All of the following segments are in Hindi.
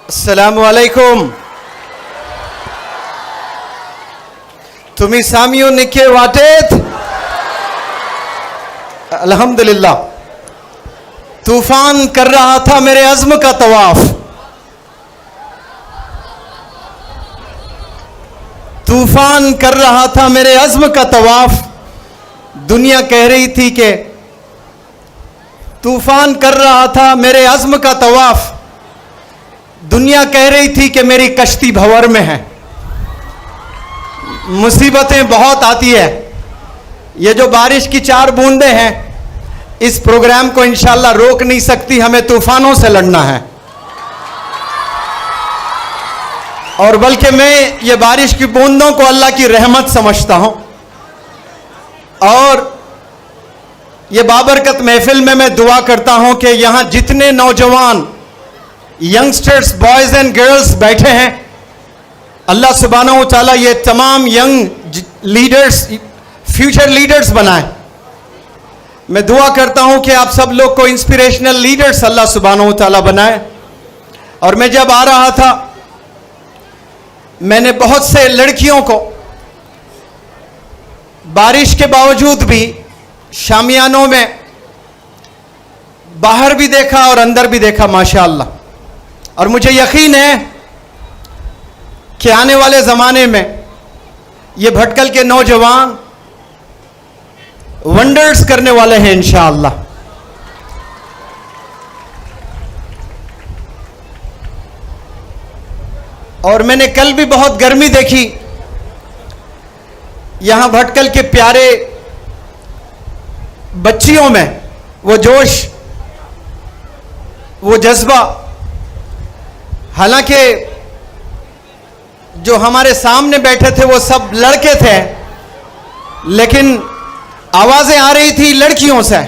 अस्सलामुअलैकुम। तुम्ही सामियों निके वाटेत अल्हम्दुलिल्लाह। तूफान कर रहा था मेरे अज़्म का तवाफ, तूफान कर रहा था मेरे अज़्म का तवाफ। दुनिया कह रही थी कि तूफान कर रहा था मेरे अज़्म का तवाफ। दुनिया कह रही थी कि मेरी कश्ती भंवर में है। मुसीबतें बहुत आती है। ये जो बारिश की 4 बूंदें हैं, इस प्रोग्राम को इंशाल्लाह रोक नहीं सकती। हमें तूफानों से लड़ना है। और बल्कि मैं ये बारिश की बूंदों को अल्लाह की रहमत समझता हूं। और ये बाबरकत महफिल में मैं दुआ करता हूं कि यहां जितने नौजवान यंगस्टर्स, बॉयज एंड गर्ल्स बैठे हैं, अल्लाह सुब्हानहू व तआला ये तमाम यंग लीडर्स, फ्यूचर लीडर्स बनाए। मैं दुआ करता हूं कि आप सब लोग को इंस्पिरेशनल लीडर्स अल्लाह सुब्हानहू व तआला बनाए। और मैं जब आ रहा था, मैंने बहुत से लड़कियों को बारिश के बावजूद भी शामियानों में बाहर भी देखा और अंदर भी देखा, माशाअल्लाह। और मुझे यकीन है कि आने वाले ज़माने में ये भटकल के नौजवान वंडर्स करने वाले हैं इंशाअल्लाह। और मैंने कल भी बहुत गर्मी देखी। यहां भटकल के प्यारे बच्चियों में वो जोश, वो जज्बा। हालांकि जो हमारे सामने बैठे थे वो सब लड़के थे, लेकिन आवाजें आ रही थी लड़कियों से।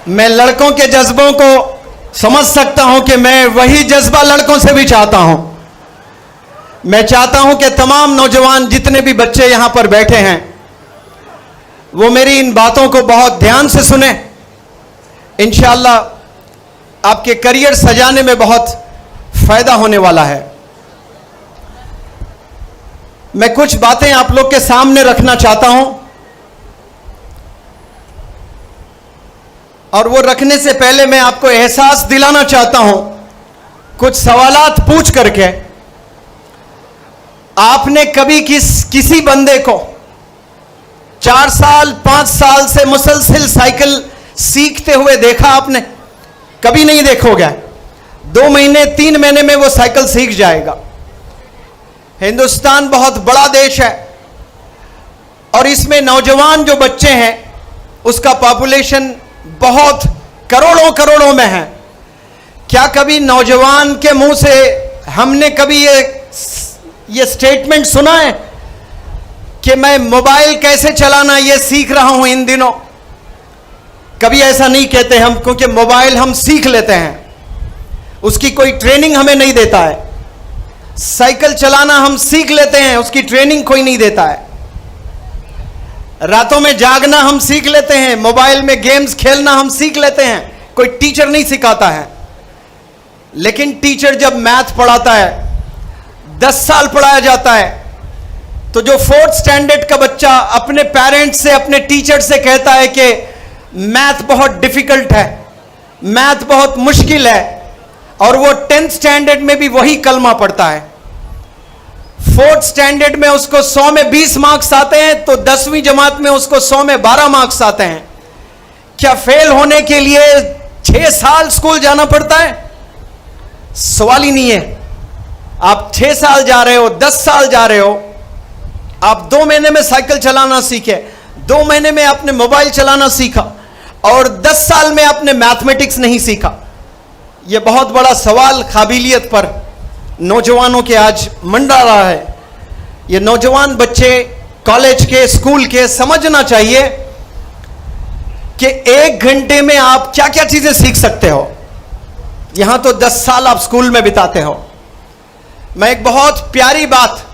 मैं लड़कों के जज्बों को समझ सकता हूं कि मैं वही जज्बा लड़कों से भी चाहता हूं। मैं चाहता हूं कि तमाम नौजवान जितने भी बच्चे यहां पर बैठे हैं, वो मेरी इन बातों को बहुत ध्यान से सुने। इंशाअल्लाह आपके करियर सजाने में बहुत फायदा होने वाला है। मैं कुछ बातें आप लोग के सामने रखना चाहता हूं, और वो रखने से पहले मैं आपको एहसास दिलाना चाहता हूं, कुछ सवालात पूछ करके। आपने कभी किसी बंदे को 4 साल 5 साल से मुसलसल साइकिल सीखते हुए देखा? आपने कभी नहीं देखोगे। 2 महीने 3 महीने में वो साइकिल सीख जाएगा। हिंदुस्तान बहुत बड़ा देश है, और इसमें नौजवान जो बच्चे हैं उसका पॉपुलेशन बहुत करोड़ों करोड़ों में है। क्या कभी नौजवान के मुंह से हमने कभी ये स्टेटमेंट सुना है कि मैं मोबाइल कैसे चलाना ये सीख रहा हूं इन दिनों? कभी ऐसा नहीं कहते हम, क्योंकि मोबाइल हम सीख लेते हैं, उसकी कोई ट्रेनिंग हमें नहीं देता है। साइकिल चलाना हम सीख लेते हैं, उसकी ट्रेनिंग कोई नहीं देता है। रातों में जागना हम सीख लेते हैं, मोबाइल में गेम्स खेलना हम सीख लेते हैं, कोई टीचर नहीं सिखाता है। लेकिन टीचर जब मैथ पढ़ाता है, 10 साल पढ़ाया जाता है, तो जो 4th स्टैंडर्ड का बच्चा अपने पेरेंट्स से, अपने टीचर से कहता है कि मैथ बहुत डिफिकल्ट है, मैथ बहुत मुश्किल है, और वो 10th स्टैंडर्ड में भी वही कलमा पढ़ता है। 4th स्टैंडर्ड में उसको 100 में 20 मार्क्स आते हैं, तो 10वीं जमात में उसको 100 में 12 मार्क्स आते हैं। क्या फेल होने के लिए 6 साल स्कूल जाना पड़ता है? सवाल ही नहीं है। आप 6 साल जा रहे हो, 10 साल जा रहे हो, आप 2 महीने में साइकिल चलाना सीखे, 2 महीने में आपने मोबाइल चलाना सीखा, और 10 साल में आपने मैथमेटिक्स नहीं सीखा। यह बहुत बड़ा सवाल काबिलियत पर नौजवानों के आज मंडरा रहा है। ये नौजवान बच्चे कॉलेज के, स्कूल के, समझना चाहिए कि 1 घंटे में आप क्या क्या चीजें सीख सकते हो। यहां तो 10 साल आप स्कूल में बिताते हो। मैं एक बहुत प्यारी बात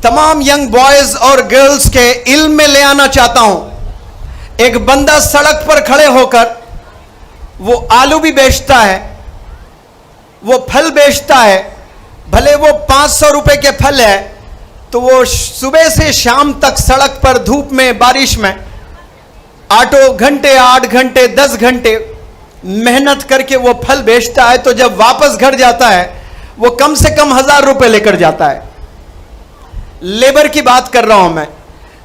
तमाम यंग बॉयज और गर्ल्स के इल्म में ले आना चाहता हूं। एक बंदा सड़क पर खड़े होकर वो आलू भी बेचता है, वो फल बेचता है, भले वो 500 रुपए के फल है, तो वो सुबह से शाम तक सड़क पर धूप में बारिश में 8 घंटे 8 घंटे 10 घंटे मेहनत करके वो फल बेचता है। तो जब वापस घर जाता है वो कम से कम 1000 रुपए लेकर जाता है। लेबर की बात कर रहा हूं मैं,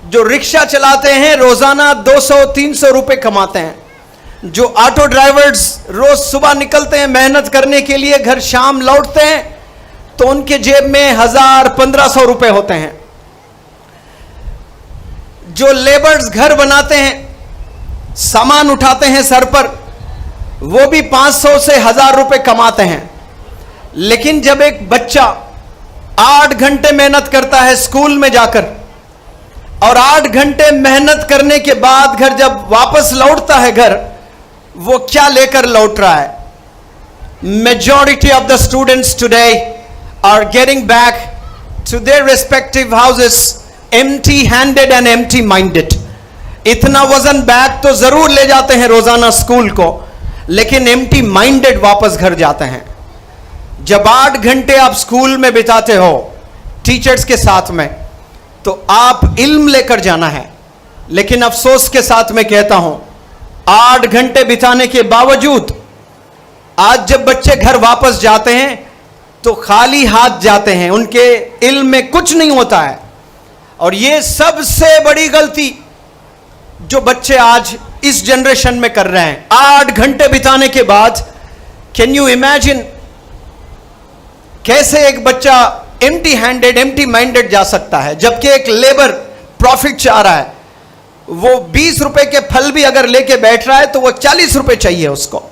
जो रिक्शा चलाते हैं रोजाना 200-300 रुपए कमाते हैं। जो ऑटो ड्राइवर्स रोज सुबह निकलते हैं मेहनत करने के लिए, घर शाम लौटते हैं, तो उनके जेब में 1000-1500 रुपए होते हैं। जो लेबर्स घर बनाते हैं, सामान उठाते हैं सर पर, वो भी 500 से 1000 रुपए कमाते हैं। लेकिन जब एक बच्चा 8 घंटे मेहनत करता है स्कूल में जाकर, और 8 घंटे मेहनत करने के बाद घर जब वापस लौटता है घर, वो क्या लेकर लौट रहा है? Majority of the students today are getting back to their respective houses empty handed and empty minded. इतना वजन बैग तो जरूर ले जाते हैं रोजाना स्कूल को, लेकिन एम्प्टी माइंडेड वापस घर जाते हैं। जब 8 घंटे आप स्कूल में बिताते हो टीचर्स के साथ में, तो आप इल्म लेकर जाना है। लेकिन अफसोस के साथ में कहता हूं, 8 घंटे बिताने के बावजूद आज जब बच्चे घर वापस जाते हैं तो खाली हाथ जाते हैं, उनके इल्म में कुछ नहीं होता है। और ये सबसे बड़ी गलती जो बच्चे आज इस जनरेशन में कर रहे हैं। 8 घंटे बिताने के बाद कैन यू इमेजिन कैसे एक बच्चा एम्प्टी हैंडेड एम्प्टी माइंडेड जा सकता है, जबकि एक लेबर प्रॉफिट चाह रहा है। वो 20 रुपए के फल भी अगर लेके बैठ रहा है तो वो 40 रुपए चाहिए उसको।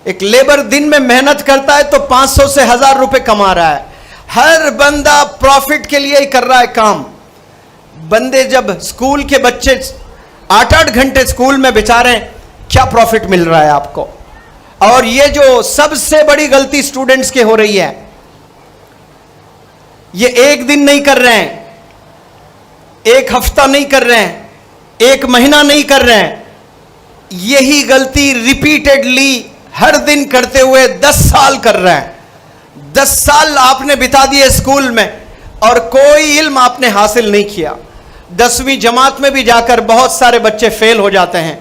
एक लेबर दिन में मेहनत करता है तो 500 से 1000 रुपए कमा रहा है। हर बंदा प्रॉफिट के लिए ही कर रहा है काम। बंदे जब स्कूल के बच्चे 8-8 घंटे स्कूल में बिता रहे हैं, क्या प्रॉफिट मिल रहा है आपको? और ये जो सबसे बड़ी गलती स्टूडेंट्स की हो रही है, ये एक दिन नहीं कर रहे हैं, एक हफ्ता नहीं कर रहे हैं, एक महीना नहीं कर रहे हैं, यही गलती रिपीटेडली हर दिन करते हुए 10 साल कर रहे हैं। 10 साल आपने बिता दिए स्कूल में और कोई इल्म आपने हासिल नहीं किया। 10वीं जमात में भी जाकर बहुत सारे बच्चे फेल हो जाते हैं।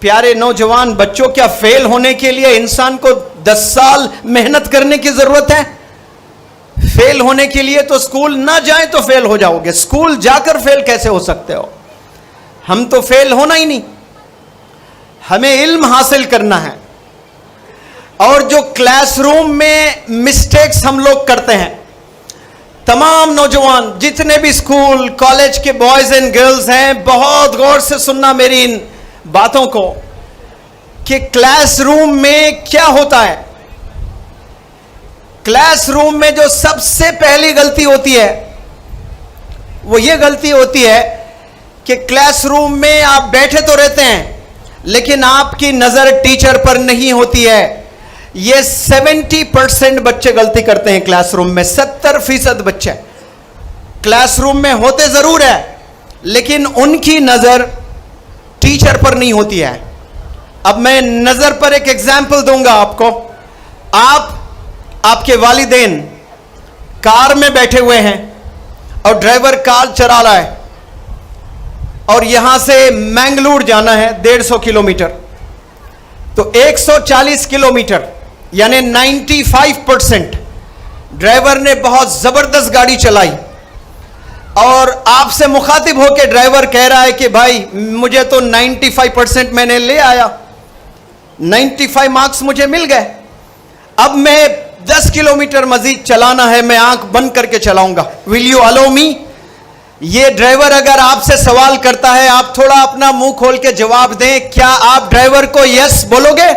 प्यारे नौजवान बच्चों, क्या फेल होने के लिए इंसान को 10 साल मेहनत करने की जरूरत है? फेल होने के लिए तो स्कूल ना जाए तो फेल हो जाओगे, स्कूल जाकर फेल कैसे हो सकते हो? हम तो फेल होना ही नहीं, हमें इल्म हासिल करना है। और जो क्लासरूम में मिस्टेक्स हम लोग करते हैं, तमाम नौजवान जितने भी स्कूल कॉलेज के बॉयज एंड गर्ल्स हैं, बहुत गौर से सुनना मेरी इन बातों को, कि क्लासरूम में क्या होता है। क्लासरूम में जो सबसे पहली गलती होती है वो ये गलती होती है कि क्लासरूम में आप बैठे तो रहते हैं, लेकिन आपकी नजर टीचर पर नहीं होती है। ये 70% बच्चे गलती करते हैं क्लासरूम में। 70% बच्चे क्लासरूम में होते जरूर है, लेकिन उनकी नजर टीचर पर नहीं होती है। अब मैं नजर पर एक एग्जाम्पल दूंगा आपको। आपके वालिदैन कार में बैठे हुए हैं और ड्राइवर कार चला रहा है, और यहां से मैंगलोर जाना है 150 किलोमीटर। तो 140 किलोमीटर यानी 95% ड्राइवर ने बहुत जबरदस्त गाड़ी चलाई, और आपसे मुखातिब होकर ड्राइवर कह रहा है कि भाई मुझे तो 95% मैंने ले आया, 95 मार्क्स मुझे मिल गए, अब मैं 10 किलोमीटर मजीद चलाना है, मैं आंख बंद करके चलाऊंगा, विल यू अलाउ मी? ये ड्राइवर अगर आपसे सवाल करता है, आप थोड़ा अपना मुंह खोल के जवाब दें, क्या आप ड्राइवर को यस बोलोगे?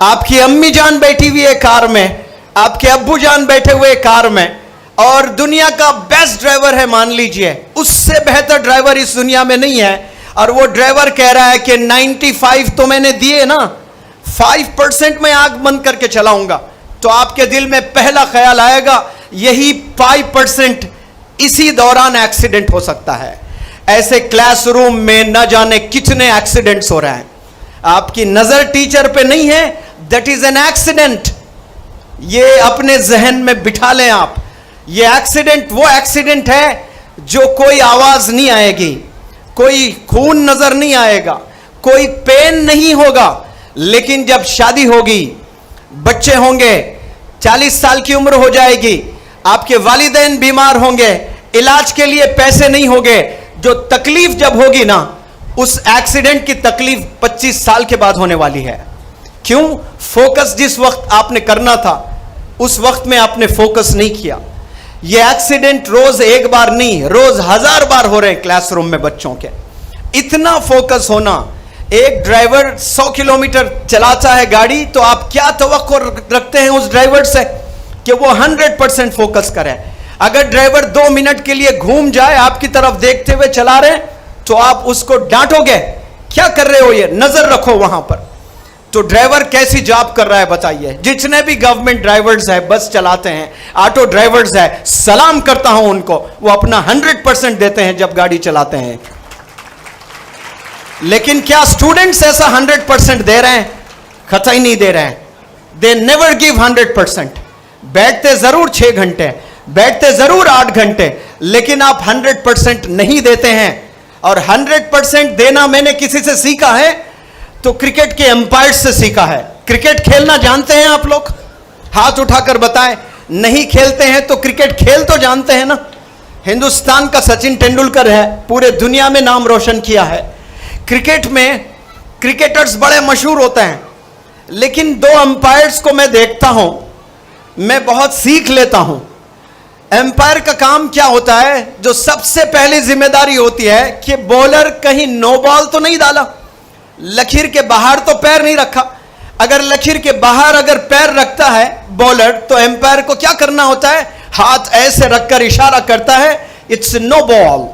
आपकी अम्मी जान बैठी हुई है कार में, आपके अब्बू जान बैठे हुए कार में, और दुनिया का बेस्ट ड्राइवर है मान लीजिए, उससे बेहतर ड्राइवर इस दुनिया में नहीं है, और वो ड्राइवर कह रहा है कि 95 तो मैंने दिए ना, 5% मैं आंख बंद करके चलाऊंगा, तो आपके दिल में पहला ख्याल आएगा यही 5% इसी दौरान एक्सीडेंट हो सकता है। ऐसे क्लासरूम में न जाने कितने एक्सीडेंट्स हो रहे हैं। आपकी नजर टीचर पे नहीं है, दैट इज एन एक्सीडेंट। ये अपने जहन में बिठा लें आप। ये एक्सीडेंट वो एक्सीडेंट है जो कोई आवाज नहीं आएगी, कोई खून नजर नहीं आएगा, कोई पेन नहीं होगा, लेकिन जब शादी होगी, बच्चे होंगे, 40 साल की उम्र हो जाएगी, आपके वालिदैन बीमार होंगे, इलाज के लिए पैसे नहीं होंगे, जो तकलीफ जब होगी ना, उस एक्सीडेंट की तकलीफ 25 साल के बाद होने वाली है। क्यों? फोकस जिस वक्त आपने करना था उस वक्त में आपने फोकस नहीं किया। ये एक्सीडेंट रोज एक बार नहीं, रोज 1000 बार हो रहे हैं क्लासरूम में बच्चों के। इतना फोकस होना। एक ड्राइवर 100 किलोमीटर चलाता है गाड़ी, तो आप क्या तवक्को रखते हैं उस ड्राइवर से कि वो 100% फोकस करे? अगर ड्राइवर 2 मिनट के लिए घूम जाए, आपकी तरफ देखते हुए चला रहे, तो आप उसको डांटोगे, क्या कर रहे हो, ये नजर रखो वहां पर। तो ड्राइवर कैसी जॉब कर रहा है बताइए? जितने भी गवर्नमेंट ड्राइवर्स है, बस चलाते हैं, ऑटो ड्राइवर्स है, सलाम करता हूं उनको, वो अपना 100% देते हैं जब गाड़ी चलाते हैं। लेकिन क्या स्टूडेंट्स ऐसा 100% दे रहे हैं? कतई नहीं दे रहे हैं। They never give 100%। बैठते जरूर 6 घंटे, बैठते जरूर 8 घंटे, लेकिन आप 100% नहीं देते हैं। और 100% देना मैंने किसी से सीखा है तो क्रिकेट के एम्पायर से सीखा है। क्रिकेट खेलना जानते हैं आप लोग? हाथ उठाकर बताएं। नहीं खेलते हैं तो क्रिकेट खेल तो जानते हैं ना? हिंदुस्तान का सचिन तेंदुलकर है, पूरे दुनिया में नाम रोशन किया है। क्रिकेट में क्रिकेटर्स बड़े मशहूर होते हैं, लेकिन 2 अंपायर्स को मैं देखता हूं, मैं बहुत सीख लेता हूं। एम्पायर का काम क्या होता है? जो सबसे पहली जिम्मेदारी होती है कि बॉलर कहीं नो बॉल तो नहीं डाला, लकीर के बाहर तो पैर नहीं रखा। अगर लकीर के बाहर अगर पैर रखता है बॉलर, तो एम्पायर को क्या करना होता है? हाथ ऐसे रखकर इशारा करता है, इट्स नो बॉल।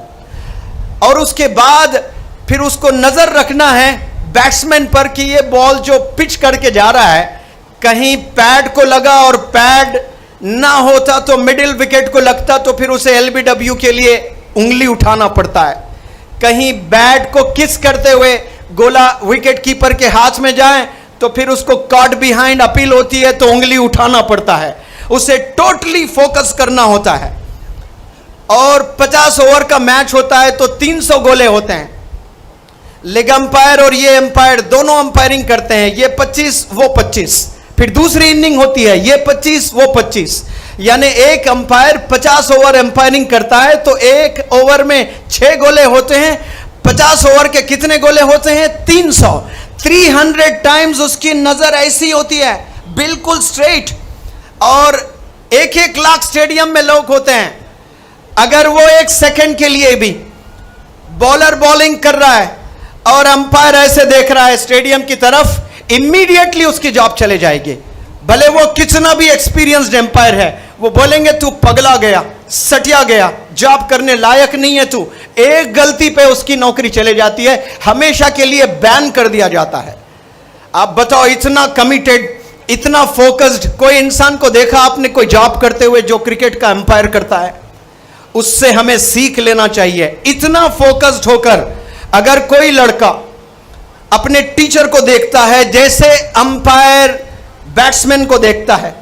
और उसके बाद फिर उसको नजर रखना है बैट्समैन पर कि ये बॉल जो पिच करके जा रहा है, कहीं पैड को लगा और पैड ना होता तो मिडिल विकेट को लगता, तो फिर उसे एलबीडब्ल्यू के लिए उंगली उठाना पड़ता है। कहीं बैट को किस करते हुए गोला विकेट कीपर के हाथ में जाए, तो फिर उसको कॉट बिहाइंड अपील होती है, तो उंगली उठाना पड़ता है। उसे टोटली फोकस करना होता है। और 50 ओवर का मैच होता है तो 300 गोले होते हैं। लेग अंपायर और ये अंपायर दोनों अंपायरिंग करते हैं, ये 25 वो 25। फिर दूसरी इनिंग होती है, ये 25 वो 25, यानी एक अंपायर 50 ओवर अंपायरिंग करता है, तो एक ओवर में 6 गोले होते हैं। 50 ओवर के कितने गोले होते हैं? 300। 300 टाइम्स उसकी नजर ऐसी होती है, बिल्कुल स्ट्रेट। और 1-1 लाख स्टेडियम में लोग होते हैं। अगर वो 1 सेकंड के लिए भी बॉलर बॉलिंग कर रहा है और अंपायर ऐसे देख रहा है स्टेडियम की तरफ, इमीडिएटली उसकी जॉब चले जाएगी। भले वो कितना भी एक्सपीरियंस्ड एम्पायर है, वो बोलेंगे तू पगला गया, सटिया गया, जॉब करने लायक नहीं है तू। एक गलती पे उसकी नौकरी चले जाती है, हमेशा के लिए बैन कर दिया जाता है। आप बताओ, इतना कमिटेड, इतना फोकस्ड कोई इंसान को देखा आपने कोई जॉब करते हुए जो क्रिकेट का एम्पायर करता है? उससे हमें सीख लेना चाहिए। इतना फोकस्ड होकर अगर कोई लड़का अपने टीचर को देखता है जैसे अंपायर बैट्समैन को देखता है,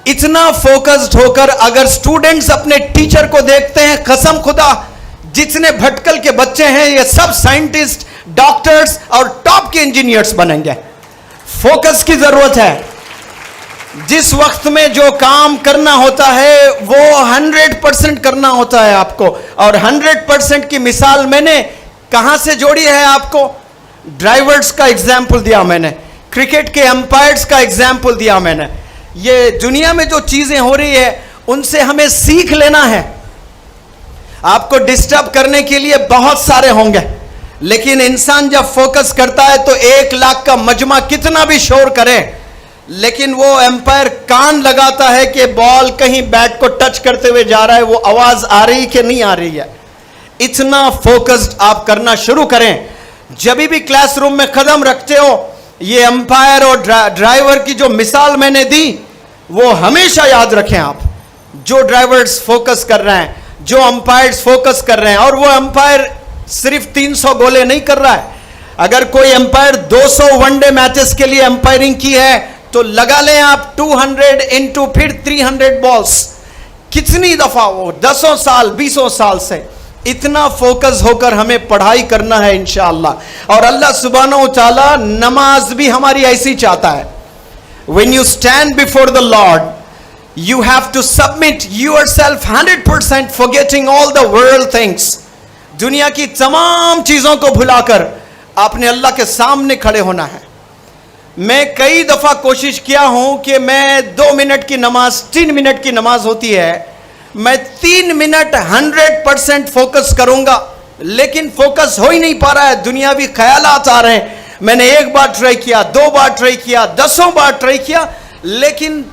इतना फोकस्ड होकर अगर स्टूडेंट्स अपने टीचर को देखते हैं, कसम खुदा जितने भटकल के बच्चे हैं ये सब साइंटिस्ट, डॉक्टर्स और टॉप के इंजीनियर्स बनेंगे। फोकस की जरूरत है। जिस वक्त में जो काम करना होता है वो 100% करना होता है आपको। और 100% की मिसाल मैंने कहां से जोड़ी है आपको? ड्राइवर्स का एग्जाम्पल दिया मैंने, क्रिकेट के अंपायर्स का एग्जाम्पल दिया मैंने। ये दुनिया में जो चीजें हो रही है उनसे हमें सीख लेना है। आपको डिस्टर्ब करने के लिए बहुत सारे होंगे, लेकिन इंसान जब फोकस करता है तो 1 लाख का मजमा कितना भी शोर करे, लेकिन वो एम्पायर कान लगाता है कि बॉल कहीं बैट को टच करते हुए जा रहा है, वो आवाज आ रही कि नहीं आ रही है। इतना फोकस्ड आप करना शुरू करें। जब भी क्लासरूम में कदम रखते हो, ये अंपायर और ड्राइवर की जो मिसाल मैंने दी वो हमेशा याद रखें आप। जो ड्राइवर्स फोकस कर रहे हैं, जो अंपायर्स फोकस कर रहे हैं, और वो अंपायर सिर्फ 300 गोले नहीं कर रहा है, अगर कोई एम्पायर 200 वनडे मैचेस के लिए एम्पायरिंग की है तो लगा लें आप 200 इंटू फिर 300 बॉल्स, कितनी दफा वो 10 साल 20 साल से इतना फोकस होकर हमें पढ़ाई करना है इंशाअल्लाह। और अल्लाह सुब्हानहू व तआला नमाज भी हमारी ऐसी चाहता है। When you stand before the Lord, you have to submit yourself 100%, forgetting all the world things. दुनिया की तमाम चीजों को भुलाकर आपने अल्लाह के सामने खड़े होना है। मैं कई दफा कोशिश किया हूं कि मैं 2 मिनट की नमाज, 3 मिनट की नमाज होती है, मैं 3 मिनट 100% फोकस करूंगा, लेकिन फोकस हो ही नहीं पा रहा है। दुनियावी ख्यालात आ रहे हैं। मैंने 1 बार ट्राई किया, 2 बार ट्राई किया, 10 बार ट्राई किया, लेकिन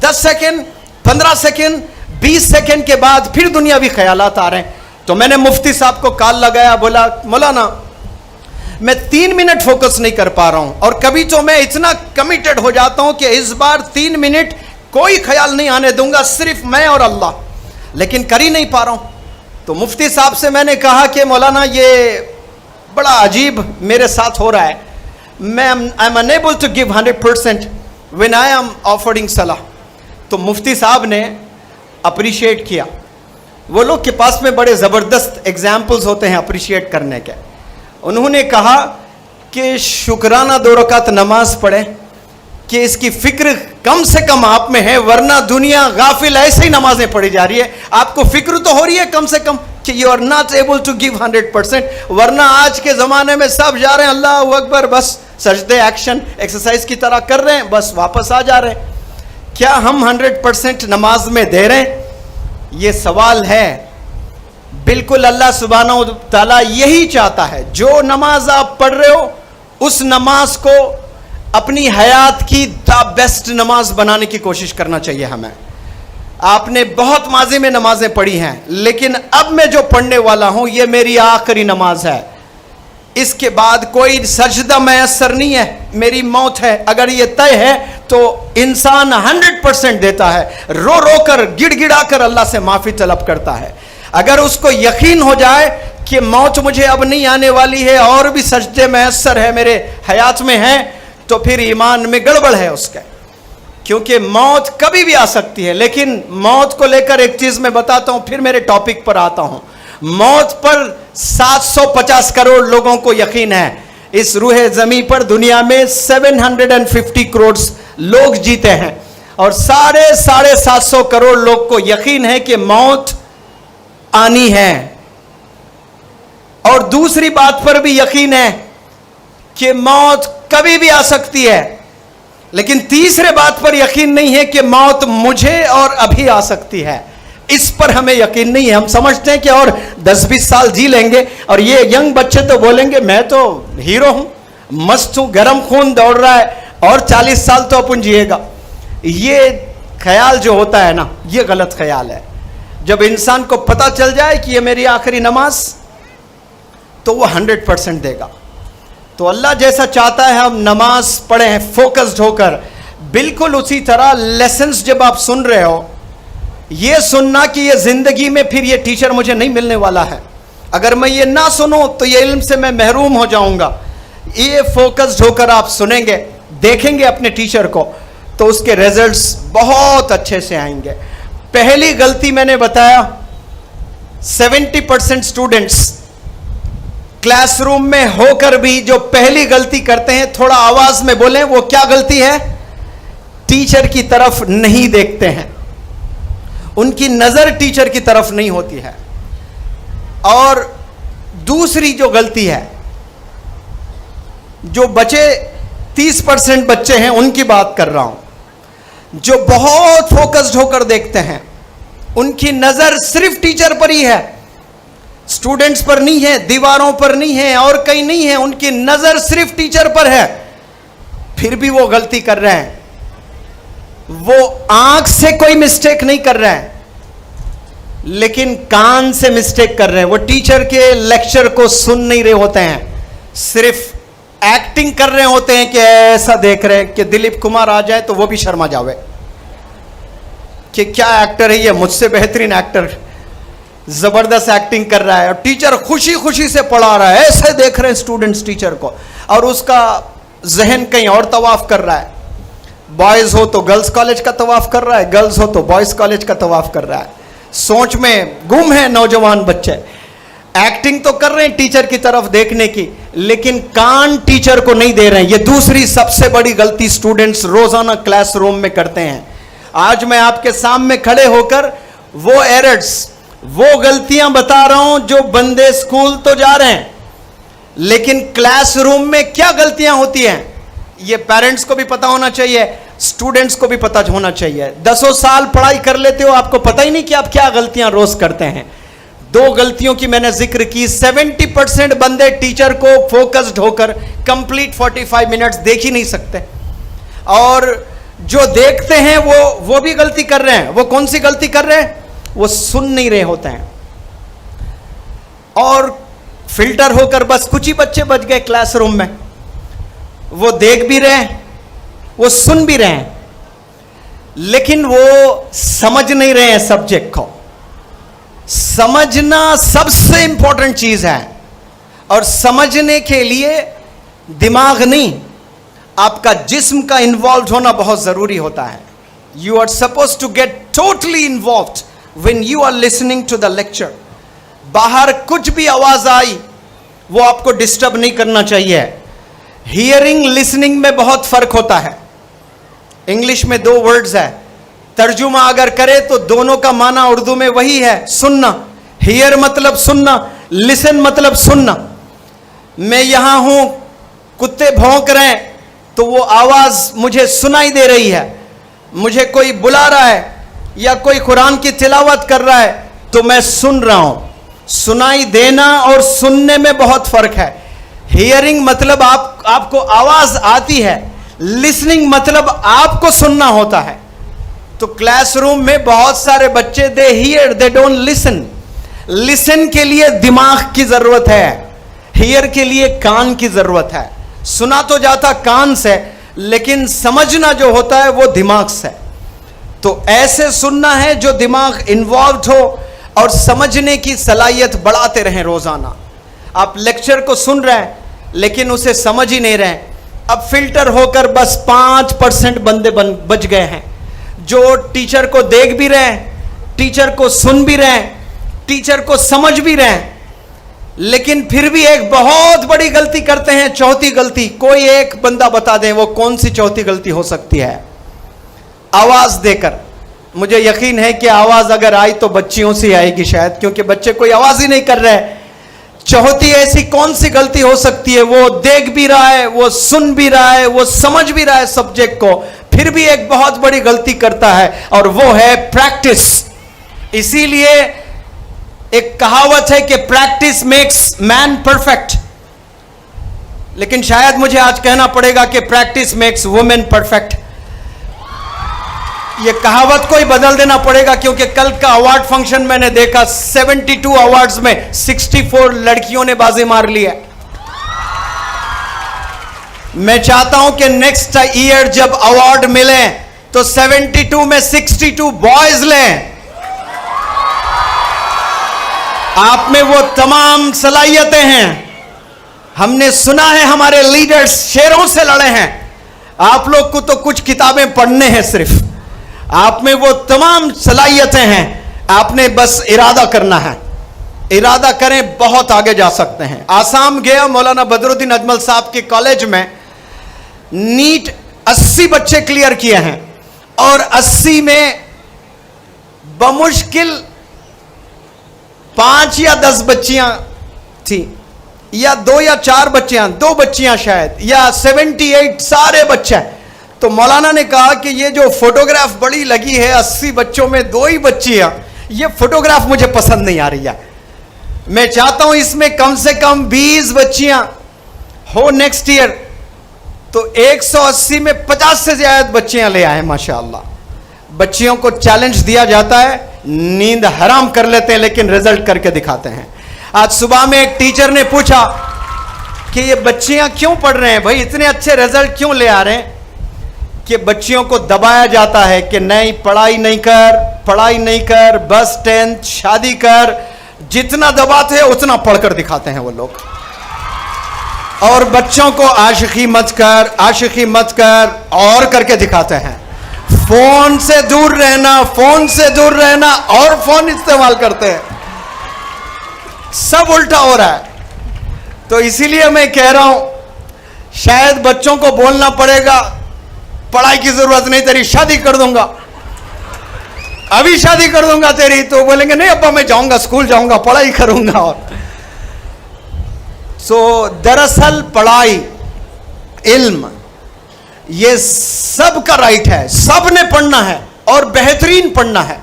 10 सेकेंड, 15 सेकेंड, 20 सेकेंड के बाद फिर दुनियावी ख्यालात आ रहे हैं। तो मैंने मुफ्ती साहब को कॉल लगाया, बोला मौलाना मैं 3 मिनट फोकस नहीं कर पा रहा हूं, और कभी तो मैं इतना कमिटेड हो जाता हूं कि इस बार 3 मिनट कोई ख्याल नहीं आने दूंगा, सिर्फ मैं और अल्लाह, लेकिन कर ही नहीं पा रहा हूं। तो मुफ्ती साहब से मैंने कहा कि मौलाना ये बड़ा अजीब मेरे साथ हो रहा है, मैं I am unable to give 100% when I am offering सलाह। तो मुफ्ती साहब ने अप्रिशिएट किया। वो लोग के पास में बड़े ज़बरदस्त एग्जाम्पल्स होते हैं अप्रिशिएट करने के। उन्होंने कहा कि शुक्राना 2 रकात नमाज पढ़े कि इसकी फिक्र कम से कम आप में है, वरना दुनिया गाफिल ऐसे ही नमाजें पढ़ी जा रही है। आपको फिक्र तो हो रही है कम से कम कि you are not able to give 100%, वरना आज के ज़माने में सब जा रहे हैं अल्लाहू अकबर, बस सजदे एक्शन एक्सरसाइज की तरह कर रहे हैं, बस वापस आ जा रहे हैं। क्या हम 100% नमाज में दे रहे हैं? ये सवाल है। बिल्कुल अल्लाह सुब्हानहू व तआला यही चाहता है, जो नमाज आप पढ़ रहे हो उस नमाज को अपनी हयात की द बेस्ट नमाज बनाने की कोशिश करना चाहिए हमें। आपने बहुत माजी में नमाजें पढ़ी हैं, लेकिन अब मैं जो पढ़ने वाला हूं ये मेरी आखिरी नमाज है। इसके बाद कोई सजदा मैसर नहीं है, मेरी मौत है। अगर ये तय है तो इंसान 100% देता है, रो रो कर गिड़गिड़ा कर अल्लाह से माफी तलब करता है। अगर उसको यकीन हो जाए कि मौत मुझे अब नहीं आने वाली है और भी सजदे मैसर है मेरे हयात में है, तो फिर ईमान में गड़बड़ है उसका, क्योंकि मौत कभी भी आ सकती है। लेकिन मौत को लेकर एक चीज मैं बताता हूं, फिर मेरे टॉपिक पर आता हूं। मौत पर 750 करोड़ लोगों को यकीन है। इस रूहे जमी पर दुनिया में 750 करोड़ लोग जीते हैं, और 750 करोड़ लोग को यकीन है कि मौत आनी है। और दूसरी बात पर भी यकीन है कि मौत कभी भी आ सकती है, लेकिन तीसरे बात पर यकीन नहीं है कि मौत मुझे और अभी आ सकती है। इस पर हमें यकीन नहीं है। हम समझते हैं कि और 10-20 साल जी लेंगे, और ये यंग बच्चे तो बोलेंगे मैं तो हीरो हूं, मस्त हूं, गर्म खून दौड़ रहा है, और 40 साल तो अपन जिएगा। ये ख्याल जो होता है ना, ये गलत ख्याल है। जब इंसान को पता चल जाए कि ये मेरी आखिरी नमाज, तो वो 100% देगा। तो अल्लाह जैसा चाहता है हम नमाज पढ़ें फोकस्ड होकर। बिल्कुल उसी तरह लेसन्स जब आप सुन रहे हो, ये सुनना कि ये जिंदगी में फिर ये टीचर मुझे नहीं मिलने वाला है, अगर मैं ये ना सुनूं तो ये इल्म से मैं महरूम हो जाऊंगा। ये फोकस्ड होकर आप सुनेंगे, देखेंगे अपने टीचर को, तो उसके रिजल्ट्स बहुत अच्छे से आएंगे। पहली गलती मैंने बताया, 70% स्टूडेंट्स क्लासरूम में होकर भी जो पहली गलती करते हैं, थोड़ा आवाज में बोलें, वो क्या गलती है? टीचर की तरफ नहीं देखते हैं, उनकी नजर टीचर की तरफ नहीं होती है। और दूसरी जो गलती है, जो बचे 30% बच्चे हैं उनकी बात कर रहा हूं, जो बहुत फोकस्ड होकर देखते हैं, उनकी नजर सिर्फ टीचर पर ही है, स्टूडेंट्स पर नहीं है, दीवारों पर नहीं है, और कहीं नहीं है, उनकी नजर सिर्फ टीचर पर है। फिर भी वो गलती कर रहे हैं। वो आंख से कोई मिस्टेक नहीं कर रहे हैं, लेकिन कान से मिस्टेक कर रहे हैं। वो टीचर के लेक्चर को सुन नहीं रहे होते हैं, सिर्फ एक्टिंग कर रहे होते हैं कि ऐसा देख रहे हैं कि दिलीप कुमार आ जाए तो वो भी शर्मा जावे कि क्या एक्टर है ये, मुझसे बेहतरीन एक्टर, जबरदस्त एक्टिंग कर रहा है। और टीचर खुशी खुशी से पढ़ा रहा है, ऐसे देख रहे हैं स्टूडेंट्स टीचर को। और उसका जहन कहीं और तवाफ कर रहा है। बॉयज हो तो गर्ल्स कॉलेज का तवाफ कर रहा है, गर्ल्स हो तो बॉयज कॉलेज का तवाफ कर रहा है। सोच में गुम है नौजवान बच्चे। एक्टिंग तो कर रहे हैं टीचर की तरफ देखने की, लेकिन कान टीचर को नहीं दे रहे हैं। ये दूसरी सबसे बड़ी गलती स्टूडेंट्स रोजाना क्लासरूम में करते हैं। आज मैं आपके सामने खड़े होकर वो एरर्स, वो गलतियां बता रहा हूं जो बंदे स्कूल तो जा रहे हैं, लेकिन क्लासरूम में क्या गलतियां होती हैं ये पेरेंट्स को भी पता होना चाहिए, स्टूडेंट्स को भी पता होना चाहिए। 10 साल पढ़ाई कर लेते हो, आपको पता ही नहीं कि आप क्या गलतियां रोज करते हैं। 2 गलतियों की मैंने जिक्र की। 70% बंदे टीचर को फोकस्ड होकर कंप्लीट 45 मिनट्स देख ही नहीं सकते, और जो देखते हैं वो भी गलती कर रहे हैं। वो कौन सी गलती कर रहे हैं? वो सुन नहीं रहे होते हैं, और फिल्टर होकर बस कुछ ही बच्चे बच गए क्लासरूम में। वो देख भी रहे हैं, वो सुन भी रहे हैं, लेकिन वो समझ नहीं रहे हैं सब्जेक्ट को। समझना सबसे इंपॉर्टेंट चीज है, और समझने के लिए दिमाग नहीं, आपका जिस्म का इन्वॉल्व होना बहुत जरूरी होता है। You are suppose to get totally involved when you are listening to the lecture. बाहर कुछ भी आवाज आई वो आपको डिस्टर्ब नहीं करना चाहिए। हियरिंग लिसनिंग में बहुत फर्क होता है। इंग्लिश में 2 वर्ड्स है, तर्जुमा अगर करे तो दोनों का माना उर्दू में वही है, सुनना। हियर मतलब सुनना, लिसन मतलब सुनना। मैं यहां हूं, कुत्ते भौंक रहे हैं तो वो आवाज मुझे सुनाई दे रही है। मुझे कोई बुला रहा है या कोई कुरान की तिलावत कर रहा है तो मैं सुन रहा हूं। सुनाई देना और सुनने में बहुत फर्क है। हियरिंग मतलब आपको आवाज आती है, लिसनिंग मतलब आपको सुनना होता है। तो क्लासरूम में बहुत सारे बच्चे they hear, they don't listen. Listen के लिए दिमाग की जरूरत है, हियर के लिए कान की जरूरत है। सुना तो जाता कान से, लेकिन समझना जो होता है वो दिमाग से। तो ऐसे सुनना है जो दिमाग इन्वॉल्व हो और समझने की सलाहियत बढ़ाते रहें रोजाना। आप लेक्चर को सुन रहे हैं लेकिन उसे समझ ही नहीं रहे। अब फिल्टर होकर बस 5% बंदे बच गए हैं जो टीचर को देख भी रहे हैं, टीचर को सुन भी रहे हैं, टीचर को समझ भी रहे हैं, लेकिन फिर भी एक बहुत बड़ी गलती करते हैं, चौथी गलती। कोई एक बंदा बता दे वो कौन सी चौथी गलती हो सकती है? आवाज देकर। मुझे यकीन है कि आवाज अगर आई तो बच्चियों से आएगी शायद, क्योंकि बच्चे कोई आवाज ही नहीं कर रहे। चौथी ऐसी कौन सी गलती हो सकती है? वो देख भी रहा है, वो सुन भी रहा है, वो समझ भी रहा है सब्जेक्ट को, फिर भी एक बहुत बड़ी गलती करता है, और वो है प्रैक्टिस। इसीलिए एक कहावत है कि प्रैक्टिस मेक्स मैन परफेक्ट, लेकिन शायद मुझे आज कहना पड़ेगा कि प्रैक्टिस मेक्स वुमेन परफेक्ट। ये कहावत को ही बदल देना पड़ेगा, क्योंकि कल का अवार्ड फंक्शन मैंने देखा, 72 अवार्ड्स में 64 लड़कियों ने बाजी मार ली है। मैं चाहता हूं कि नेक्स्ट ईयर जब अवार्ड मिले तो 72 में 62 बॉयज लें। आप में वो तमाम सलाहियतें हैं। हमने सुना है हमारे लीडर्स शेरों से लड़े हैं। आप लोग को तो कुछ किताबें पढ़ने हैं सिर्फ, आप में वो तमाम सलाहियतें हैं। आपने बस इरादा करना है, इरादा करें, बहुत आगे जा सकते हैं। आसाम गया, मौलाना बदरुद्दीन अजमल साहब के कॉलेज में नीट 80 बच्चे क्लियर किए हैं, और 80 में बमुश्किल 5 या 10 बच्चियां थी, या 2 या 4 बच्चियां, 2 बच्चियां शायद, या 78 सारे बच्चे। तो मौलाना ने कहा कि ये जो फोटोग्राफ बड़ी लगी है 80 बच्चों में 2 ही बच्चियां, ये फोटोग्राफ मुझे पसंद नहीं आ रही है। मैं चाहता हूं इसमें कम से कम 20 बच्चियां हो नेक्स्ट ईयर। तो 180 में 50 से ज्यादा बच्चियां ले आए माशाअल्लाह। बच्चियों को चैलेंज दिया जाता है, नींद हराम कर लेते हैं लेकिन रिजल्ट करके दिखाते हैं। आज सुबह में एक टीचर ने पूछा कि ये बच्चियां क्यों पढ़ रहे हैं भाई, इतने अच्छे रिजल्ट क्यों ले आ रहे हैं? कि बच्चियों को दबाया जाता है कि नहीं, पढ़ाई नहीं कर, पढ़ाई नहीं कर, बस 10th, शादी कर। जितना दबाते हैं उतना पढ़कर दिखाते हैं वो लोग। और बच्चों को आशिकी मत कर, आशिकी मत कर और करके दिखाते हैं। फोन से दूर रहना, फोन से दूर रहना और फोन इस्तेमाल करते हैं। सब उल्टा हो रहा है। तो इसीलिए मैं कह रहा हूं, शायद बच्चों को बोलना पड़ेगा पढ़ाई की जरूरत नहीं, तेरी शादी कर दूंगा, अभी शादी कर दूंगा तेरी। तो बोलेंगे नहीं अब्बा मैं जाऊंगा, स्कूल जाऊंगा, पढ़ाई करूंगा। और दरअसल पढ़ाई, इल्म, ये सबका राइट है, सब ने पढ़ना है और बेहतरीन पढ़ना है।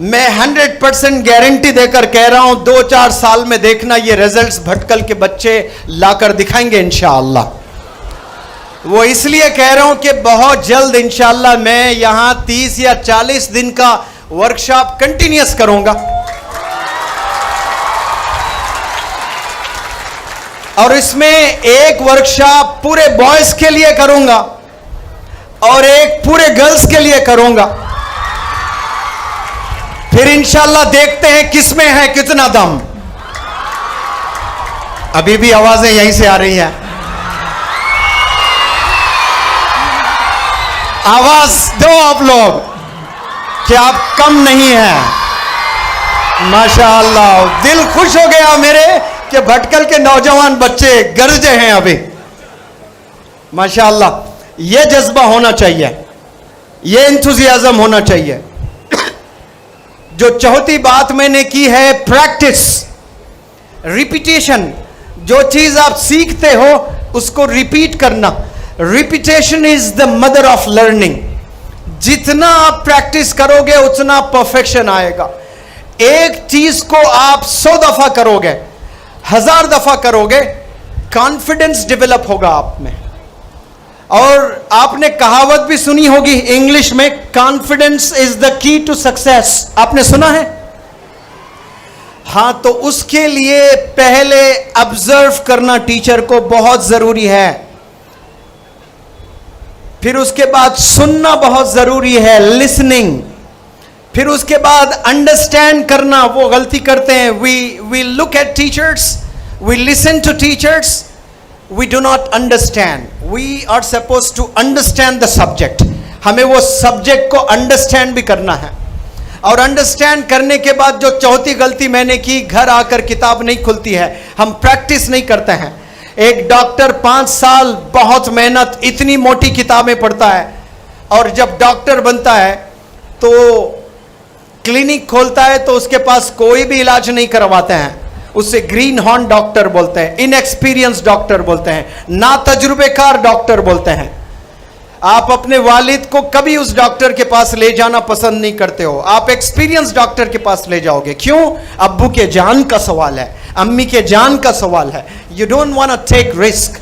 मैं 100% गारंटी देकर कह रहा हूं 2-4 साल में देखना ये रिजल्ट्स भटकल के बच्चे लाकर दिखाएंगे इंशाअल्लाह। वो इसलिए कह रहा हूं कि बहुत जल्द इंशाअल्लाह मैं यहां 30 या 40 दिन का वर्कशॉप कंटिन्यूअस करूंगा। और इसमें एक वर्कशॉप पूरे बॉयज के लिए करूंगा और एक पूरे गर्ल्स के लिए करूंगा। फिर इंशाअल्लाह देखते हैं किसमें है कितना दम। अभी भी आवाजें यहीं से आ रही हैं। आवाज दो आप लोग कि आप कम नहीं हैं। माशाअल्लाह, दिल खुश हो गया मेरे कि भटकल के नौजवान बच्चे गरजे हैं अभी। माशाअल्लाह, ये जज्बा होना चाहिए, ये इंथुजियाज्म होना चाहिए। जो चौथी बात मैंने की है, प्रैक्टिस, रिपीटेशन। जो चीज आप सीखते हो उसको रिपीट करना। Repetition is the mother of learning. जितना आप प्रैक्टिस करोगे उतना परफेक्शन आएगा। एक चीज को आप 100 दफा करोगे, 1000 दफा करोगे, कॉन्फिडेंस डेवलप होगा आप में। और आपने कहावत भी सुनी होगी इंग्लिश में, confidence is the key to success. आपने सुना है? हां, तो उसके लिए पहले ऑब्जर्व करना टीचर को बहुत जरूरी है। फिर उसके बाद सुनना बहुत जरूरी है, लिसनिंग। फिर उसके बाद अंडरस्टैंड करना। वो गलती करते हैं, we look at teachers, we listen to teachers, we do not understand. We are supposed to understand the subject. हमें वो सब्जेक्ट को अंडरस्टैंड भी करना है। और अंडरस्टैंड करने के बाद जो चौथी गलती मैंने की, घर आकर किताब नहीं खुलती है, हम प्रैक्टिस नहीं करते हैं। एक डॉक्टर 5 साल बहुत मेहनत, इतनी मोटी किताबें पढ़ता है और जब डॉक्टर बनता है तो क्लिनिक खोलता है तो उसके पास कोई भी इलाज नहीं करवाते हैं। उसे ग्रीन हॉर्न डॉक्टर बोलते हैं, इनएक्सपीरियंस डॉक्टर बोलते हैं, ना तजुर्बेकार डॉक्टर बोलते हैं। आप अपने वालिद को कभी उस डॉक्टर के पास ले जाना पसंद नहीं करते हो, आप एक्सपीरियंस डॉक्टर के पास ले जाओगे। क्यों? अब्बू के जान का सवाल है, अम्मी के जान का सवाल है। You don't want to take risk,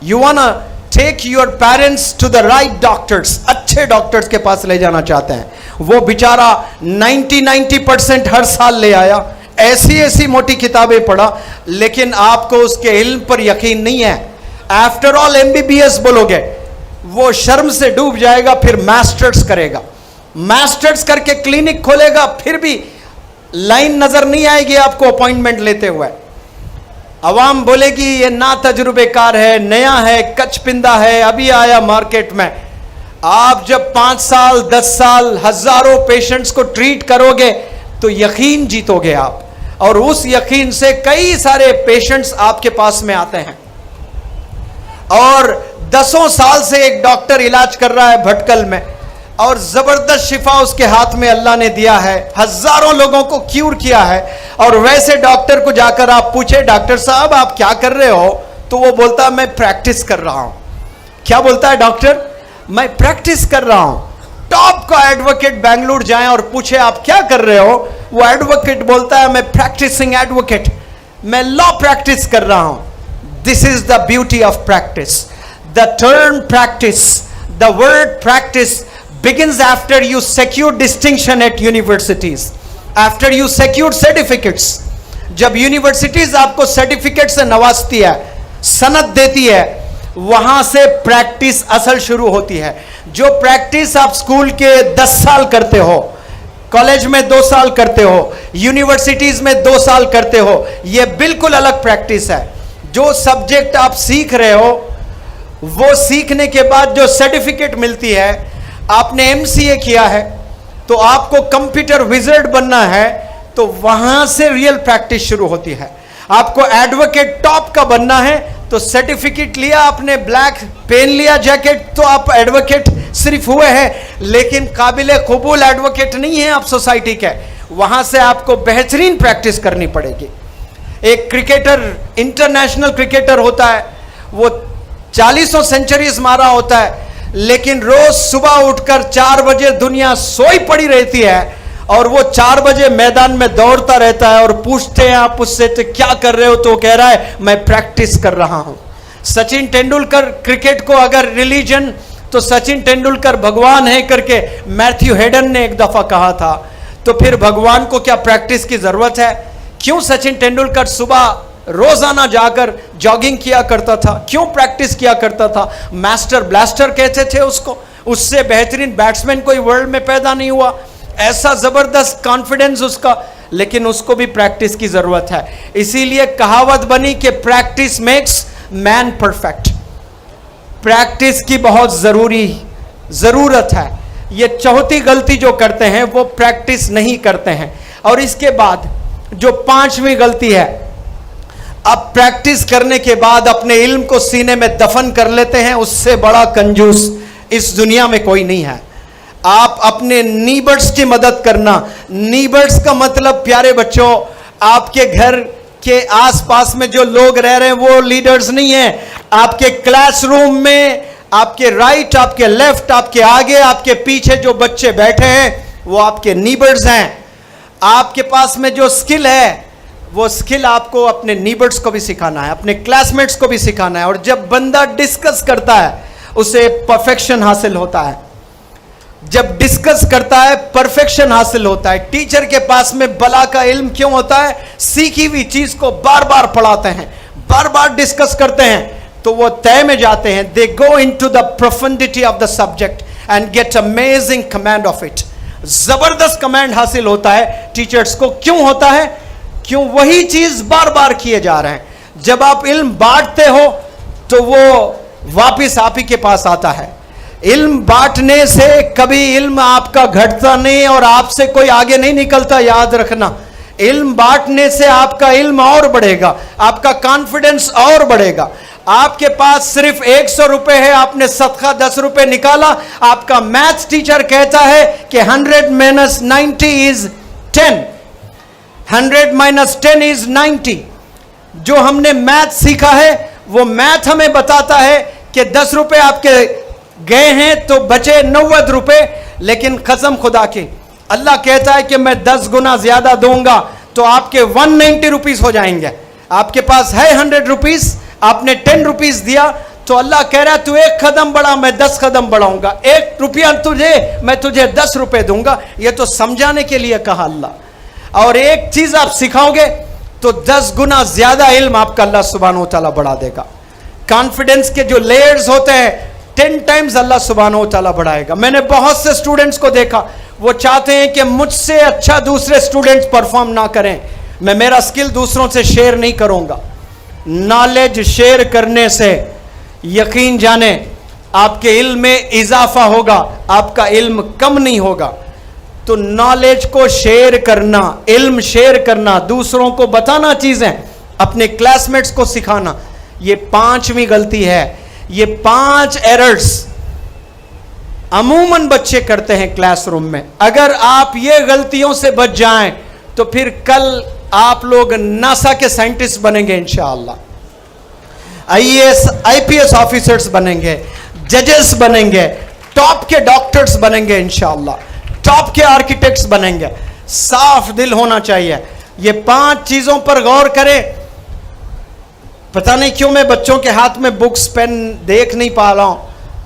you want to take your parents to the right doctors. अच्छे डॉक्टर्स के पास ले जाना चाहते हैं। वो बेचारा 90% हर साल ले आया, ऐसी मोटी किताबें पढ़ा, लेकिन आपको उसके इल्म पर यकीन नहीं है। आफ्टर ऑल MBBS बोलोगे, वो शर्म से डूब जाएगा, फिर मास्टर्स करेगा, मास्टर्स करके क्लिनिक खोलेगा, फिर भी लाइन नजर नहीं आएगी आपको अपॉइंटमेंट लेते हुए। अवाम बोलेगी ये ना तजुर्बेकार है, नया है, कचपिंदा है, अभी आया मार्केट में। आप जब 5 साल 10 साल हजारों पेशेंट्स को ट्रीट करोगे तो यकीन जीतोगे आप, और उस यकीन से कई सारे पेशेंट्स आपके पास में आते हैं। और 10 साल से एक डॉक्टर इलाज कर रहा है भटकल में और जबरदस्त शिफा उसके हाथ में अल्लाह ने दिया है, हजारों लोगों को क्यूर किया है। और वैसे डॉक्टर को जाकर आप पूछे, डॉक्टर साहब आप क्या कर रहे हो, तो वो बोलता है मैं प्रैक्टिस कर रहा हूं। क्या बोलता है डॉक्टर? मैं प्रैक्टिस कर रहा हूं। टॉप का एडवोकेट बेंगलुरु जाएं और पूछे आप क्या कर रहे हो, वो एडवोकेट बोलता है मैं प्रैक्टिसिंग एडवोकेट, मैं लॉ प्रैक्टिस कर रहा हूं। This is the beauty of practice. The term practice, the word practice begins after you secure distinction at universities, after you secure certificates. जब यूनिवर्सिटीज आपको सर्टिफिकेट से नवाजती है, सनद देती है, वहां से प्रैक्टिस असल शुरू होती है। जो प्रैक्टिस आप स्कूल के 10 साल करते हो, कॉलेज में 2 साल करते हो, यूनिवर्सिटीज में 2 साल करते हो, यह बिल्कुल अलग प्रैक्टिस है। जो सब्जेक्ट आप सीख रहे हो, वो सीखने के बाद जो सर्टिफिकेट मिलती है, आपने एमसीए किया है तो आपको कंप्यूटर विजर्ड बनना है, तो वहां से रियल प्रैक्टिस शुरू होती है। आपको एडवोकेट टॉप का बनना है तो सर्टिफिकेट लिया आपने, ब्लैक पेन लिया, जैकेट, तो आप एडवोकेट सिर्फ हुए हैं, लेकिन काबिल कबूल एडवोकेट नहीं है आप सोसाइटी के। वहां से आपको बेहतरीन प्रैक्टिस करनी पड़ेगी। एक क्रिकेटर, इंटरनेशनल क्रिकेटर होता है, वो 40 सेंचुरीज मारा होता है, लेकिन रोज सुबह उठकर 4 बजे दुनिया सोई पड़ी रहती है और वो 4 बजे मैदान में दौड़ता रहता है और पूछते हैं आप उससे तो क्या कर रहे हो, तो कह रहा है मैं प्रैक्टिस कर रहा हूं। सचिन तेंदुलकर, क्रिकेट को अगर रिलीजन, तो सचिन तेंदुलकर भगवान है करके मैथ्यू हेडन ने एक दफा कहा था। तो फिर भगवान को क्या प्रैक्टिस की जरूरत है? क्यों सचिन तेंदुलकर सुबह रोजाना जाकर जॉगिंग किया करता था? क्यों प्रैक्टिस किया करता था? मास्टर ब्लास्टर कहते थे उसको। उससे बेहतरीन बैट्समैन कोई वर्ल्ड में पैदा नहीं हुआ, ऐसा जबरदस्त कॉन्फिडेंस उसका, लेकिन उसको भी प्रैक्टिस की जरूरत है। इसीलिए कहावत बनी कि practice makes man perfect. Practice की बहुत जरूरत है। ये चौथी गलती जो करते हैं वो प्रैक्टिस नहीं करते हैं। और इसके बाद जो 5वीं गलती है, अब प्रैक्टिस करने के बाद अपने इल्म को सीने में दफन कर लेते हैं। उससे बड़ा कंजूस इस दुनिया में कोई नहीं है। आप अपने नीबर्स की मदद करना, नीबर्स का मतलब प्यारे बच्चों, आपके घर के आसपास में जो लोग रह रहे हैं वो लीडर्स नहीं है। आपके क्लासरूम में आपके राइट, आपके लेफ्ट, आपके आगे, आपके पीछे जो बच्चे बैठे हैं वो आपके नीबर्स हैं। आपके पास में जो स्किल है वो स्किल आपको अपने नीबर्स को भी सिखाना है, अपने क्लासमेट्स को भी सिखाना है। और जब बंदा डिस्कस करता है उसे परफेक्शन हासिल होता है। जब डिस्कस करता है परफेक्शन हासिल होता है। टीचर के पास में बला का इल्म क्यों होता है? सीखी हुई चीज को बार बार पढ़ाते हैं, बार बार डिस्कस करते हैं, तो वो तय में जाते हैं। They go into the profundity of the subject and get amazing command of it. जबरदस्त कमांड हासिल होता है टीचर्स को। क्यों होता है? क्यों? वही चीज बार बार किए जा रहे हैं। जब आप इल्म बांटते हो तो वो वापिस आप ही के पास आता है। इल्म बांटने से कभी इल्म आपका घटता नहीं और आपसे कोई आगे नहीं निकलता, याद रखना। इल्म बांटने से आपका इल्म और बढ़ेगा, आपका कॉन्फिडेंस और बढ़ेगा। आपके पास सिर्फ 100 रुपए है, आपने सदका 10 रुपए निकाला, आपका मैथ्स टीचर कहता है कि 100 - 90 इज 10, 100 - 10 इज 90। जो हमने मैथ सीखा है वो मैथ हमें बताता है कि 10 रुपए आपके गए हैं तो बचे 90 रुपए, लेकिन कसम खुदा की अल्लाह कहता है कि मैं 10 गुना ज्यादा दूंगा तो आपके 190 रुपीज हो जाएंगे। आपके पास है 100 रुपीज, आपने 10 रुपीज दिया, तो अल्लाह कह रहा है तू 1 कदम बढ़ा, मैं 10 कदम बढ़ाऊंगा। 1 रुपया तुझे, मैं तुझे 10 रुपए दूंगा। ये तो समझाने के लिए कहा अल्लाह। और एक चीज आप सिखाओगे तो 10 गुना ज्यादा इल्म आपका अल्लाह सुब्हानहू तआला बढ़ा देगा। कॉन्फिडेंस के जो लेयर्स होते हैं 10 टाइम्स अल्लाह सुब्हानहू तआला बढ़ाएगा। मैंने बहुत से स्टूडेंट्स को देखा, वो चाहते हैं कि मुझसे अच्छा दूसरे स्टूडेंट्स परफॉर्म ना करें। मैं मेरा स्किल दूसरों से शेयर नहीं करूंगा। नॉलेज शेयर करने से यकीन जाने आपके इल्म में इजाफा होगा, आपका इल्म कम नहीं होगा। तो नॉलेज को शेयर करना, इल्म शेयर करना, दूसरों को बताना चीजें, अपने क्लासमेट्स को सिखाना, ये 5वीं गलती है। ये 5 एरर्स अमूमन बच्चे करते हैं क्लासरूम में। अगर आप ये गलतियों से बच जाएं तो फिर कल आप लोग नासा के साइंटिस्ट बनेंगे इंशाअल्लाह, आईएएस आईपीएस ऑफिसर्स बनेंगे, जजेस बनेंगे, टॉप के डॉक्टर्स बनेंगे इंशाअल्लाह, टॉप के आर्किटेक्ट्स बनेंगे। साफ दिल होना चाहिए। ये 5 चीजों पर गौर करें। पता नहीं क्यों मैं बच्चों के हाथ में बुक्स पेन देख नहीं पा रहा हूं,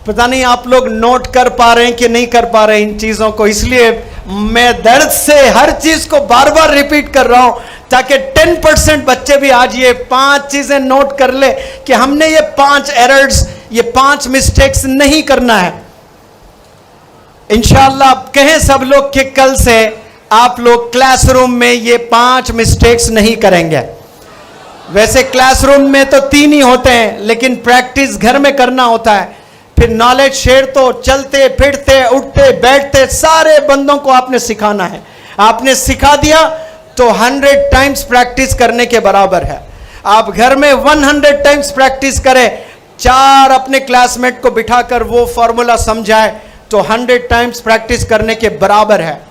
पता नहीं आप लोग नोट कर पा रहे हैं कि नहीं कर पा रहे इन चीजों को, इसलिए मैं दर्द से हर चीज को बार बार रिपीट कर रहा हूं ताकि 10% बच्चे भी आज ये 5 चीजें नोट कर ले कि हमने ये 5 एरर्स, ये 5 मिस्टेक्स नहीं करना है। इंशाअल्लाह कहें सब लोग कि कल से आप लोग क्लासरूम में ये 5 मिस्टेक्स नहीं करेंगे। वैसे क्लासरूम में तो 3 ही होते हैं, लेकिन प्रैक्टिस घर में करना होता है। फिर नॉलेज शेयर तो चलते फिरते उठते बैठते सारे बंदों को आपने सिखाना है। आपने सिखा दिया तो 100 टाइम्स प्रैक्टिस करने के बराबर है। आप घर में 100 टाइम्स प्रैक्टिस करें, 4 अपने क्लासमेट को बिठाकर वो फॉर्मूला समझाए तो 100 टाइम्स प्रैक्टिस करने के बराबर है।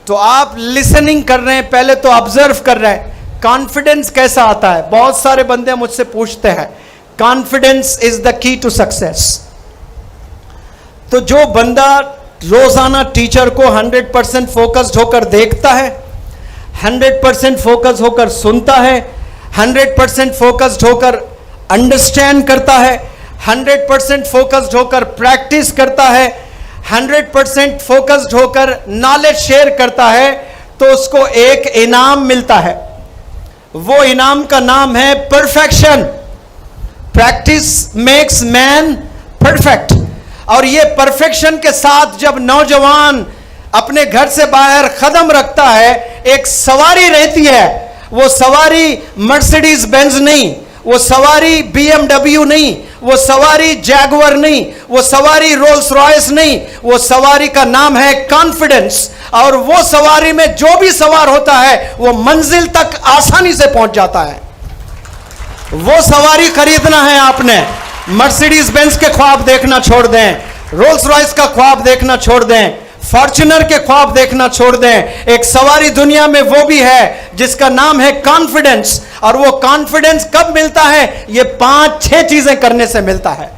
तो आप लिसनिंग कर रहे हैं, पहले तो ऑब्जर्व कर रहे हैं। कॉन्फिडेंस कैसा आता है? बहुत सारे बंदे मुझसे पूछते हैं, confidence is the key to success. तो जो बंदा रोजाना टीचर को 100% फोकस्ड होकर देखता है, 100% फोकस होकर सुनता है, 100% फोकस्ड होकर अंडरस्टैंड करता है, 100% फोकस्ड होकर प्रैक्टिस करता है, 100% फोकस्ड होकर नॉलेज शेयर करता है, तो उसको एक इनाम मिलता है। वो इनाम का नाम है perfection. Practice makes man perfect. और ये परफेक्शन के साथ जब नौजवान अपने घर से बाहर कदम रखता है, एक सवारी रहती है। वो सवारी मर्सिडीज बेंज नहीं, वो सवारी BMW नहीं, वो सवारी जैगुआर नहीं, वो सवारी रोल्स रॉयस नहीं, वो सवारी का नाम है कॉन्फिडेंस। और वो सवारी में जो भी सवार होता है वो मंजिल तक आसानी से पहुंच जाता है। वो सवारी खरीदना है आपने। मर्सिडीज बेंज के ख्वाब देखना छोड़ दें, रोल्स रॉयस का ख्वाब देखना छोड़ दें, फॉर्च्यूनर के ख्वाब देखना छोड़ दें। एक सवारी दुनिया में वो भी है जिसका नाम है कॉन्फिडेंस। और वो कॉन्फिडेंस कब मिलता है? ये 5-6 चीजें करने से मिलता है।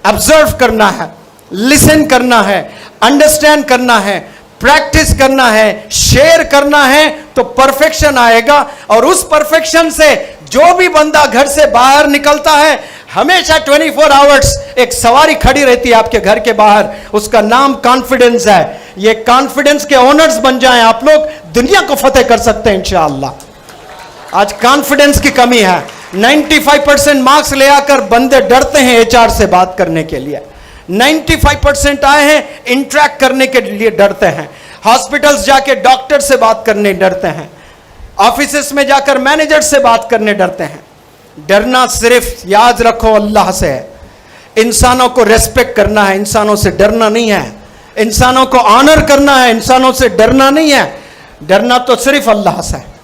ऑब्जर्व करना है, लिसन करना है, अंडरस्टैंड करना है, प्रैक्टिस करना है, शेयर करना है, तो परफेक्शन आएगा। और उस परफेक्शन से जो भी बंदा घर से बाहर निकलता है, हमेशा 24 आवर्स एक सवारी खड़ी रहती है आपके घर के बाहर, उसका नाम कॉन्फिडेंस है। ये कॉन्फिडेंस के ओनर्स बन जाएं आप लोग, दुनिया को फतेह कर सकते हैं इंशाअल्लाह। आज कॉन्फिडेंस की कमी है। 95% मार्क्स ले आकर बंदे डरते हैं HR से बात करने के लिए। 95% आए हैं, इंटरेक्ट करने के लिए डरते हैं। हॉस्पिटल्स जाके डॉक्टर से बात करने डरते हैं। ऑफिसेस में जाकर मैनेजर से बात करने डरते हैं। डरना सिर्फ याद रखो अल्लाह से है। इंसानों को रेस्पेक्ट करना है, इंसानों से डरना नहीं है। इंसानों को ऑनर करना है, इंसानों से डरना नहीं है। डरना तो सिर्फ अल्लाह से है।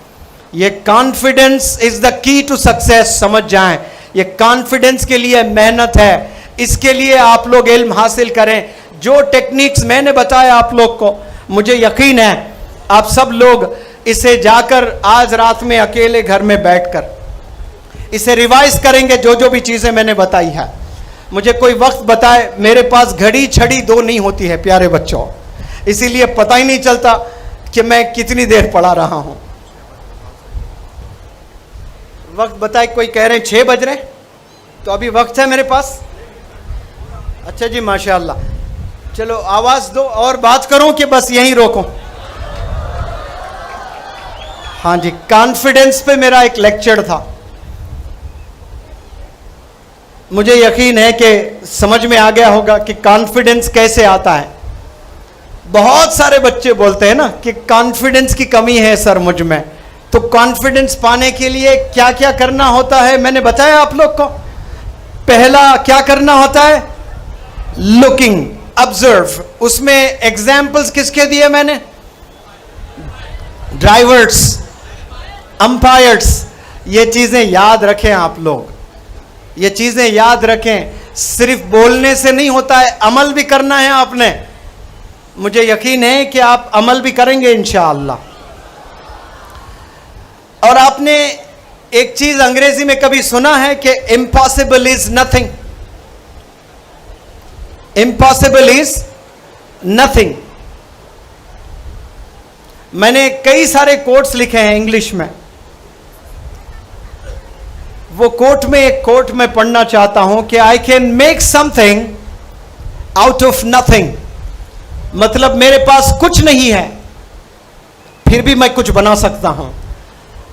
ये confidence is the key to success, समझ जाएं। ये कॉन्फिडेंस के लिए मेहनत है। इसके लिए आप लोग इल्म हासिल करें। जो टेक्निक्स मैंने बताया आप लोग को, मुझे यकीन है आप सब लोग इसे जाकर आज रात में अकेले घर में बैठकर इसे रिवाइज करेंगे। जो जो भी चीजें मैंने बताई है, मुझे कोई वक्त बताए। मेरे पास घड़ी छड़ी 2 नहीं होती है प्यारे बच्चों, इसीलिए पता ही नहीं चलता कि मैं कितनी देर पढ़ा रहा हूं। वक्त बताए, कोई कह रहे हैं 6 बज रहे, तो अभी वक्त है मेरे पास। अच्छा जी, माशाअल्लाह। चलो आवाज दो और बात करूं कि बस यहीं रोकूं? हाँ जी, कॉन्फिडेंस पे मेरा एक लेक्चर था। मुझे यकीन है कि समझ में आ गया होगा कि कॉन्फिडेंस कैसे आता है। बहुत सारे बच्चे बोलते हैं ना कि कॉन्फिडेंस की कमी है सर मुझ में। तो कॉन्फिडेंस पाने के लिए क्या क्या करना होता है मैंने बताया आप लोग को। पहला क्या करना होता है? Looking, observe. उसमें एग्जाम्पल्स किसके दिए मैंने? Drivers, umpires. ये चीजें याद रखें आप लोग, ये चीजें याद रखें। सिर्फ बोलने से नहीं होता है, अमल भी करना है आपने। मुझे यकीन है कि आप अमल भी करेंगे इंशाअल्लाह। और आपने एक चीज अंग्रेजी में कभी सुना है कि impossible is nothing. Impossible is nothing. मैंने कई सारे कोट्स लिखे हैं इंग्लिश में। वो कोट में एक कोट मैं पढ़ना चाहता हूं कि I can make something out of nothing. मतलब मेरे पास कुछ नहीं है, फिर भी मैं कुछ बना सकता हूं।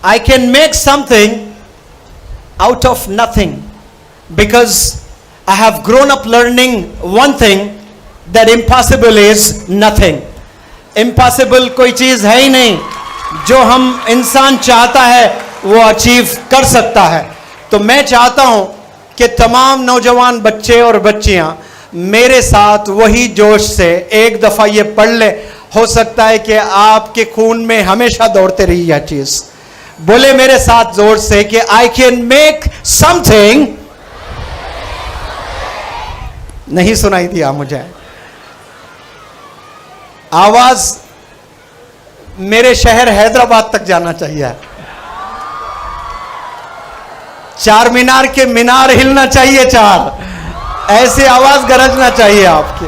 I can make something out of nothing because I have grown up learning one thing, that impossible is nothing. Impossible कोई चीज है ही नहीं। जो हम इंसान चाहता है वो अचीव कर सकता है। तो मैं चाहता हूं कि तमाम नौजवान बच्चे और बच्चियां मेरे साथ वही जोश से एक दफा ये पढ़ ले। हो सकता है कि आपके खून में हमेशा दौड़ते रही यह चीज। बोले मेरे साथ जोर से कि आई कैन मेक समथिंग। नहीं सुनाई दिया मुझे आवाज। मेरे शहर हैदराबाद तक जाना चाहिए। चार मीनार के मीनार हिलना चाहिए, चार ऐसी आवाज गरजना चाहिए आपकी।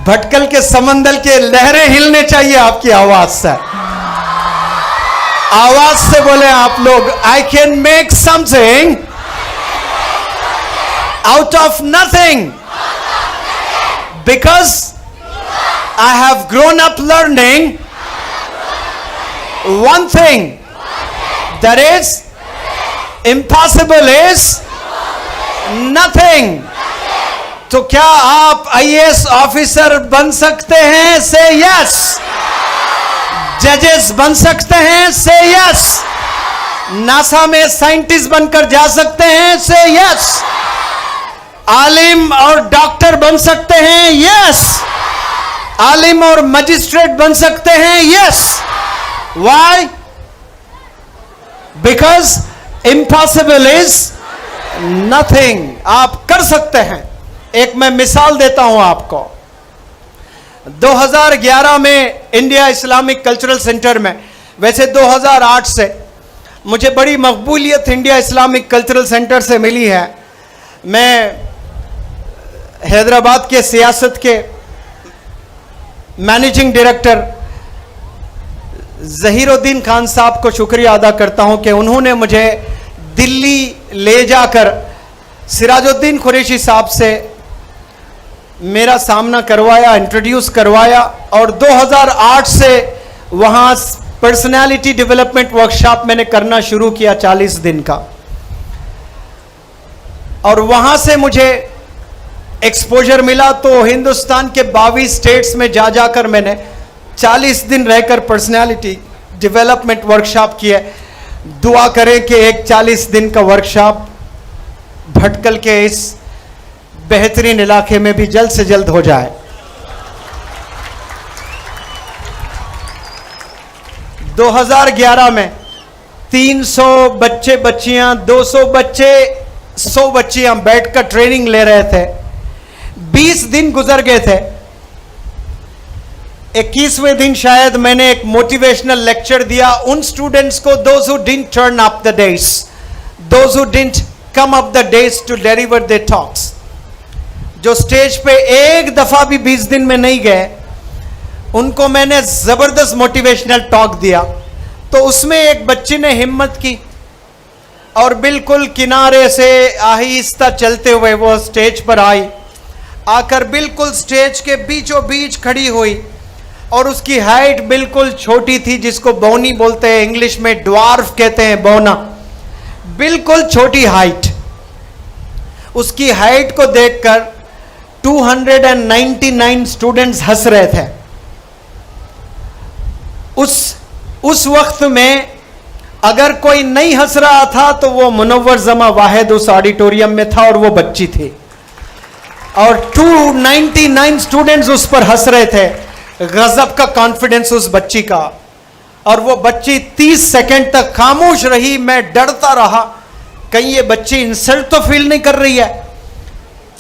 भटकल के समंदर के लहरें हिलने चाहिए आपकी आवाज से। आवाज से बोले आप लोग, I can make something out of nothing because I have grown up learning one thing that is impossible is nothing। तो क्या आप आईएएस ऑफिसर बन सकते हैं? से यस। जजेस बन सकते हैं? से यस। नासा में साइंटिस्ट बनकर जा सकते हैं? से यस। आलिम और डॉक्टर बन सकते हैं? यस। आलिम और मजिस्ट्रेट बन सकते हैं? Yes. Why? Because impossible is nothing. आप कर सकते हैं। एक मैं मिसाल देता हूं आपको। 2011 में इंडिया इस्लामिक कल्चरल सेंटर में, वैसे 2008 से मुझे बड़ी मकबूलियत इंडिया इस्लामिक कल्चरल सेंटर से मिली है। मैं हैदराबाद के सियासत के मैनेजिंग डायरेक्टर जहीरुद्दीन खान साहब को शुक्रिया अदा करता हूं कि उन्होंने मुझे दिल्ली ले जाकर सिराजुद्दीन कुरैशी साहब से मेरा सामना करवाया, इंट्रोड्यूस करवाया और 2008 से वहां पर्सनालिटी डेवलपमेंट वर्कशॉप मैंने करना शुरू किया 40 दिन का। और वहां से मुझे एक्सपोजर मिला तो हिंदुस्तान के 22 स्टेट्स में जा जाकर मैंने 40 दिन रहकर पर्सनालिटी डेवलपमेंट वर्कशॉप किए। दुआ करें कि एक 40 दिन का वर्कशॉप भटकल के इस बेहतरीन इलाके में भी जल्द से जल्द हो जाए। 2011 में 300 बच्चे बच्चियां, 200 बच्चे, 100 बच्चियां बैठकर ट्रेनिंग ले रहे थे। 20 दिन गुजर गए थे। 21वें दिन शायद मैंने एक मोटिवेशनल लेक्चर दिया उन स्टूडेंट्स को, those who didn't turn up the days, those who didn't come up the days to deliver their talks, जो स्टेज पे एक दफा भी 20 दिन में नहीं गए, उनको मैंने जबरदस्त मोटिवेशनल टॉक दिया। तो उसमें एक बच्ची ने हिम्मत की और बिल्कुल किनारे से आहिस्ता चलते हुए वो स्टेज पर आई, आकर बिल्कुल स्टेज के बीचों बीच खड़ी हुई और उसकी हाइट बिल्कुल छोटी थी, जिसको बौनी बोलते हैं, इंग्लिश में ड्वार्फ कहते हैं, बौना, बिल्कुल छोटी हाइट। उसकी हाइट को देखकर 299 स्टूडेंट्स हंस रहे थे। उस वक्त में अगर कोई नहीं हंस रहा था तो वो मुनव्वर जमा वाहिद उस ऑडिटोरियम में था और वो बच्ची थी और 299 स्टूडेंट्स उस पर हंस रहे थे। गजब का कॉन्फिडेंस उस बच्ची का। और वो बच्ची 30 सेकंड तक खामोश रही। मैं डरता रहा कहीं ये बच्ची इंसल्ट तो फील नहीं कर रही है।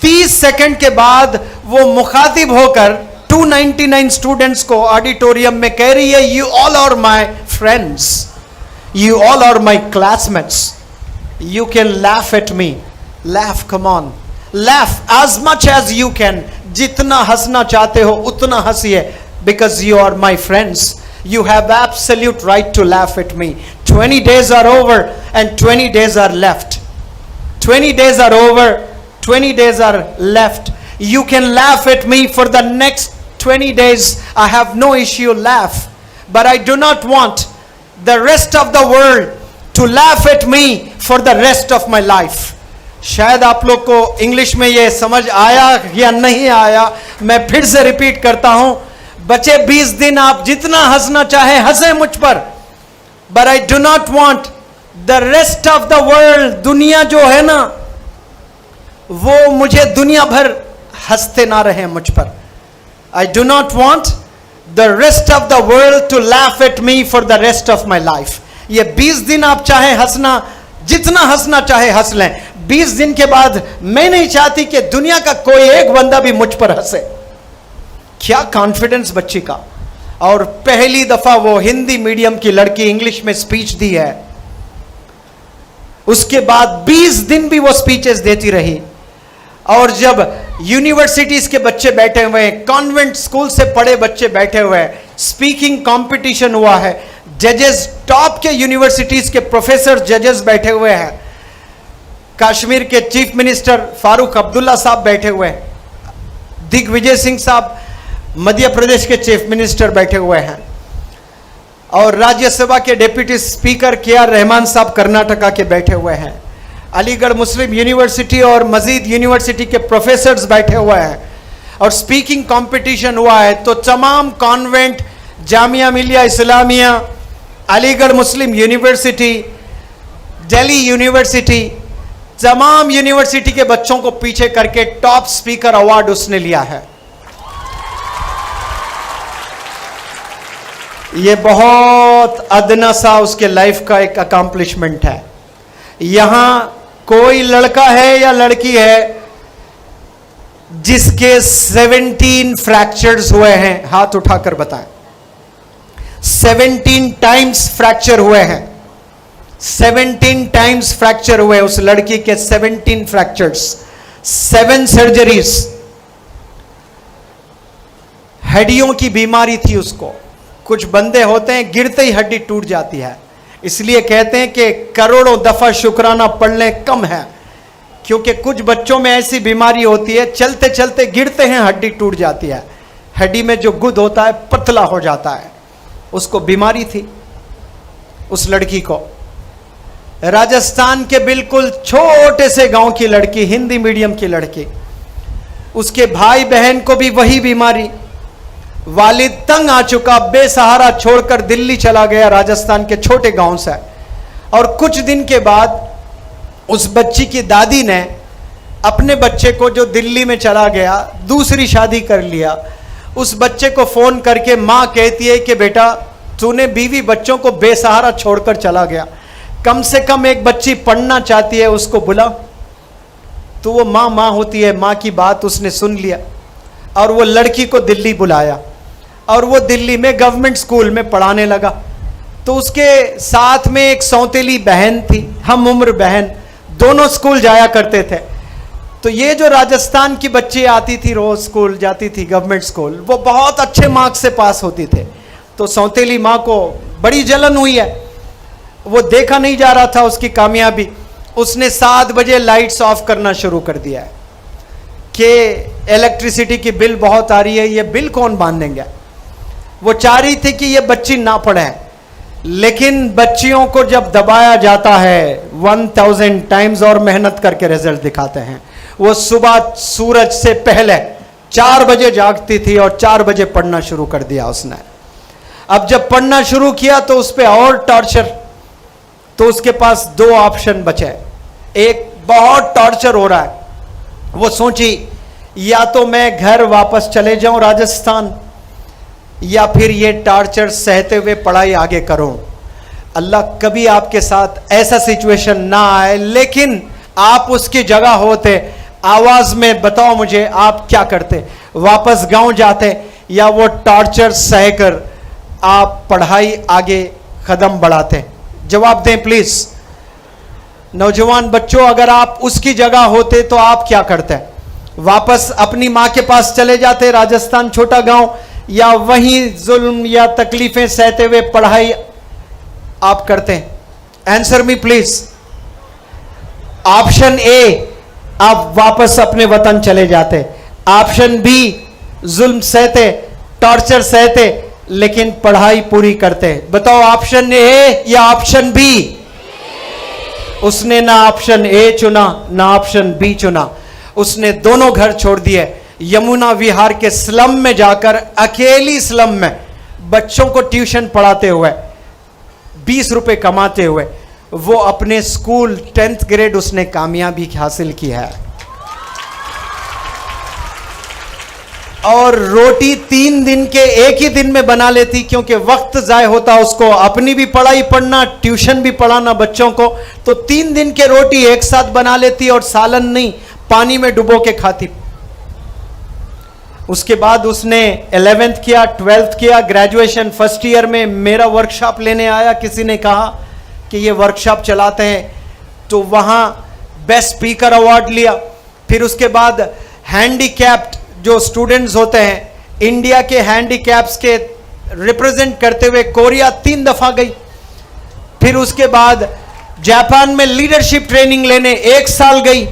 30 सेकंड के बाद वो मुखातिब होकर 299 स्टूडेंट्स को ऑडिटोरियम में कह रही है, you all are my friends, you all are my classmates, you can laugh at me, laugh, come on, laugh as much as you can, जितना हंसना चाहते हो उतना हंसिए, because you are my friends, you have absolute right to laugh at me. 20 days are over and 20 days are left. 20 days are over, 20 days are left. You can laugh at me for the next 20 days. I have no issue, laugh. But I do not want the rest of the world to laugh at me for the rest of my life. शायद आप लोग को इंग्लिश में ये समझ आया या नहीं आया, मैं फिर से रिपीट करता हूं। बचे 20 दिन आप जितना हंसना चाहे हंसे मुझ पर, but I do not want the rest of the world, दुनिया जो है ना, वो मुझे दुनिया भर हंसते ना रहे मुझ पर. I do not want the rest of the world to laugh at me for the rest of my life. ये 20 दिन आप चाहे हंसना, जितना हंसना चाहे हंस लें. 20 दिन के बाद मैं नहीं चाहती कि दुनिया का कोई एक बंदा भी मुझ पर हंसे. क्या कॉन्फिडेंस बच्ची का. और पहली दफा वो हिंदी मीडियम की लड़की इंग्लिश में स्पीच दी है. उसके बाद 20 दिन भी वो स्पीचेस देती रही. और जब यूनिवर्सिटीज के बच्चे बैठे हुए हैं, कॉन्वेंट स्कूल से पढ़े बच्चे बैठे हुए हैं, स्पीकिंग कंपटीशन हुआ है, जजेस, टॉप के यूनिवर्सिटीज के प्रोफेसर जजेस बैठे हुए हैं, कश्मीर के चीफ मिनिस्टर फारूक अब्दुल्ला साहब बैठे हुए हैं, दिग्विजय सिंह साहब मध्य प्रदेश के चीफ मिनिस्टर बैठे हुए हैं, और राज्यसभा के डिप्टी स्पीकर के.आर. रहमान साहब कर्नाटका के बैठे हुए हैं, अलीगढ़ मुस्लिम यूनिवर्सिटी और मजीद यूनिवर्सिटी के प्रोफेसर्स बैठे हुए हैं, और स्पीकिंग कंपटीशन हुआ है. तो तमाम कॉन्वेंट, जामिया मिलिया इस्लामिया, अलीगढ़ मुस्लिम यूनिवर्सिटी, दिल्ली यूनिवर्सिटी, तमाम यूनिवर्सिटी के बच्चों को पीछे करके टॉप स्पीकर अवार्ड उसने लिया है. ये बहुत अदना सा उसके लाइफ का एक अकम्पलिशमेंट है. यहां कोई लड़का है या लड़की है जिसके 17 फ्रैक्चर्स हुए हैं? हाथ उठाकर बताएं. 17 टाइम्स फ्रैक्चर हुए हैं. 17 टाइम्स फ्रैक्चर हुए उस लड़की के. 17 फ्रैक्चर्स, 7 सर्जरीज. हड्डियों की बीमारी थी उसको. कुछ बंदे होते हैं गिरते ही हड्डी टूट जाती है. इसलिए कहते हैं कि करोड़ों दफा शुक्राना पढ़ लें कम है, क्योंकि कुछ बच्चों में ऐसी बीमारी होती है, चलते चलते गिरते हैं हड्डी टूट जाती है. हड्डी में जो गुद होता है पतला हो जाता है. उसको बीमारी थी उस लड़की को. राजस्थान के बिल्कुल छोटे से गांव की लड़की, हिंदी मीडियम की लड़की. उसके भाई बहन को भी वही बीमारी. वालिद तंग आ चुका, बेसहारा छोड़कर दिल्ली चला गया राजस्थान के छोटे गांव से. और कुछ दिन के बाद उस बच्ची की दादी ने अपने बच्चे को, जो दिल्ली में चला गया, दूसरी शादी कर लिया, उस बच्चे को फोन करके मां कहती है कि बेटा, तूने बीवी बच्चों को बेसहारा छोड़कर चला गया, कम से कम एक बच्ची पढ़ना चाहती है, उसको बुला. तो वो मां होती है, मां की बात उसने सुन लिया और वो लड़की को दिल्ली बुलाया. और वो दिल्ली में गवर्नमेंट स्कूल में पढ़ाने लगा. तो उसके साथ में एक सौतेली बहन थी, हम उम्र बहन, दोनों स्कूल जाया करते थे. तो ये जो राजस्थान की बच्ची आती थी, रोज स्कूल जाती थी, गवर्नमेंट स्कूल, वो बहुत अच्छे मार्क्स से पास होती थे. तो सौतेली माँ को बड़ी जलन हुई है. वो देखा नहीं जा रहा था उसकी कामयाबी. उसने 7 बजे लाइट्स ऑफ करना शुरू कर दिया है कि इलेक्ट्रिसिटी की बिल बहुत आ रही है, ये बिल कौन बांधेंगे. वो चाह रही थी कि ये बच्ची ना पढ़े, लेकिन बच्चियों को जब दबाया जाता है 1000 टाइम्स और मेहनत करके रिजल्ट दिखाते हैं. वो सुबह सूरज से पहले 4 बजे जागती थी और 4 बजे पढ़ना शुरू कर दिया उसने. अब जब पढ़ना शुरू किया तो उस पर और टॉर्चर. तो उसके पास 2 ऑप्शन बचे. एक, बहुत टॉर्चर हो रहा है, वो सोची या तो मैं घर वापस चले जाऊं राजस्थान, या फिर ये टॉर्चर सहते हुए पढ़ाई आगे करूं. अल्लाह कभी आपके साथ ऐसा सिचुएशन ना आए, लेकिन आप उसकी जगह होते, आवाज में बताओ मुझे, आप क्या करते? वापस गांव जाते या वो टॉर्चर सहकर आप पढ़ाई आगे कदम बढ़ाते? जवाब दें प्लीज. नौजवान बच्चों, अगर आप उसकी जगह होते तो आप क्या करते? वापस अपनी मां के पास चले जाते, राजस्थान छोटा गांव, या वहीं जुल्म या तकलीफें सहते हुए पढ़ाई आप करते? Answer me please. Option A, आप वापस अपने वतन चले जाते. ऑप्शन बी, जुल्म सहते, टॉर्चर सहते, लेकिन पढ़ाई पूरी करते. बताओ ऑप्शन ए या ऑप्शन बी? उसने ना ऑप्शन ए चुना ना ऑप्शन बी चुना. उसने दोनों घर छोड़ दिए. यमुना विहार के स्लम में जाकर, अकेली स्लम में बच्चों को ट्यूशन पढ़ाते हुए, 20 रुपए कमाते हुए, वो अपने स्कूल 10th ग्रेड उसने कामयाबी हासिल की है। और रोटी 3 दिन के एक ही दिन में बना लेती, क्योंकि वक्त जाय होता उसको, अपनी भी पढ़ाई पढ़ना, ट्यूशन भी पढ़ाना बच्चों को, तो 3 दिन के रोटी एक साथ बना लेती और सालन नहीं, पानी में डुबो के खाती। उसके बाद उसने 11th किया, 12th किया, ग्रेजुएशन फर्स्ट ईयर में मेरा वर्कशॉप लेने आया। किसी ने कहा कि ये वर्कशॉप चलाते हैं, तो वहाँ बेस्ट स्पीकर अवार्ड लिया। फिर उसके बाद हैंडीकैप्ड जो स्टूडेंट्स होते हैं, इंडिया के हैंडीकैप्स के रिप्रेजेंट करते हुए कोरिया 3 दफा गई। फिर उसके बाद जापान में लीडरशिप ट्रेनिंग लेने 1 साल गई,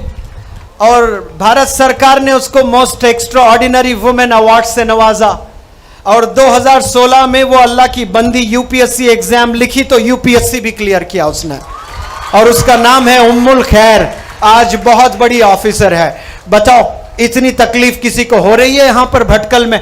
और भारत सरकार ने उसको most extra ordinary women award से नवाजा। और 2016 में वो अल्लाह की बंदी यूपीएससी एग्जाम लिखी, तो यूपीएससी भी क्लियर किया उसने, और उसका नाम है उम्मुल खैर। आज बहुत बड़ी ऑफिसर है। बताओ इतनी तकलीफ किसी को हो रही है यहां पर भटकल में?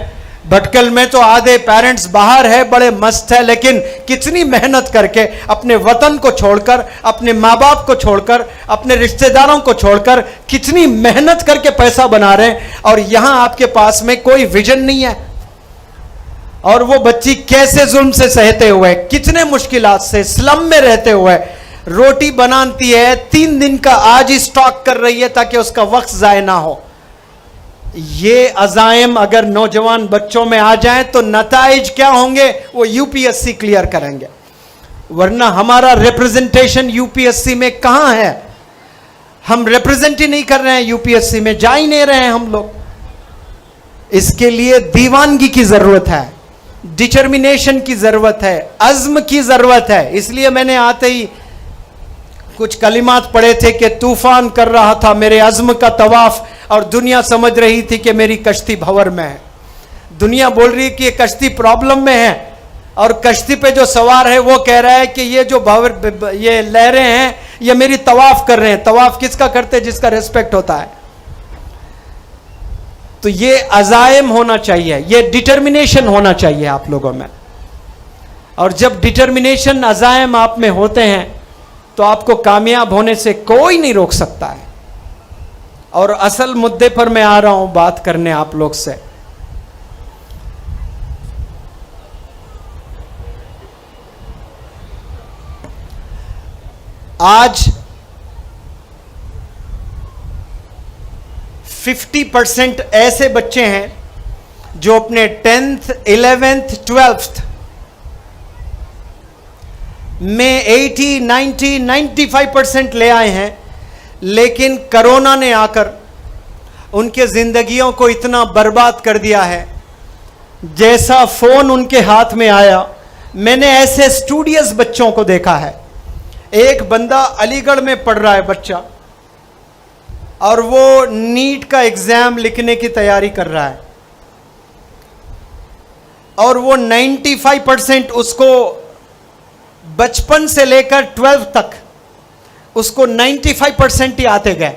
भटकल में तो आधे पेरेंट्स बाहर है, बड़े मस्त है, लेकिन कितनी मेहनत करके अपने वतन को छोड़कर, अपने माँ बाप को छोड़कर, अपने रिश्तेदारों को छोड़कर कितनी मेहनत करके पैसा बना रहे हैं, और यहां आपके पास में कोई विजन नहीं है। और वो बच्ची कैसे जुल्म से सहते हुए, कितने मुश्किलात से, स्लम में रहते हुए रोटी बनाती है, 3 दिन का आज ही स्टॉक कर रही है ताकि उसका वक्त जाए ना हो। ये अजायम अगर नौजवान बच्चों में आ जाएं तो नताइज क्या होंगे? वो यूपीएससी क्लियर करेंगे, वरना हमारा रिप्रेजेंटेशन यूपीएससी में कहां है? हम रिप्रेजेंट ही नहीं कर रहे हैं यूपीएससी में, जा ही नहीं रहे हैं हम लोग। इसके लिए दीवानगी की जरूरत है, डिटर्मिनेशन की जरूरत है, अज़्म की जरूरत है। इसलिए मैंने आते ही कुछ कलिमात पढ़े थे कि तूफान कर रहा था मेरे अज़्म का तवाफ, और दुनिया समझ रही थी कि मेरी कश्ती भंवर में है। दुनिया बोल रही है कि ये कश्ती प्रॉब्लम में है, और कश्ती पे जो सवार है वो कह रहा है कि ये जो भंवर, ये लहरें हैं, ये मेरी तवाफ कर रहे हैं। तवाफ किसका करते हैं? जिसका रिस्पेक्ट होता है। तो ये अज़ायम होना चाहिए, ये डिटर्मिनेशन होना चाहिए आप लोगों में। और जब डिटर्मिनेशन, अज़ायम आप में होते हैं तो आपको कामयाब होने से कोई नहीं रोक सकता है। और असल मुद्दे पर मैं आ रहा हूं बात करने आप लोग से। आज 50% ऐसे बच्चे हैं जो अपने 10th, 11th, 12th में 80, 90, 95% ले आए हैं, लेकिन कोरोना ने आकर उनके जिंदगियों को इतना बर्बाद कर दिया है। जैसा फोन उनके हाथ में आया, मैंने ऐसे स्टूडियस बच्चों को देखा है। एक बंदा अलीगढ़ में पढ़ रहा है बच्चा, और वो नीट का एग्जाम लिखने की तैयारी कर रहा है, और वो 95% उसको बचपन से लेकर 12 तक उसको 95% ही आते गए।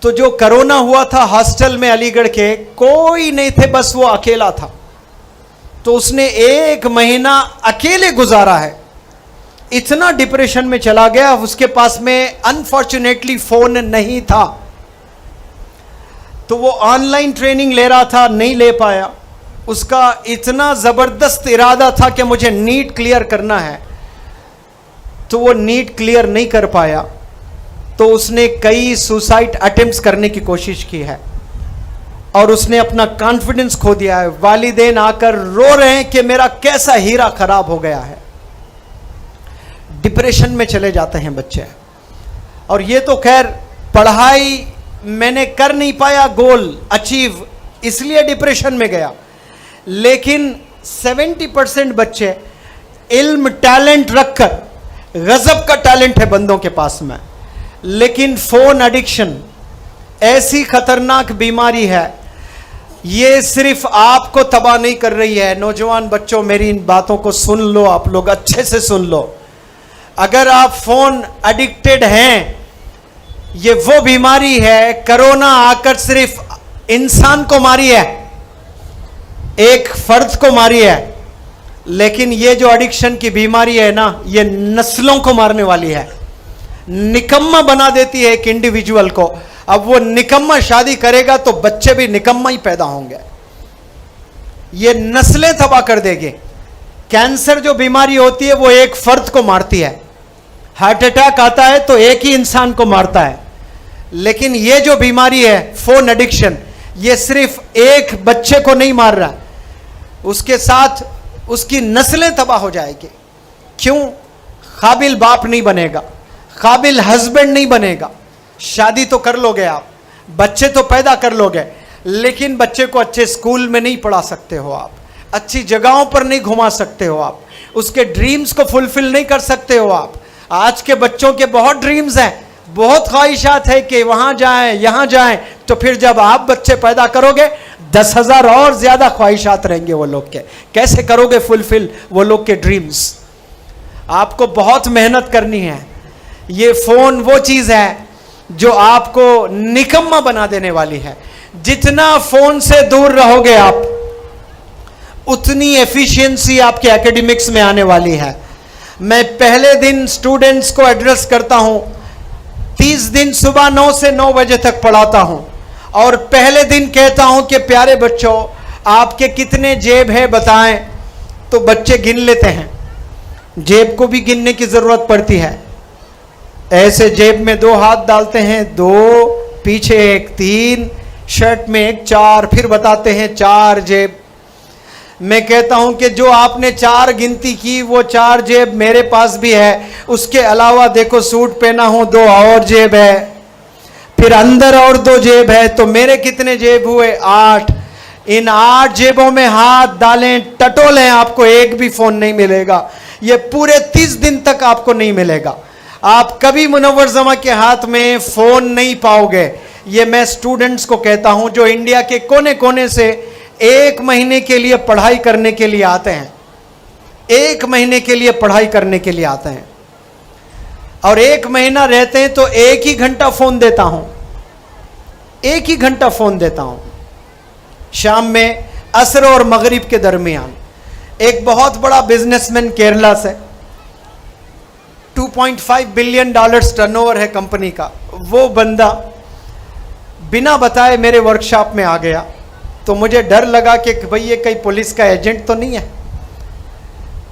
तो जो कोरोना हुआ था हॉस्टल में अलीगढ़ के, कोई नहीं थे, बस वो अकेला था। तो उसने 1 महीना अकेले गुजारा है, इतना डिप्रेशन में चला गया। उसके पास में अनफॉर्चुनेटली फोन नहीं था, तो वो ऑनलाइन ट्रेनिंग ले रहा था, नहीं ले पाया। उसका इतना जबरदस्त इरादा था कि मुझे नीट क्लियर करना है, तो वो नीट क्लियर नहीं कर पाया। तो उसने कई सुसाइड अटेम्प्ट्स करने की कोशिश की है, और उसने अपना कॉन्फिडेंस खो दिया है। वालिदैन आकर रो रहे हैं कि मेरा कैसा हीरा खराब हो गया है। डिप्रेशन में चले जाते हैं बच्चे। और ये तो खैर पढ़ाई मैंने कर नहीं पाया, गोल अचीव, इसलिए डिप्रेशन में गया। लेकिन 70% बच्चे इल्म, टैलेंट रखकर, गजब का टैलेंट है बंदों के पास में, लेकिन फोन एडिक्शन ऐसी खतरनाक बीमारी है, ये सिर्फ आपको तबाह नहीं कर रही है। नौजवान बच्चों, मेरी इन बातों को सुन लो, आप लोग अच्छे से सुन लो। अगर आप फोन एडिक्टेड हैं, ये वो बीमारी है, कोरोना आकर सिर्फ इंसान को मारी है, एक फर्द को मारी है, लेकिन ये जो एडिक्शन की बीमारी है ना, ये नस्लों को मारने वाली है, निकम्मा बना देती है एक इंडिविजुअल को। अब वो निकम्मा शादी करेगा तो बच्चे भी निकम्मा ही पैदा होंगे, ये नस्लें तबाह कर देगी। कैंसर जो बीमारी होती है वो एक फर्द को मारती है, हार्ट अटैक आता है तो एक ही इंसान को मारता है। लेकिन ये जो बीमारी है फोन एडिक्शन, ये सिर्फ एक बच्चे को नहीं मार रहा, उसके साथ उसकी नस्लें तबाह हो जाएगी। क्यों? काबिल बाप नहीं बनेगा, काबिल हस्बैंड नहीं बनेगा। शादी तो कर लोगे आप, बच्चे तो पैदा कर लोगे, लेकिन बच्चे को अच्छे स्कूल में नहीं पढ़ा सकते हो आप, अच्छी जगहों पर नहीं घुमा सकते हो आप, उसके ड्रीम्स को फुलफिल नहीं कर सकते हो आप। आज के बच्चों के बहुत ड्रीम्स हैं, बहुत ख्वाहिशात है कि वहां जाएं, यहां जाएं, तो फिर जब आप बच्चे पैदा करोगे 10,000 और ज्यादा ख्वाहिशात रहेंगे वो लोग के। कैसे करोगे फुलफिल वो लोग के ड्रीम्स? आपको बहुत मेहनत करनी है। ये फोन वो चीज है जो आपको निकम्मा बना देने वाली है। जितना फोन से दूर रहोगे आप, उतनी एफिशिएंसी आपके एकेडमिक्स में आने वाली है। मैं पहले दिन स्टूडेंट्स को एड्रेस करता हूं, 30 दिन सुबह 9 से 9 बजे तक पढ़ाता हूं, और पहले दिन कहता हूं कि प्यारे बच्चों, आपके कितने जेब है बताएं। तो बच्चे गिन लेते हैं, जेब को भी गिनने की जरूरत पड़ती है। ऐसे जेब में 2 हाथ डालते हैं, 2, पीछे 1, 3, शर्ट में 1, 4, फिर बताते हैं 4 जेब। मैं कहता हूं कि जो आपने 4 गिनती की वो 4 जेब मेरे पास भी है, उसके अलावा देखो सूट पहना हूं 2 और जेब है, फिर अंदर और 2 जेब है, तो मेरे कितने जेब हुए? 8। इन 8 जेबों में हाथ डालें, टटोलें, आपको एक भी फोन नहीं मिलेगा। ये पूरे 30 दिन तक आपको नहीं मिलेगा। आप कभी मुनव्वर जमा के हाथ में फोन नहीं पाओगे। ये मैं स्टूडेंट्स को कहता हूं जो इंडिया के कोने कोने से 1 महीने के लिए पढ़ाई करने के लिए आते हैं, 1 महीने के लिए पढ़ाई करने के लिए आते हैं, और 1 महीना रहते हैं तो 1 ही घंटा फोन देता हूं, 1 ही घंटा फोन देता हूं शाम में, असर और मगरिब के दरमियान। एक बहुत बड़ा बिजनेसमैन केरला से, $2.5 बिलियन टर्नओवर है कंपनी का, वो बंदा बिना बताए मेरे वर्कशॉप में आ गया। तो मुझे डर लगा कि भाई ये कहीं पुलिस का एजेंट तो नहीं है।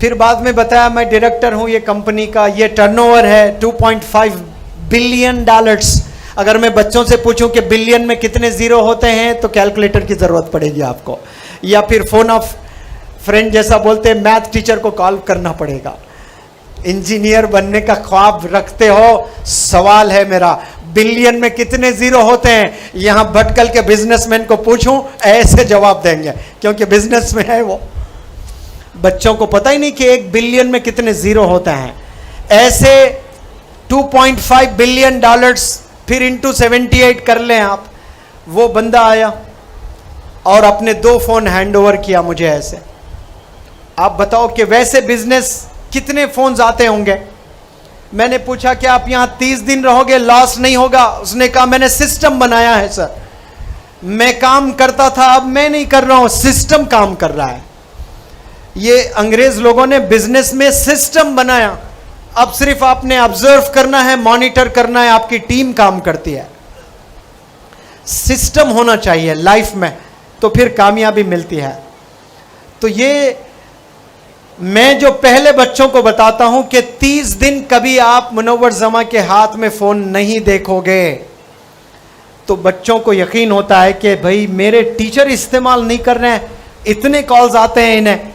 फिर बाद में बताया मैं डायरेक्टर हूं ये कंपनी का, ये टर्नओवर है $2.5 बिलियन। अगर मैं बच्चों से पूछूं कि बिलियन में कितने जीरो होते हैं तो कैलकुलेटर की जरूरत पड़ेगी आपको, या फिर फोन ऑफ फ्रेंड जैसा बोलते हैं, मैथ टीचर को कॉल करना पड़ेगा। इंजीनियर बनने का ख्वाब रखते हो? सवाल है मेरा, बिलियन में कितने जीरो होते हैं? यहां भटकल के बिजनेसमैन को पूछूं, ऐसे जवाब देंगे, क्योंकि बिजनेस में है वो। बच्चों को पता ही नहीं कि 1 बिलियन में कितने जीरो होते हैं। ऐसे $2.5 बिलियन फिर इंटू 78 कर लें आप। वो बंदा आया और अपने 2 फोन हैंडओवर किया मुझे ऐसे। आप बताओ कि वैसे बिजनेस कितने फोन्स आते होंगे? मैंने पूछा कि आप यहां 30 दिन रहोगे, लॉस नहीं होगा? उसने कहा मैंने सिस्टम बनाया है सर, मैं काम करता था अब मैं नहीं कर रहा हूं, सिस्टम काम कर रहा है। ये अंग्रेज लोगों ने बिजनेस में सिस्टम बनाया, अब सिर्फ आपने ऑब्जर्व करना है, मॉनिटर करना है, आपकी टीम काम करती है। सिस्टम होना चाहिए लाइफ में, तो फिर कामयाबी मिलती है। तो ये मैं जो पहले बच्चों को बताता हूं कि 30 दिन कभी आप मुनव्वर जमा के हाथ में फोन नहीं देखोगे, तो बच्चों को यकीन होता है कि भाई मेरे टीचर इस्तेमाल नहीं कर रहे हैं, इतने कॉल्स आते हैं इन्हें।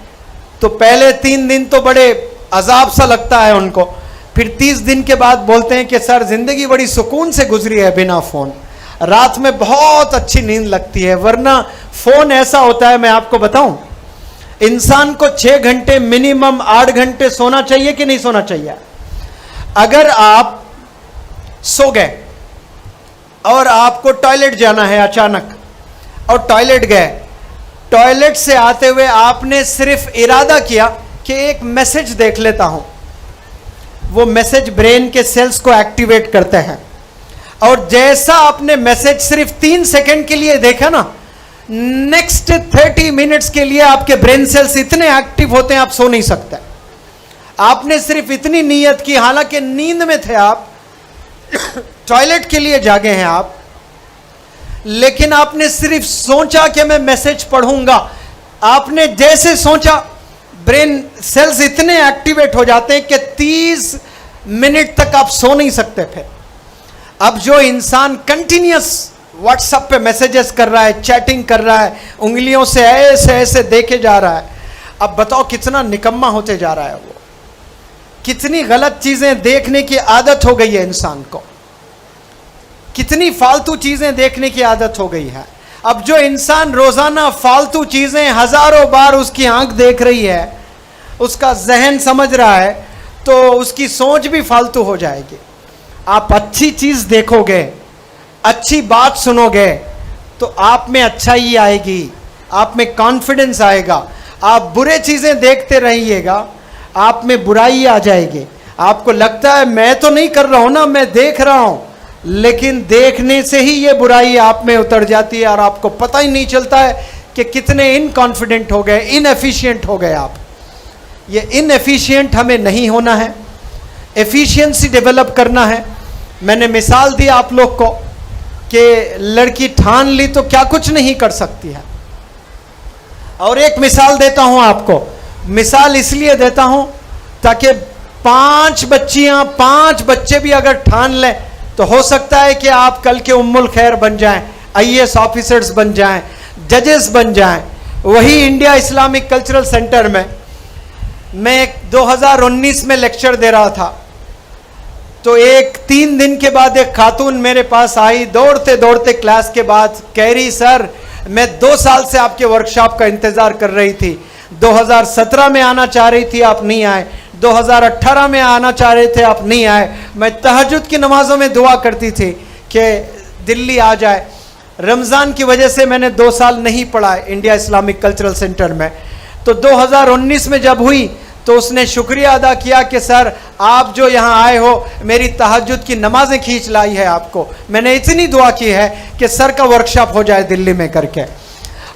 तो पहले 3 दिन तो बड़े अजाब सा लगता है उनको, फिर 30 दिन के बाद बोलते हैं कि सर जिंदगी बड़ी सुकून से गुजरी है बिना फोन, रात में बहुत अच्छी नींद लगती है। वरना फोन ऐसा होता है, मैं आपको बताऊं, इंसान को 6 घंटे मिनिमम 8 घंटे सोना चाहिए कि नहीं सोना चाहिए? अगर आप सो गए और आपको टॉयलेट जाना है अचानक, और टॉयलेट गए, टॉयलेट से आते हुए आपने सिर्फ इरादा किया कि एक मैसेज देख लेता हूं, वो मैसेज ब्रेन के सेल्स को एक्टिवेट करते हैं, और जैसा आपने मैसेज सिर्फ 3 सेकंड के लिए देखा ना, नेक्स्ट 30 मिनट्स के लिए आपके ब्रेन सेल्स इतने एक्टिव होते हैं आप सो नहीं सकते। आपने सिर्फ इतनी नीयत की, हालांकि नींद में थे आप, टॉयलेट के लिए जागे हैं आप, लेकिन आपने सिर्फ सोचा कि मैं मैसेज पढ़ूंगा। आपने जैसे सोचा, ब्रेन सेल्स इतने एक्टिवेट हो जाते हैं कि 30 मिनट तक आप सो नहीं सकते फिर। अब जो इंसान कंटिन्यूअस व्हाट्सएप पे मैसेजेस कर रहा है, चैटिंग कर रहा है, उंगलियों से ऐसे ऐसे देखे जा रहा है, अब बताओ कितना निकम्मा होते जा रहा है वो। कितनी गलत चीजें देखने की आदत हो गई है इंसान को, कितनी फालतू चीजें देखने की आदत हो गई है। अब जो इंसान रोजाना फालतू चीजें हजारों बार उसकी आंख देख रही है, उसका जहन समझ रहा है, तो उसकी सोच भी फालतू हो जाएगी। आप अच्छी चीज देखोगे, अच्छी बात सुनोगे, तो आप में अच्छाई आएगी, आप में कॉन्फिडेंस आएगा। आप बुरे चीजें देखते रहिएगा, आप में बुराई आ जाएगी। आपको लगता है मैं तो नहीं कर रहा हूं ना, मैं देख रहा हूं, लेकिन देखने से ही ये बुराई आप में उतर जाती है और आपको पता ही नहीं चलता है कि कितने इनकॉन्फिडेंट हो गए, इनएफिशिएंट हो गए आप। ये इनएफिशिएंट हमें नहीं होना है, एफिशिएंसी डेवलप करना है। मैंने मिसाल दी आप लोग को कि लड़की ठान ली तो क्या कुछ नहीं कर सकती है। और एक मिसाल देता हूं आपको, मिसाल इसलिए देता हूं ताकि 5 बच्चियां 5 बच्चे भी अगर ठान लें तो हो सकता है कि आप कल के उम्मुल खैर बन जाएं, आईएएस ऑफिसर्स बन जाएं, जजेस बन जाएं। वही इंडिया इस्लामिक कल्चरल सेंटर में मैं 2019 में लेक्चर दे रहा था, तो 3 दिन के बाद एक खातून मेरे पास आई, दौड़ते दौड़ते क्लास के बाद, कह रही सर मैं 2 साल से आपके वर्कशॉप का इंतजार कर रही थी। 2017 में आना चाह रही थी, आप नहीं आए। 2018 में आना चाह रहे थे, आप नहीं आए। मैं तहज्जुद की नमाजों में दुआ करती थी कि दिल्ली आ जाए। रमज़ान की वजह से मैंने 2 साल नहीं पढ़ा इंडिया इस्लामिक कल्चरल सेंटर में। तो 2019 में जब हुई तो उसने शुक्रिया अदा किया कि सर आप जो यहाँ आए हो, मेरी तहज्जुद की नमाजें खींच लाई है आपको। मैंने इतनी दुआ की है कि सर का वर्कशॉप हो जाए दिल्ली में करके।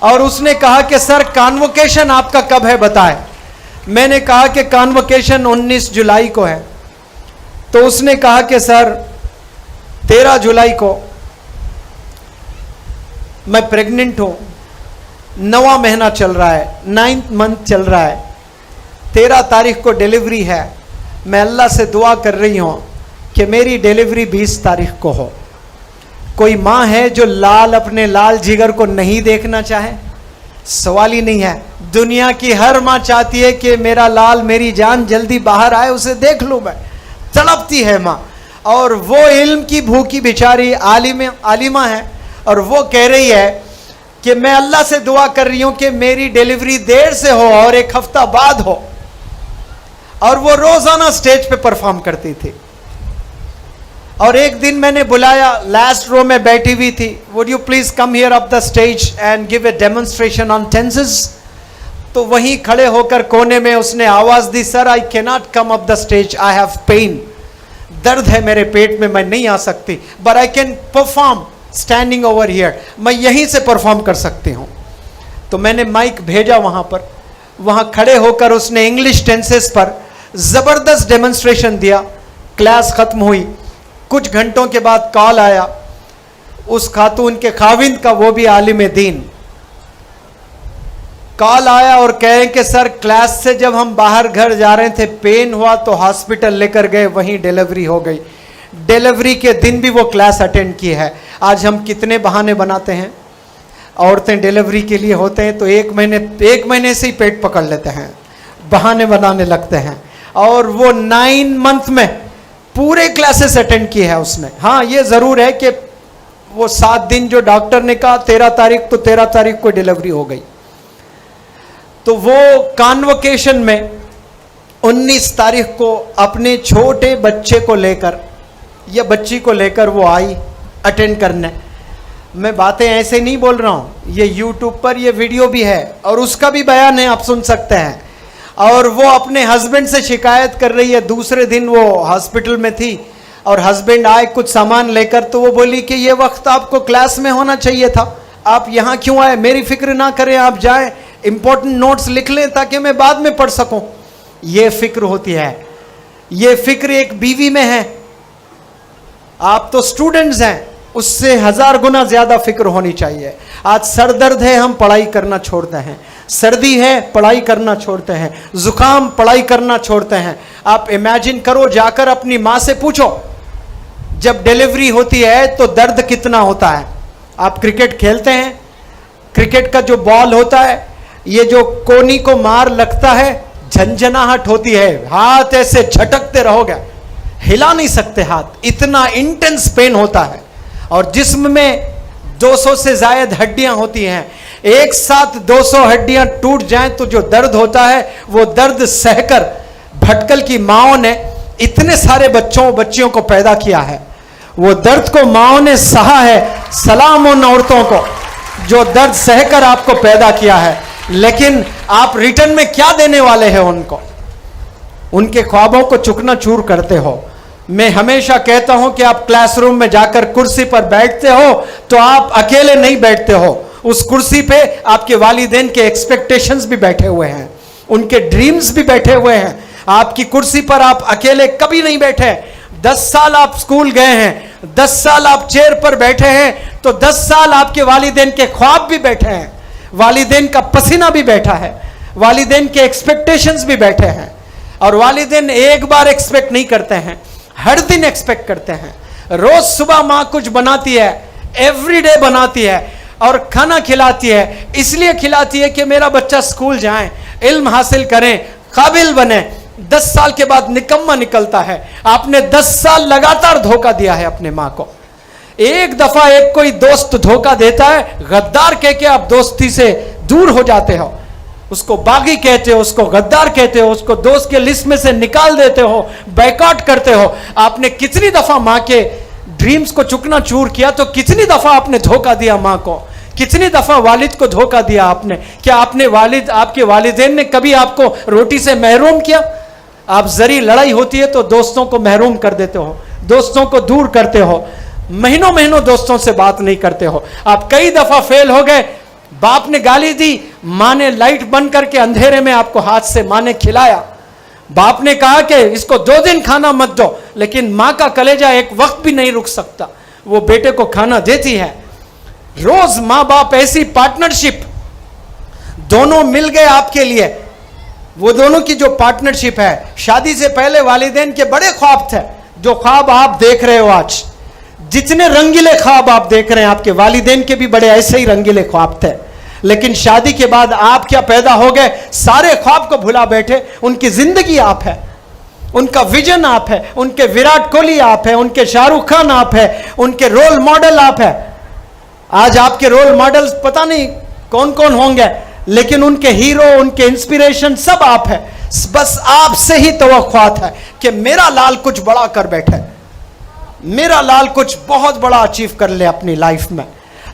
और उसने कहा कि सर कॉन्वोकेशन आपका कब है बताएं। मैंने कहा कि कॉन्वोकेशन 19 जुलाई को है। तो उसने कहा कि सर 13 जुलाई को मैं प्रेग्नेंट हूं, 9वां महीना चल रहा है, 9th मंथ चल रहा है, 13 तारीख को डिलीवरी है। मैं अल्लाह से दुआ कर रही हूं कि मेरी डिलीवरी 20 तारीख को हो। कोई माँ है जो अपने लाल जिगर को नहीं देखना चाहे? सवाल ही नहीं है। दुनिया की हर माँ चाहती है कि मेरा लाल, मेरी जान जल्दी बाहर आए, उसे देख लूँ मैं, तड़पती है माँ। और वो इल्म की भूखी बेचारी आलिमा है, और वो कह रही है कि मैं अल्लाह से दुआ कर रही हूँ कि मेरी डिलीवरी देर से हो और 1 हफ्ता बाद हो। और वो रोजाना स्टेज पे परफॉर्म करती थी। और एक दिन मैंने बुलाया, लास्ट रो में बैठी हुई थी, would you please come here up the stage and give a demonstration on tenses. तो वहीं खड़े होकर कोने में उसने आवाज दी, sir I can not come up the stage, I have pain, दर्द है मेरे पेट में, मैं नहीं आ सकती, but I can perform standing over here, मैं यहीं से परफॉर्म कर सकती हूँ। तो मैंने माइक भेजा वहां पर, वहां खड़े होकर उसने इंग्लिश टेंसेस पर जबरदस्त डेमोन्स्ट्रेशन दिया। क्लास खत्म हुई, कुछ घंटों के बाद कॉल आया उस खातून के खाविंद का, वो भी आलिम दीन। कॉल आया और कहे कि सर क्लास से जब हम बाहर घर जा रहे थे पेन हुआ तो हॉस्पिटल लेकर गए, वहीं डिलीवरी हो गई। डिलीवरी के दिन भी वो क्लास अटेंड की है। आज हम कितने बहाने बनाते हैं, औरतें डिलीवरी के लिए होते हैं तो एक महीने से ही पेट पकड़ लेते हैं, बहाने बनाने लगते हैं। और वो 9 मंथ में पूरे क्लासेस अटेंड की है उसने। हाँ ये जरूर है कि वो 7 दिन जो डॉक्टर ने कहा 13 तारीख, तो 13 तारीख को डिलीवरी हो गई। तो वो कॉन्वोकेशन में 19 तारीख को अपने छोटे बच्चे को लेकर या बच्ची को लेकर वो आई अटेंड करने। मैं बातें ऐसे नहीं बोल रहा हूँ, ये यूट्यूब पर ये वीडियो भी है और उसका भी बयान है, आप सुन सकते हैं। और वो अपने हस्बैंड से शिकायत कर रही है। दूसरे दिन वो हॉस्पिटल में थी और हस्बैंड आए कुछ सामान लेकर, तो वो बोली कि ये वक्त आपको क्लास में होना चाहिए था, आप यहां क्यों आए, मेरी फिक्र ना करें, आप जाएं, इंपॉर्टेंट नोट्स लिख लें ताकि मैं बाद में पढ़ सकूं। यह फिक्र होती है, यह फिक्र एक बीवी में है। आप तो स्टूडेंट्स हैं, उससे 1000 गुना ज्यादा फिक्र होनी चाहिए। आज सर दर्द है, हम पढ़ाई करना छोड़ते हैं, सर्दी है पढ़ाई करना छोड़ते हैं, जुकाम पढ़ाई करना छोड़ते हैं। आप इमेजिन करो, जाकर अपनी मां से पूछो जब डिलीवरी होती है तो दर्द कितना होता है। आप क्रिकेट खेलते हैं, क्रिकेट का जो बॉल होता है, ये जो कोनी को मार लगता है, झंझनाहट होती है, हाथ ऐसे झटकते रहोगे, हिला नहीं सकते हाथ, इतना इंटेंस पेन होता है। और जिस्म में 200 से ज्यादा हड्डियां होती हैं, एक साथ 200 हड्डियां टूट जाएं तो जो दर्द होता है, वो दर्द सहकर भटकल की माओ ने इतने सारे बच्चियों को पैदा किया है, वो दर्द को माओ ने सहा है। सलाम उन औरतों को जो दर्द सहकर आपको पैदा किया है, लेकिन आप रिटर्न में क्या देने वाले हैं उनको? उनके ख्वाबों को चुकना चूर करते हो। मैं हमेशा कहता हूं कि आप क्लासरूम में जाकर कुर्सी पर बैठते हो तो आप अकेले नहीं बैठते हो, उस कुर्सी पे आपके वालिदैन के एक्सपेक्टेशंस भी बैठे हुए हैं, उनके ड्रीम्स भी बैठे हुए हैं। आपकी कुर्सी पर आप अकेले कभी नहीं बैठे। 10 साल आप स्कूल गए हैं, 10 साल आप चेयर पर बैठे हैं, तो 10 साल आपके वालिदैन के ख्वाब भी बैठे हैं, वालिदैन का पसीना भी बैठा है, वालिदैन के एक्सपेक्टेशंस भी बैठे हैं। और वालिदैन एक बार एक्सपेक्ट नहीं करते हैं, हर दिन एक्सपेक्ट करते हैं। रोज सुबह मां कुछ बनाती है, एवरीडे बनाती है और खाना खिलाती है, इसलिए खिलाती है कि मेरा बच्चा स्कूल जाए, इल्म हासिल करें, काबिल बने। 10 साल के बाद निकम्मा निकलता है। आपने 10 साल लगातार धोखा दिया है अपने मां को। एक दफा एक कोई दोस्त धोखा देता है, गद्दार कह के आप दोस्ती से दूर हो जाते हो, उसको बागी कहते हो, उसको गद्दार कहते हो, उसको दोस्त के लिस्ट में से निकाल देते हो, बैकआउट करते हो। आपने कितनी दफा मां के ड्रीम्स को चुकना चूर किया, तो कितनी दफा आपने धोखा दिया मां को, कितनी दफा वालिद को धोखा दिया आपने। क्या आपने आपके वालिदैन ने कभी आपको रोटी से महरूम किया? आप जरी लड़ाई होती है तो दोस्तों को महरूम कर देते हो, दोस्तों को दूर करते हो, महीनों महीनों दोस्तों से बात नहीं करते हो। आप कई दफा फेल हो गए, बाप ने गाली दी, मां ने लाइट बंद करके अंधेरे में आपको हाथ से मां ने खिलाया। बाप ने कहा कि इसको 2 दिन खाना मत दो, लेकिन मां का कलेजा एक वक्त भी नहीं रुक सकता, वो बेटे को खाना देती है। रोज मां बाप ऐसी पार्टनरशिप, दोनों मिल गए आपके लिए, वो दोनों की जो पार्टनरशिप है। शादी से पहले वालिदैन के बड़े ख्वाब थे, जो ख्वाब आप देख रहे हो आज, जितने रंगीले ख्वाब आप देख रहे हैं, आपके वालिदैन के भी बड़े ऐसे ही रंगीले ख्वाब थे। लेकिन शादी के बाद आप क्या पैदा हो गए, सारे ख्वाब को भुला बैठे। उनकी जिंदगी आप है, उनका विजन आप है, उनके विराट कोहली आप है, उनके शाहरुख खान आप है, उनके रोल मॉडल आप है। आज आपके रोल मॉडल्स पता नहीं कौन कौन होंगे, लेकिन उनके हीरो, उनके इंस्पिरेशन सब आप है। बस आपसे ही तवक्कुआत है कि मेरा लाल कुछ बड़ा कर बैठे, मेरा लाल कुछ बहुत बड़ा अचीव कर ले अपनी लाइफ में।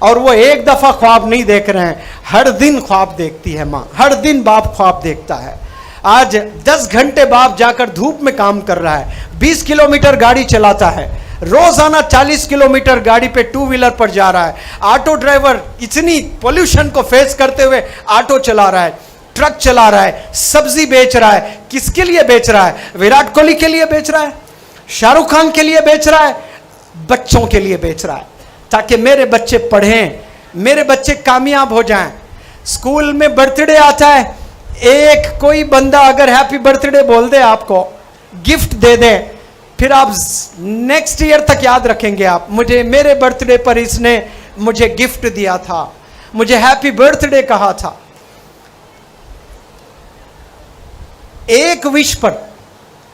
और वो एक दफा ख्वाब नहीं देख रहे हैं, हर दिन ख्वाब देखती है मां, हर दिन बाप ख्वाब देखता है। आज 10 घंटे बाप जाकर धूप में काम कर रहा है, 20 किलोमीटर गाड़ी चलाता है, रोजाना 40 किलोमीटर गाड़ी पे 2 व्हीलर पर जा रहा है। ऑटो ड्राइवर इतनी पोल्यूशन को फेस करते हुए ऑटो चला रहा है, ट्रक चला रहा है, सब्जी बेच रहा है। किसके लिए बेच रहा है? विराट कोहली के लिए बेच रहा है, शाहरुख खान के लिए बेच रहा है, बच्चों के लिए बेच रहा है, ताकि मेरे बच्चे पढ़ें, मेरे बच्चे कामयाब हो जाएं। स्कूल में बर्थडे आता है, एक कोई बंदा अगर हैप्पी बर्थडे बोल दे, आपको गिफ्ट दे दे, फिर आप नेक्स्ट ईयर तक याद रखेंगे। आप, मुझे मेरे बर्थडे पर इसने मुझे गिफ्ट दिया था, मुझे हैप्पी बर्थडे कहा था। एक विश पर,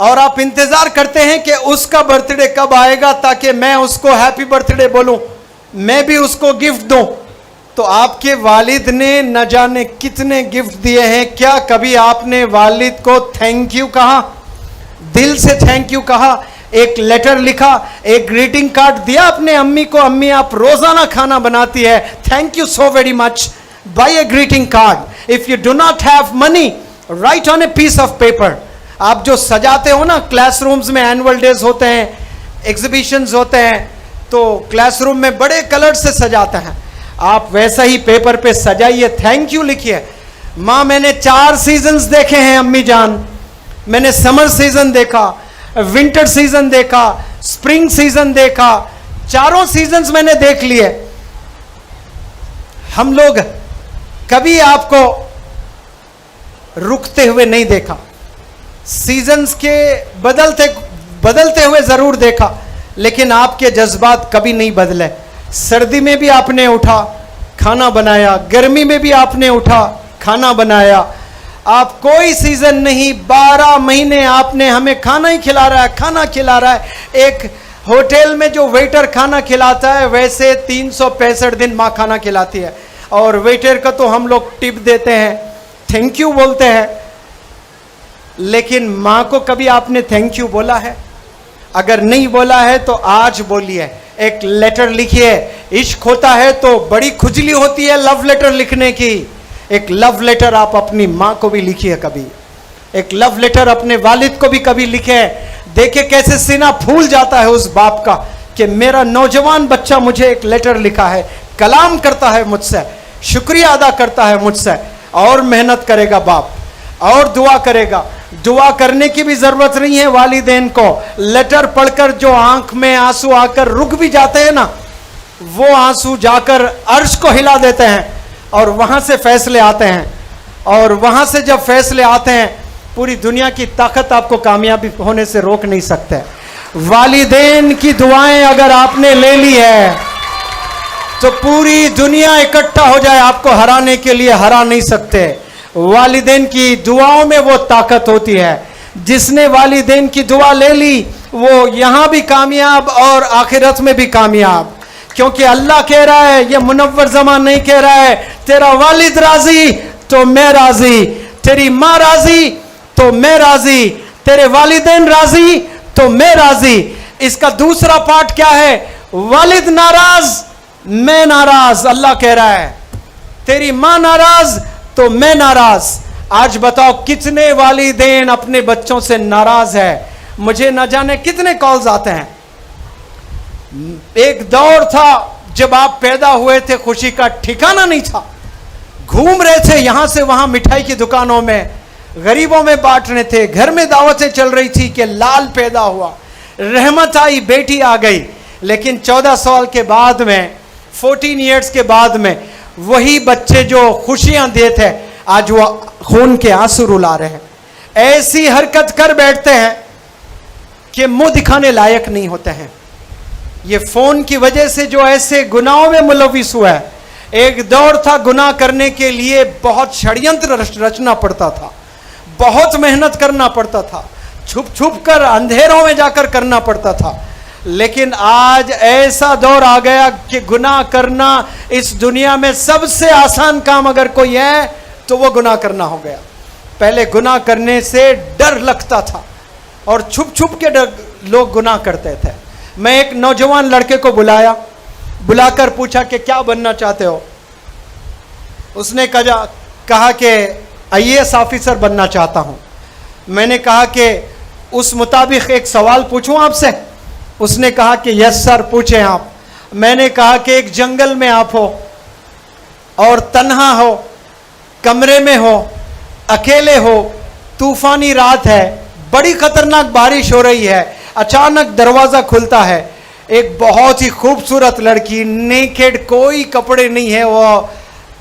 और आप इंतजार करते हैं कि उसका बर्थडे कब आएगा ताकि मैं उसको हैप्पी बर्थडे बोलूं, मैं भी उसको गिफ्ट दूं। तो आपके वालिद ने न जाने कितने गिफ्ट दिए हैं। क्या कभी आपने वालिद को थैंक यू कहा, दिल से थैंक यू कहा, एक लेटर लिखा, एक ग्रीटिंग कार्ड दिया अपने अम्मी को? अम्मी आप रोजाना खाना बनाती है, thank you so very much, buy a greeting card. If you do not have money, write on a piece of paper. आप जो सजाते हो ना, क्लासरूम्स में एनुअल डेज होते हैं, एग्जीबिशंस होते हैं, तो क्लासरूम में बड़े कलर से सजाते हैं। आप वैसा ही पेपर पे सजाइए, थैंक यू लिखिए। माँ मैंने 4 सीजन्स देखे हैं अम्मी जान, मैंने समर सीजन देखा, विंटर सीजन देखा, स्प्रिंग सीजन देखा, चारों सीजन्स मैंने देख लिए। हम लोग कभी आपको रुकते हुए नहीं देखा, सीजन्स के बदलते हुए जरूर देखा, लेकिन आपके जज्बात कभी नहीं बदले। सर्दी में भी आपने उठा खाना बनाया, गर्मी में भी आपने उठा खाना बनाया। आप कोई सीजन नहीं, 12 महीने आपने हमें खाना ही खिला रहा है, खाना खिला रहा है। एक होटल में जो वेटर खाना खिलाता है, वैसे 365 दिन माँ खाना खिलाती है। और वेटर का तो हम लोग टिप देते हैं, थैंक यू बोलते हैं, लेकिन माँ को कभी आपने थैंक यू बोला है? अगर नहीं बोला है तो आज बोलिए, एक लेटर लिखिए। इश्क होता है तो बड़ी खुजली होती है लव लेटर लिखने की। एक लव लेटर आप अपनी माँ को भी लिखिए, कभी एक लव लेटर अपने वालिद को भी कभी लिखे। देखे कैसे सीना फूल जाता है उस बाप का कि मेरा नौजवान बच्चा मुझे एक लेटर लिखा है, कलाम करता है मुझसे, शुक्रिया अदा करता है मुझसे। और मेहनत करेगा बाप, और दुआ करेगा। दुआ करने की भी जरूरत नहीं है वालिदैन को। लेटर पढ़कर जो आंख में आंसू आकर रुक भी जाते हैं ना, वो आंसू जाकर अर्श को हिला देते हैं और वहां से फैसले आते हैं। और वहां से जब फैसले आते हैं, पूरी दुनिया की ताकत आपको कामयाबी होने से रोक नहीं सकते। वालिदैन की दुआएं अगर आपने ले ली है तो पूरी दुनिया इकट्ठा हो जाए, आपको हराने के लिए हरा नहीं सकते। वालिदैन की दुआओं में वो ताकत होती है। जिसने वालिदैन की दुआ ले ली वो यहां भी कामयाब और आखिरत में भी कामयाब, क्योंकि अल्लाह कह रहा है, ये मुनव्वर ज़मान नहीं कह रहा है, तेरा वालिद राजी तो मैं राजी, तेरी माँ राजी तो मैं राजी, तेरे वालिदैन राजी तो मैं राजी। इसका दूसरा पार्ट क्या है? वालिद नाराज मैं नाराज। अल्लाह कह रहा है तेरी माँ नाराज तो मैं नाराज। आज बताओ कितने वालिदैन अपने बच्चों से नाराज है? मुझे न जाने कितने कॉल्स आते हैं। एक दौर था जब आप पैदा हुए थे, खुशी का ठिकाना नहीं था, घूम रहे थे यहां से वहां मिठाई की दुकानों में, गरीबों में बांट रहे थे, घर में दावतें चल रही थी कि लाल पैदा हुआ, रहमत आई, बेटी आ गई। लेकिन 14 साल के बाद में, 14 इयर्स के बाद में, वही बच्चे जो खुशियां देते थे, आज वो खून के आंसू रुला रहे हैं। ऐसी हरकत कर बैठते हैं कि मुंह दिखाने लायक नहीं होते हैं। ये फोन की वजह से जो ऐसे गुनाहों में मुलविस हुआ है। एक दौर था गुनाह करने के लिए बहुत षड्यंत्र रचना पड़ता था, बहुत मेहनत करना पड़ता था, छुप छुप कर अंधेरों में जाकर करना पड़ता था। लेकिन आज ऐसा दौर आ गया कि गुनाह करना इस दुनिया में सबसे आसान काम अगर कोई है तो वो गुनाह करना हो गया। पहले गुनाह करने से डर लगता था और छुप छुप के लोग गुनाह करते थे। मैं एक नौजवान लड़के को बुलाकर पूछा कि क्या बनना चाहते हो? उसने कहा कि IAS ऑफिसर बनना चाहता हूं। मैंने कहा कि उस मुताबिक एक सवाल पूछूं आपसे? उसने कहा कि यस सर, पूछें आप। मैंने कहा कि एक जंगल में आप हो और तन्हा हो, कमरे में हो, अकेले हो, तूफानी रात है, बड़ी खतरनाक बारिश हो रही है, अचानक दरवाजा खुलता है, एक बहुत ही खूबसूरत लड़की, नेकेड, कोई कपड़े नहीं है, वो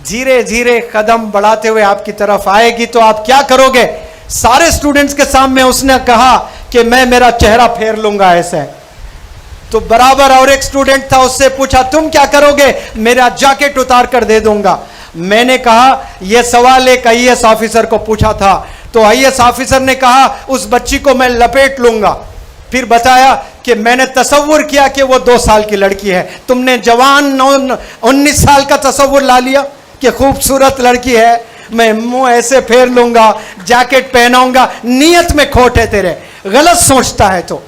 धीरे धीरे कदम बढ़ाते हुए आपकी तरफ आएगी, तो आप क्या करोगे? सारे स्टूडेंट्स के सामने उसने कहा कि मैं मेरा चेहरा फेर लूंगा ऐसे। तो बराबर और एक स्टूडेंट था, उससे पूछा तुम क्या करोगे? मेरा जैकेट उतार कर दे दूंगा। मैंने कहा यह सवाल एक IAS ऑफिसर को पूछा था, तो IAS ऑफिसर ने कहा उस बच्ची को मैं लपेट लूंगा। फिर बताया कि मैंने तसव्वुर किया कि वो 2 साल की लड़की है, तुमने जवान 19 साल का तसव्वुर ला लिया कि खूबसूरत लड़की है, मैं मुंह ऐसे फेर लूंगा, जैकेट पहनाऊंगा। नीयत में खोट है तेरे, गलत सोचता है। तो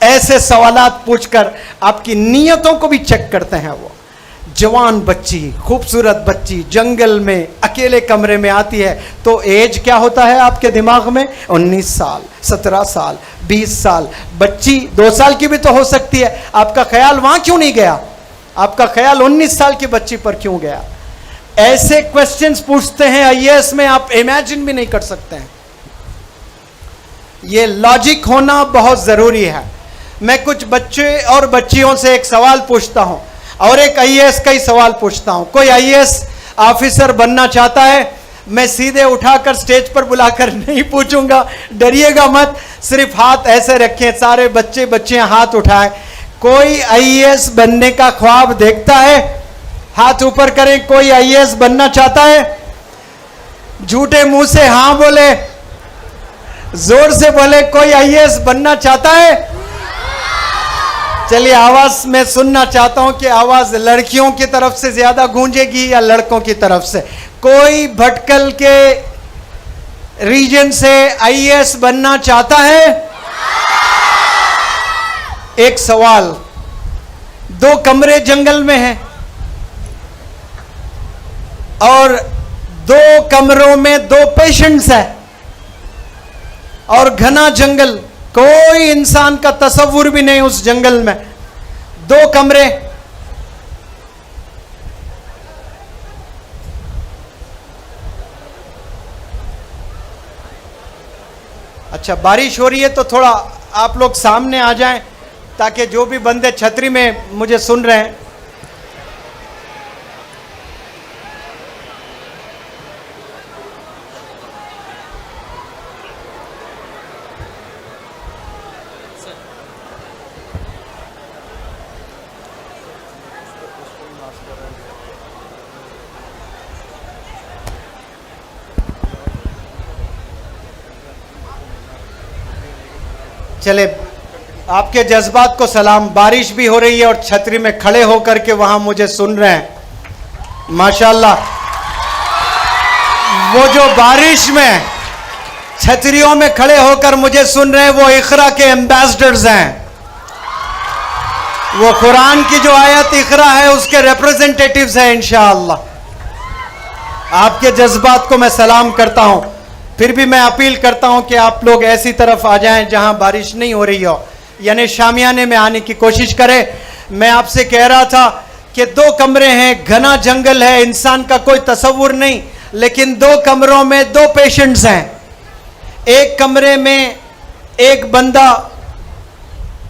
ऐसे सवालात पूछकर आपकी नीयतों को भी चेक करते हैं। वो जवान बच्ची, खूबसूरत बच्ची जंगल में अकेले कमरे में आती है, तो एज क्या होता है आपके दिमाग में? 19 साल, 17 साल, 20 साल। बच्ची 2 साल की भी तो हो सकती है। आपका ख्याल वहां क्यों नहीं गया? आपका ख्याल 19 साल की बच्ची पर क्यों गया? ऐसे क्वेश्चंस पूछते हैं आईएएस में, आप इमेजिन भी नहीं कर सकते हैं। ये लॉजिक होना बहुत जरूरी है। मैं कुछ बच्चे और बच्चियों से एक सवाल पूछता हूं और एक आईएएस का ही सवाल पूछता हूं। कोई आईएएस ऑफिसर बनना चाहता है? मैं सीधे उठाकर स्टेज पर बुलाकर नहीं पूछूंगा, डरिएगा मत, सिर्फ हाथ ऐसे रखें, सारे बच्चे बच्चियां हाथ उठाएं। कोई आईएएस बनने का ख्वाब देखता है? हाथ ऊपर करें। कोई आईएएस बनना चाहता है? झूठे मुंह से हां बोले, जोर से बोले, कोई आईएएस बनना चाहता है? चलिए आवाज मैं सुनना चाहता हूं कि आवाज लड़कियों की तरफ से ज्यादा गूंजेगी या लड़कों की तरफ से। कोई भटकल के रीजन से आईएएस बनना चाहता है? एक सवाल, 2 कमरे जंगल में हैं और 2 कमरों में 2 पेशेंट्स हैं और घना जंगल, कोई इंसान का तस्वुर भी नहीं उस जंगल में, 2 कमरे। अच्छा, बारिश हो रही है तो थोड़ा आप लोग सामने आ जाएं ताकि जो भी बंदे छतरी में मुझे सुन रहे हैं, चले आपके जज्बात को सलाम। बारिश भी हो रही है और छतरी में खड़े होकर के वहां मुझे सुन रहे हैं, माशाल्लाह। वो जो बारिश में छतरियों में खड़े होकर मुझे सुन रहे हैं, वो इकरा के एम्बेसडर्स हैं। वो कुरान की जो आयत इकरा है उसके रिप्रेजेंटेटिव्स हैं इंशाअल्लाह। आपके जज्बात को मैं सलाम करता हूं। फिर भी मैं अपील करता हूं कि आप लोग ऐसी तरफ आ जाएं जहां बारिश नहीं हो रही हो, यानी शामियाने में आने की कोशिश करें। मैं आपसे कह रहा था कि 2 कमरे हैं, घना जंगल है, इंसान का कोई तस्वुर नहीं, लेकिन 2 कमरों में 2 पेशेंट्स हैं। एक कमरे में एक बंदा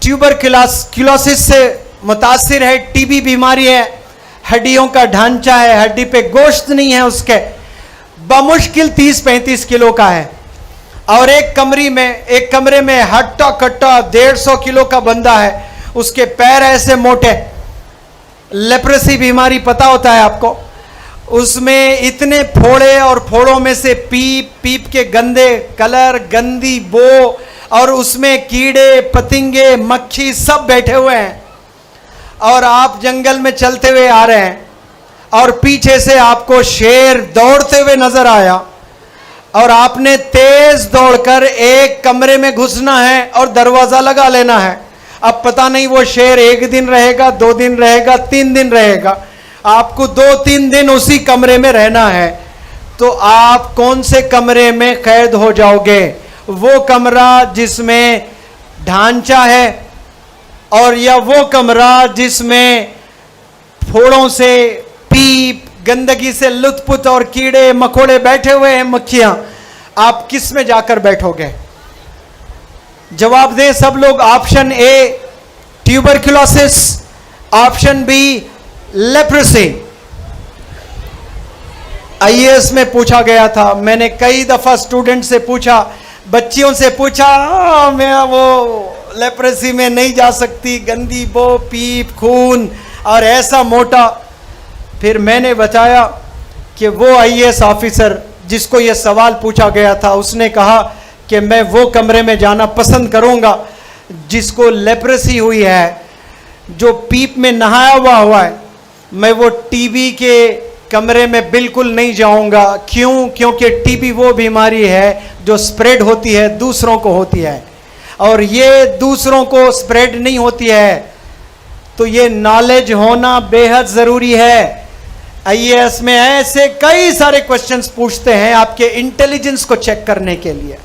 ट्यूबरक्लोसिस से मुतासिर है, टीबी बीमारी है, हड्डियों का ढांचा है, हड्डी पे गोश्त नहीं है उसके, बमुश्किल 30-35 किलो का है। और एक कमरे में हट्टा कट्टा 150 किलो का बंदा है, उसके पैर ऐसे मोटे, लेप्रेसी बीमारी पता होता है आपको, उसमें इतने फोड़े और फोड़ों में से पीप के गंदे कलर, गंदी बो, और उसमें कीड़े पतिंगे मक्खी सब बैठे हुए हैं। और आप जंगल में चलते हुए आ रहे हैं और पीछे से आपको शेर दौड़ते हुए नजर आया और आपने तेज दौड़कर एक कमरे में घुसना है और दरवाजा लगा लेना है। अब पता नहीं वो शेर 1 दिन रहेगा, 2 दिन रहेगा, 3 दिन रहेगा, आपको 2-3 दिन उसी कमरे में रहना है। तो आप कौन से कमरे में कैद हो जाओगे? वो कमरा जिसमें ढांचा है और या वो कमरा जिसमें फोड़ों से, पीप, गंदगी से लुत्पुत और कीड़े मकोड़े बैठे हुए हैं, मक्खियां, आप किस में जाकर बैठोगे? जवाब दें सब लोग। Option A tuberculosis, option B leprosy. IAS में पूछा गया था, मैंने कई दफा स्टूडेंट से पूछा, बच्चियों से पूछा, मैं वो लेप्रेसी में नहीं जा सकती, गंदी बो, पीप, खून और ऐसा मोटा। फिर मैंने बताया कि वो आईएएस ऑफिसर जिसको ये सवाल पूछा गया था, उसने कहा कि मैं वो कमरे में जाना पसंद करूंगा जिसको लेप्रेसी हुई है, जो पीप में नहाया हुआ है। मैं वो टीबी के कमरे में बिल्कुल नहीं जाऊंगा। क्यों? क्योंकि टीबी वो बीमारी है जो स्प्रेड होती है, दूसरों को होती है, और ये दूसरों को स्प्रेड नहीं होती है। तो ये नॉलेज होना बेहद ज़रूरी है। आईएएस में ऐसे कई सारे क्वेश्चंस पूछते हैं आपके इंटेलिजेंस को चेक करने के लिए।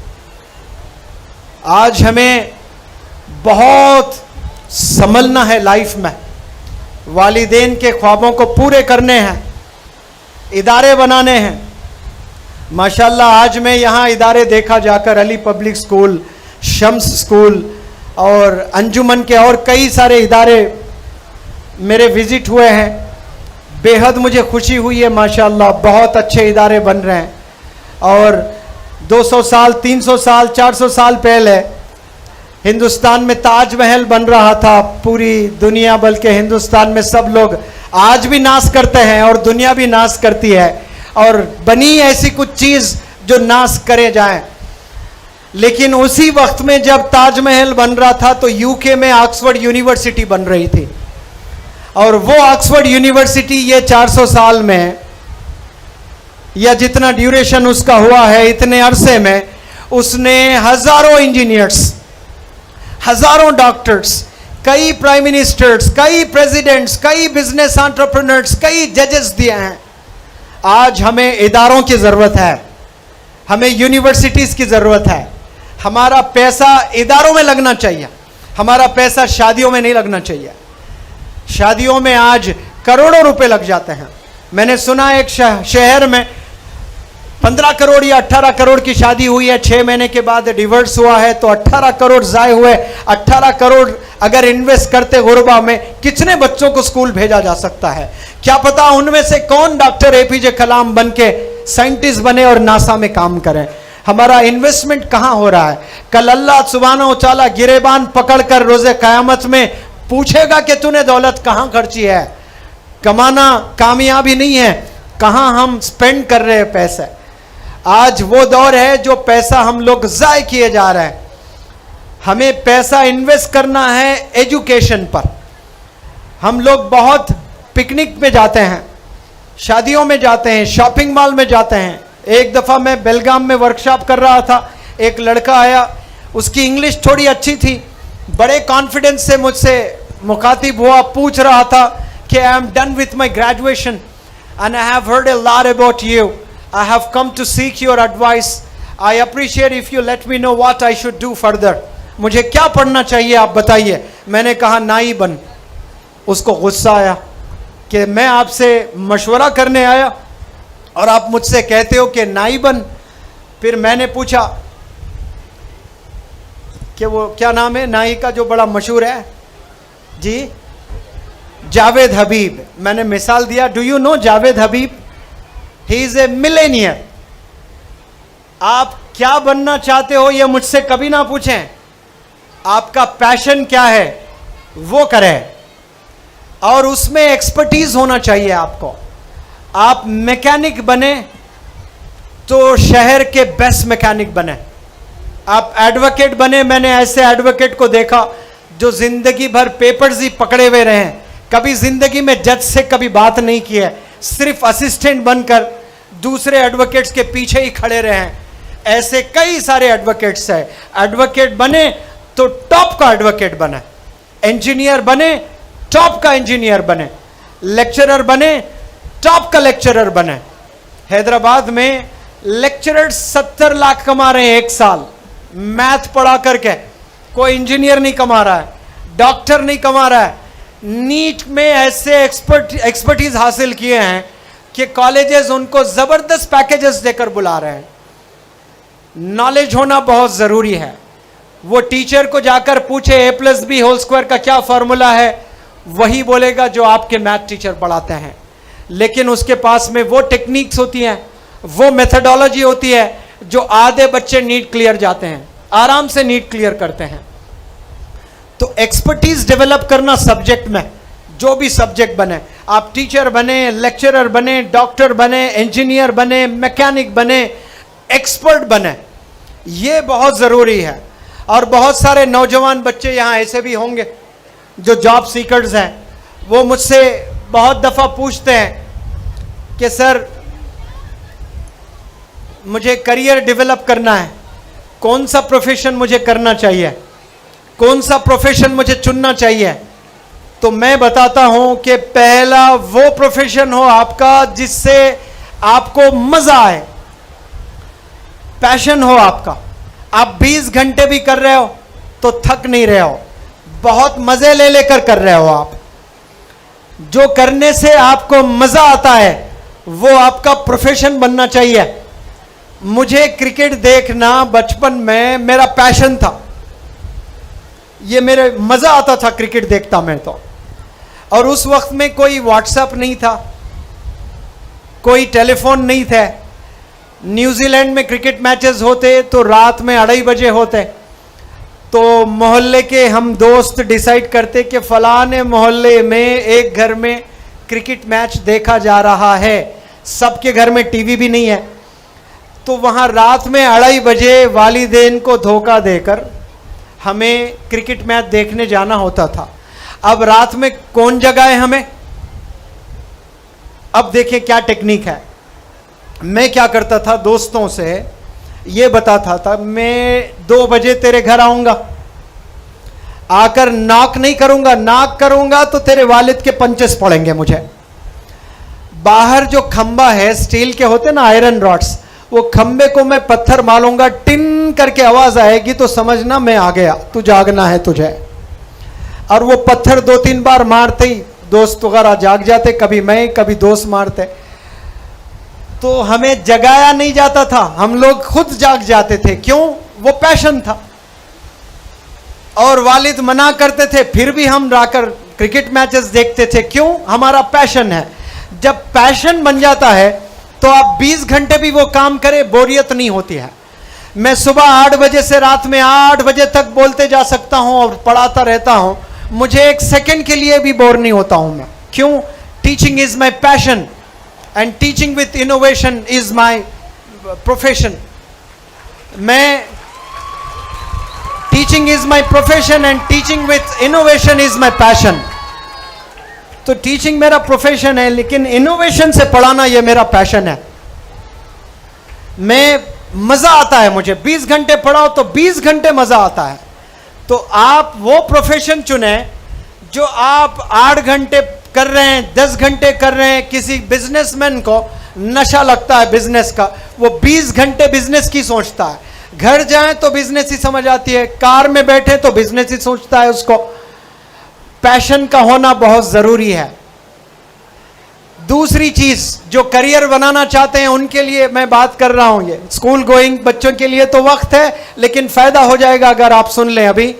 आज हमें बहुत संभलना है लाइफ में। वालिदैन के ख्वाबों को पूरे करने हैं, इदारे बनाने हैं। माशाल्लाह आज मैं यहाँ इदारे देखा जाकर, Ali public school, Shams school और अंजुमन के और कई सारे इदारे मेरे विजिट हुए हैं। बेहद मुझे खुशी हुई है। माशाल्लाह बहुत अच्छे इदारे बन रहे हैं। और 200 साल, 300 साल, 400 साल पहले हिंदुस्तान में ताजमहल बन रहा था। पूरी दुनिया, बल्कि हिंदुस्तान में सब लोग आज भी नाज करते हैं और दुनिया भी नाज करती है। और बनी ऐसी कुछ चीज जो नाज करे जाए। लेकिन उसी वक्त में जब ताजमहल बन रहा था तो यूके में ऑक्सफोर्ड यूनिवर्सिटी बन रही थी। और वो ऑक्सफोर्ड यूनिवर्सिटी ये 400 साल में, या जितना ड्यूरेशन उसका हुआ है, इतने अरसे में उसने हजारों इंजीनियर्स, हजारों डॉक्टर्स, कई प्राइम मिनिस्टर्स, कई प्रेसिडेंट्स, कई बिजनेस एंटरप्रेन्योर्स, कई जजेस दिए हैं। आज हमें इदारों की जरूरत है, हमें यूनिवर्सिटीज की जरूरत है। हमारा पैसा इदारों में लगना चाहिए, हमारा पैसा शादियों में नहीं लगना चाहिए। शादियों में आज करोड़ों रुपए लग जाते हैं। मैंने सुना एक शहर में 15 करोड़ या 18 करोड़ की शादी हुई है, 6 महीने के बाद डिवोर्स हुआ है, तो 18 करोड़ जाए हुए। 18 करोड़ अगर इन्वेस्ट करते गुरबा में, कितने बच्चों को स्कूल भेजा जा सकता है? क्या पता उनमें से कौन डॉक्टर एपीजे कलाम बन के साइंटिस्ट बने और नासा में काम करें। हमारा इन्वेस्टमेंट कहां हो रहा है? कल अल्लाह सुब्हानहू व तआला गिरेबान पकड़कर रोजे क़यामत में पूछेगा कि तूने दौलत कहां खर्ची है। कमाना कामयाबी नहीं है, कहां हम स्पेंड कर रहे हैं पैसे। आज वो दौर है जो पैसा हम लोग ज़ाय किए जा रहे हैं। हमें पैसा इन्वेस्ट करना है एजुकेशन पर। हम लोग बहुत पिकनिक में जाते हैं, शादियों में जाते हैं, शॉपिंग मॉल में जाते हैं। एक दफ़ा मैं बेलगाम में वर्कशॉप कर रहा था, एक लड़का आया, उसकी इंग्लिश थोड़ी अच्छी थी, बड़े कॉन्फिडेंस से मुझसे मुखातिब हुआ, पूछ रहा था कि I am done with my graduation and I have heard a lot about you, I have come to seek your advice. I appreciate if you let me know what I should do further. मुझे क्या पढ़ना चाहिए आप बताइए। मैंने कहा नाई बन। उसको गुस्सा आया कि मैं आपसे मशवरा करने आया और आप मुझसे कहते हो कि नाई बन। फिर मैंने पूछा कि वो क्या नाम है नाई का जो बड़ा मशहूर है जी? जावेद हबीब। मैंने मिसाल दिया, do you know Javed Habib? He is a Millionaire. आप क्या बनना चाहते हो ये मुझसे कभी ना पूछें, आपका पैशन क्या है वो करें, और उसमें एक्सपर्टीज होना चाहिए आपको। आप मैकेनिक बने तो शहर के बेस्ट मैकेनिक बने। आप एडवोकेट बने, मैंने ऐसे एडवोकेट को देखा जो जिंदगी भर पेपर्स ही पकड़े हुए रहे हैं, कभी जिंदगी में जज से कभी बात नहीं की है, सिर्फ असिस्टेंट बनकर दूसरे एडवोकेट्स के पीछे ही खड़े रहे हैं। ऐसे कई सारे एडवोकेट्स हैं। एडवोकेट बने तो टॉप का एडवोकेट बने, इंजीनियर बने टॉप का इंजीनियर बने, लेक्चरर बने टॉप का लेक्चरर बने। हैदराबाद में लेक्चरर 70 लाख कमा रहे हैं एक साल मैथ पढ़ा करके। कोई इंजीनियर नहीं कमा रहा है, डॉक्टर नहीं कमा रहा है। नीट में ऐसे एक्सपर्टीज हासिल किए हैं कि कॉलेजेस उनको जबरदस्त पैकेजेस देकर बुला रहे हैं। नॉलेज होना बहुत जरूरी है। वो टीचर को जाकर पूछे a+b² का क्या फॉर्मूला है, वही बोलेगा जो आपके मैथ टीचर पढ़ाते हैं। लेकिन उसके पास में वो टेक्निक्स होती हैं, वो मेथडोलॉजी होती है जो आधे बच्चे नीट क्लियर जाते हैं, आराम से नीट क्लियर करते हैं। तो एक्सपर्टीज डेवलप करना सब्जेक्ट में, जो भी सब्जेक्ट बने, आप टीचर बने, लेक्चरर बने, डॉक्टर बने, इंजीनियर बने, मैकेनिक बने, एक्सपर्ट बने, ये बहुत ज़रूरी है। और बहुत सारे नौजवान बच्चे यहाँ ऐसे भी होंगे जो जॉब सीकर्स हैं। वो मुझसे बहुत दफ़ा पूछते हैं कि सर मुझे करियर डेवलप करना है, कौन सा प्रोफेशन मुझे करना चाहिए, कौन सा प्रोफेशन मुझे चुनना चाहिए। तो मैं बताता हूं कि पहला वो प्रोफेशन हो आपका जिससे आपको मजा आए, पैशन हो आपका। आप 20 घंटे भी कर रहे हो तो थक नहीं रहे हो, बहुत मजे ले लेकर कर रहे हो आप। जो करने से आपको मजा आता है वो आपका प्रोफेशन बनना चाहिए। मुझे क्रिकेट देखना बचपन में मेरा पैशन था, ये मेरे मजा आता था क्रिकेट देखता मैं तो। और उस वक्त में कोई व्हाट्सएप नहीं था, कोई टेलीफोन नहीं थे। न्यूजीलैंड में क्रिकेट मैचेस होते तो रात में 2:30 बजे होते, तो मोहल्ले के हम दोस्त डिसाइड करते कि फलाने मोहल्ले में एक घर में क्रिकेट मैच देखा जा रहा है। सबके घर में टीवी भी नहीं है, तो वहाँ रात में 2:30 बजे वालिदैन को धोखा देकर हमें क्रिकेट मैच देखने जाना होता था। अब रात में कौन जगाए हमें? अब देखिए क्या टेक्निक है। मैं क्या करता था, दोस्तों से ये बताता था, मैं 2 बजे तेरे घर आऊंगा, आकर नॉक नहीं करूंगा, नॉक करूंगा तो तेरे वालिद के पंचेस पड़ेंगे मुझे। बाहर जो खंबा है, स्टील के होते ना आयरन रॉड्स, वो खंबे को मैं पत्थर मारूंगा, टिन करके आवाज आएगी तो समझना मैं आ गया, तू जागना है तुझे। और वो पत्थर 2-3 बार मारते ही दोस्त वगैरह जाग जाते, कभी मैं कभी दोस्त मारते, तो हमें जगाया नहीं जाता था, हम लोग खुद जाग जाते थे। क्यों? वो पैशन था। और वालिद मना करते थे, फिर भी हम राकर क्रिकेट मैचेस देखते थे। क्यों? हमारा पैशन है। जब पैशन बन जाता है तो आप 20 घंटे भी वो काम करें, बोरियत नहीं होती है। मैं सुबह 8 बजे से रात में 8 बजे तक बोलते जा सकता हूं और पढ़ाता रहता हूं, मुझे 1 सेकंड के लिए भी बोर नहीं होता हूं मैं। क्यों? Teaching is my passion and teaching with innovation is my profession. मैं teaching is my profession and teaching with innovation is my passion. तो टीचिंग मेरा प्रोफेशन है, लेकिन इनोवेशन से पढ़ाना यह मेरा पैशन है। मैं मजा आता है मुझे, 20 घंटे पढ़ाओ तो 20 घंटे मजा आता है। तो आप वो प्रोफेशन चुने जो आप 8 घंटे कर रहे हैं, 10 घंटे कर रहे हैं। किसी बिजनेसमैन को नशा लगता है बिजनेस का, वो 20 घंटे बिजनेस की सोचता है। घर जाए तो बिजनेस ही समझ आती है, कार में बैठे तो बिजनेस ही सोचता है उसको। पैशन का होना बहुत जरूरी है। दूसरी चीज, जो करियर बनाना चाहते हैं उनके लिए मैं बात कर रहा हूं, ये स्कूल गोइंग बच्चों के लिए तो वक्त है, लेकिन फायदा हो जाएगा अगर आप सुन लें। अभी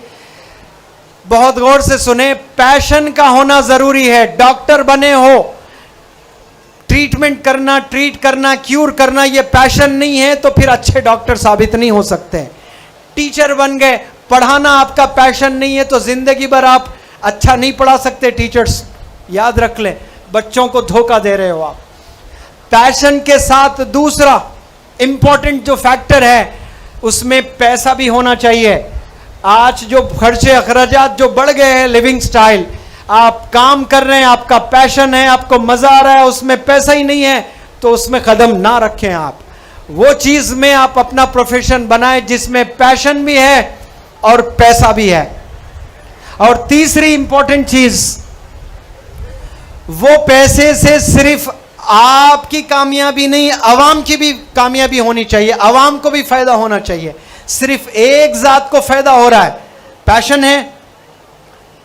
बहुत गौर से सुने, पैशन का होना जरूरी है। डॉक्टर बने हो, ट्रीटमेंट करना, ट्रीट करना, क्यूर करना, ये पैशन नहीं है तो फिर अच्छे डॉक्टर साबित नहीं हो सकते। टीचर बन गए, पढ़ाना आपका पैशन नहीं है तो जिंदगी भर आप अच्छा नहीं पढ़ा सकते। टीचर्स याद रख लें, बच्चों को धोखा दे रहे हो आप। पैशन के साथ दूसरा इंपॉर्टेंट जो फैक्टर है, उसमें पैसा भी होना चाहिए। आज जो खर्चे अखराजात जो बढ़ गए हैं, लिविंग स्टाइल, आप काम कर रहे हैं, आपका पैशन है, आपको मजा आ रहा है, उसमें पैसा ही नहीं है तो उसमें कदम ना रखें। आप वो चीज में आप अपना प्रोफेशन बनाएं जिसमें पैशन भी है और पैसा भी है। और तीसरी इंपॉर्टेंट चीज, वो पैसे से सिर्फ आपकी कामयाबी नहीं, आवाम की भी कामयाबी होनी चाहिए, आवाम को भी फायदा होना चाहिए। सिर्फ एक जात को फायदा हो रहा है, पैशन है,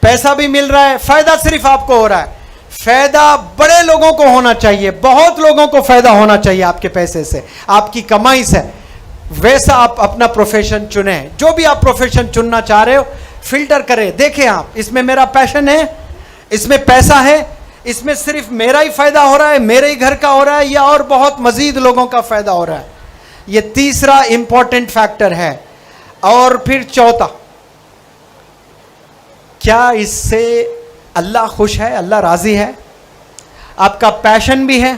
पैसा भी मिल रहा है, फायदा सिर्फ आपको हो रहा है। फायदा बड़े लोगों को होना चाहिए, बहुत लोगों को फायदा होना चाहिए आपके पैसे से, आपकी कमाई से। वैसा आप अपना प्रोफेशन चुने। जो भी आप प्रोफेशन चुनना चाह रहे हो, फिल्टर करें, देखें आप, इसमें मेरा पैशन है, इसमें पैसा है, इसमें सिर्फ मेरा ही फायदा हो रहा है, मेरे ही घर का हो रहा है, या और बहुत मजीद लोगों का फायदा हो रहा है। ये तीसरा इंपॉर्टेंट फैक्टर है। और फिर चौथा, क्या इससे अल्लाह खुश है, अल्लाह राजी है? आपका पैशन भी है,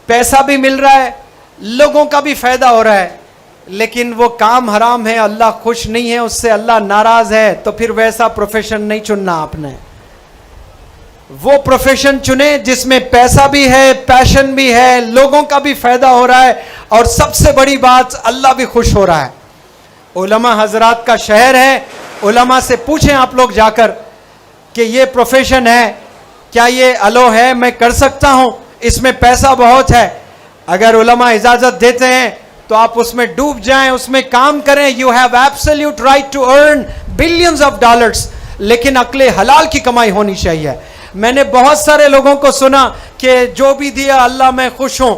पैसा भी मिल रहा है, लोगों का भी फायदा हो रहा है, लेकिन वो काम हराम है, अल्लाह खुश नहीं है, उससे अल्लाह नाराज है, तो फिर वैसा प्रोफेशन नहीं चुनना आपने। वो प्रोफेशन चुने जिसमें पैसा भी है, पैशन भी है, लोगों का भी फायदा हो रहा है, और सबसे बड़ी बात, अल्लाह भी खुश हो रहा है। उलमा हजरात का शहर है, उलमा से पूछें आप लोग जाकर कि ये प्रोफेशन है, क्या ये अलो है, मैं कर सकता हूं, इसमें पैसा बहुत है। अगर उलमा इजाजत देते हैं तो आप उसमें डूब जाएं, उसमें काम करें। You have absolute right to earn billions of dollars, लेकिन अक्ले हलाल की कमाई होनी चाहिए। मैंने बहुत सारे लोगों को सुना कि जो भी दिया अल्लाह मैं खुश हूं,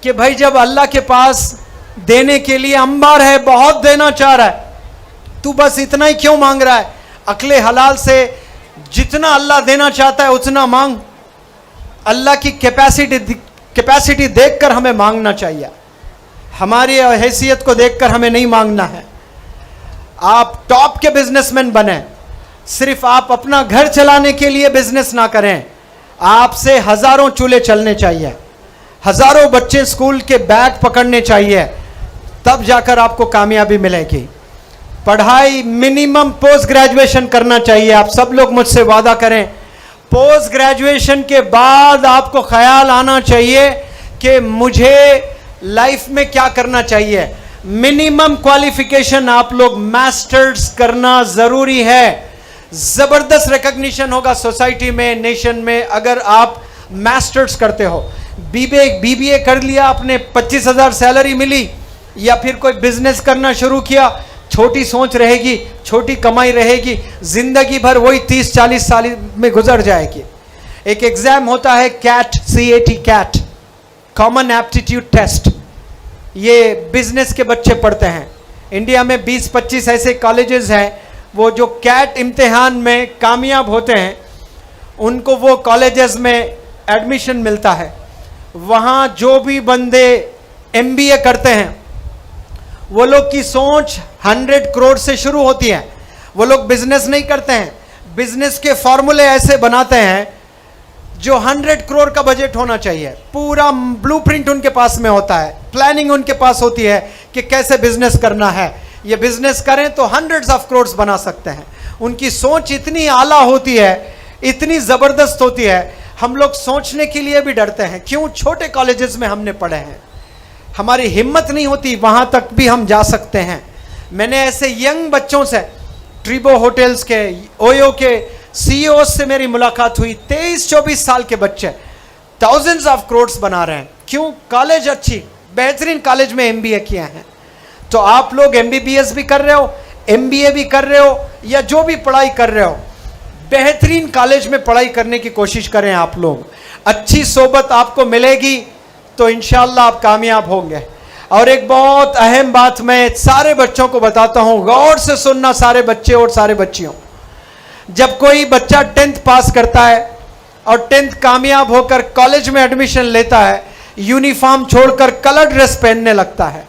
कि भाई जब अल्लाह के पास देने के लिए अंबार है, बहुत देना चाह रहा है, तू बस इतना ही क्यों मांग रहा है? अक्ले हलाल से जितना अल्लाह देना चाहता है उतना मांग। अल्लाह की कैपेसिटी देखकर हमें मांगना चाहिए, हमारी हैसियत को देखकर हमें नहीं मांगना है। आप टॉप के बिजनेसमैन बने, सिर्फ आप अपना घर चलाने के लिए बिजनेस ना करें, आपसे हजारों चूल्हे चलने चाहिए, हजारों बच्चे स्कूल के बैग पकड़ने चाहिए, तब जाकर आपको कामयाबी मिलेगी। पढ़ाई मिनिमम पोस्ट ग्रेजुएशन करना चाहिए। आप सब लोग मुझसे वादा करें, पोस्ट ग्रेजुएशन के बाद आपको ख्याल आना चाहिए कि मुझे लाइफ में क्या करना चाहिए। मिनिमम क्वालिफिकेशन आप लोग मास्टर्स करना जरूरी है। जबरदस्त रिकॉग्निशन होगा सोसाइटी में, नेशन में, अगर आप मास्टर्स करते हो। बीबीए कर लिया आपने, 25,000 सैलरी मिली, या फिर कोई बिजनेस करना शुरू किया, छोटी सोच रहेगी, छोटी कमाई रहेगी, जिंदगी भर वही 30-40 साल में गुजर जाएगी। एक एग्जाम होता है cat, CAT, common aptitude test, ये बिजनेस के बच्चे पढ़ते हैं। इंडिया में 20-25 ऐसे कॉलेजेस हैं, वो जो कैट इम्तिहान में कामयाब होते हैं उनको वो कॉलेजेस में एडमिशन मिलता है। वहाँ जो भी बंदे MBA करते हैं वो लोग की सोच 100 करोड़ से शुरू होती है। वो लोग बिजनेस नहीं करते हैं, बिजनेस के फॉर्मूले ऐसे बनाते हैं जो 100 करोड़ का बजट होना चाहिए। पूरा ब्लूप्रिंट उनके पास में होता है, प्लानिंग उनके पास होती है कि कैसे बिजनेस करना है। ये बिजनेस करें तो हंड्रेड्स ऑफ करोड़ बना सकते हैं। उनकी सोच इतनी आला होती है, इतनी जबरदस्त होती है, हम लोग सोचने के लिए भी डरते हैं। क्यों? छोटे कॉलेजेस में हमने पढ़े हैं, हमारी हिम्मत नहीं होती वहां तक भी हम जा सकते हैं। मैंने ऐसे यंग बच्चों से, ट्रिबो होटल्स के, ओयो के CEO से मेरी मुलाकात हुई। 23-24 साल के बच्चे थाउजेंड्स ऑफ करोड़ बना रहे हैं। क्यों? कॉलेज अच्छी, बेहतरीन कॉलेज में MBA किया है। तो आप लोग MBBS भी कर रहे हो, MBA भी कर रहे हो, या जो भी पढ़ाई कर रहे हो, बेहतरीन कॉलेज में पढ़ाई करने की कोशिश करें। आप लोग अच्छी सोबत आपको मिलेगी तो इंशाल्लाह आप कामयाब होंगे। और एक बहुत अहम बात मैं सारे बच्चों को बताता हूं, गौर से सुनना सारे बच्चे और सारे बच्चियों। जब कोई बच्चा 10th पास करता है और 10th कामयाब होकर कॉलेज में एडमिशन लेता है, यूनिफॉर्म छोड़कर कलर ड्रेस पहनने लगता है,